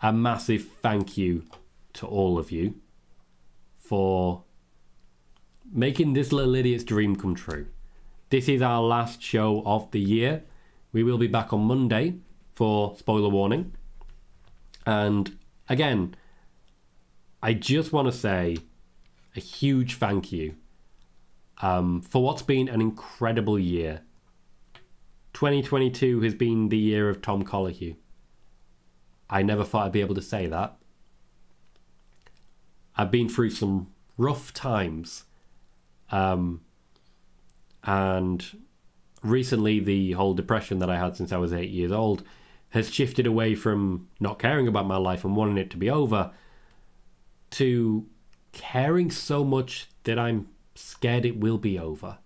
a massive thank you to all of you for making this little idiot's dream come true. This is our last show of the year. We will be back on Monday for spoiler warning. And again, I just want to say a huge thank you for what's been an incredible year. 2022 has been the year of Tom Colohue. I never thought I'd be able to say that. I've been through some rough times. And recently the whole depression that I had since I was 8 years old has shifted away from not caring about my life and wanting it to be over to caring so much that I'm scared it will be over.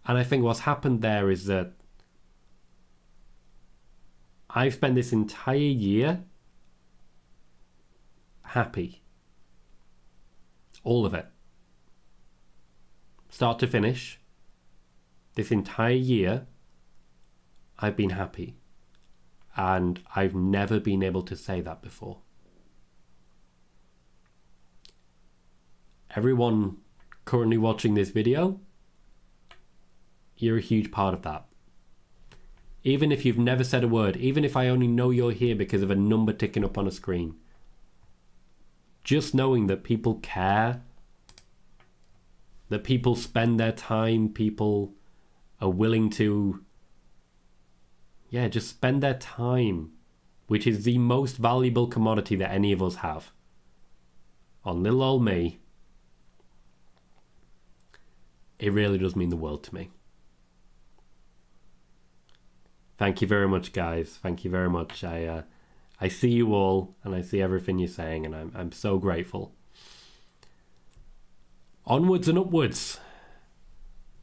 And I think what's happened there is that I've spent this entire year happy. All of it. Start to finish. This entire year, I've been happy. And I've never been able to say that before. Everyone currently watching this video, you're a huge part of that. Even if you've never said a word, even if I only know you're here because of a number ticking up on a screen, just knowing that people care, that people spend their time, people are willing to, just spend their time, which is the most valuable commodity that any of us have, on little old me. It really does mean the world to me. Thank you very much, guys. Thank you very much. I see you all, and I see everything you're saying, and I'm so grateful. Onwards and upwards,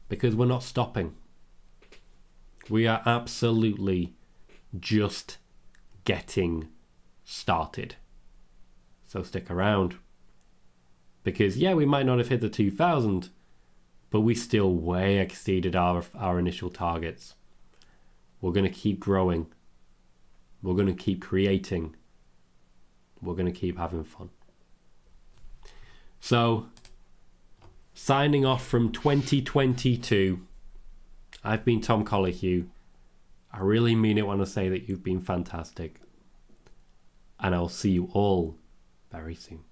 because we're not stopping. We are absolutely just getting started. So stick around. Because we might not have hit the 2,000, but we still way exceeded our initial targets. We're going to keep growing. We're going to keep creating. We're going to keep having fun. So, signing off from 2022, I've been Tom Colohue. I really mean it when I say that you've been fantastic. And I'll see you all very soon.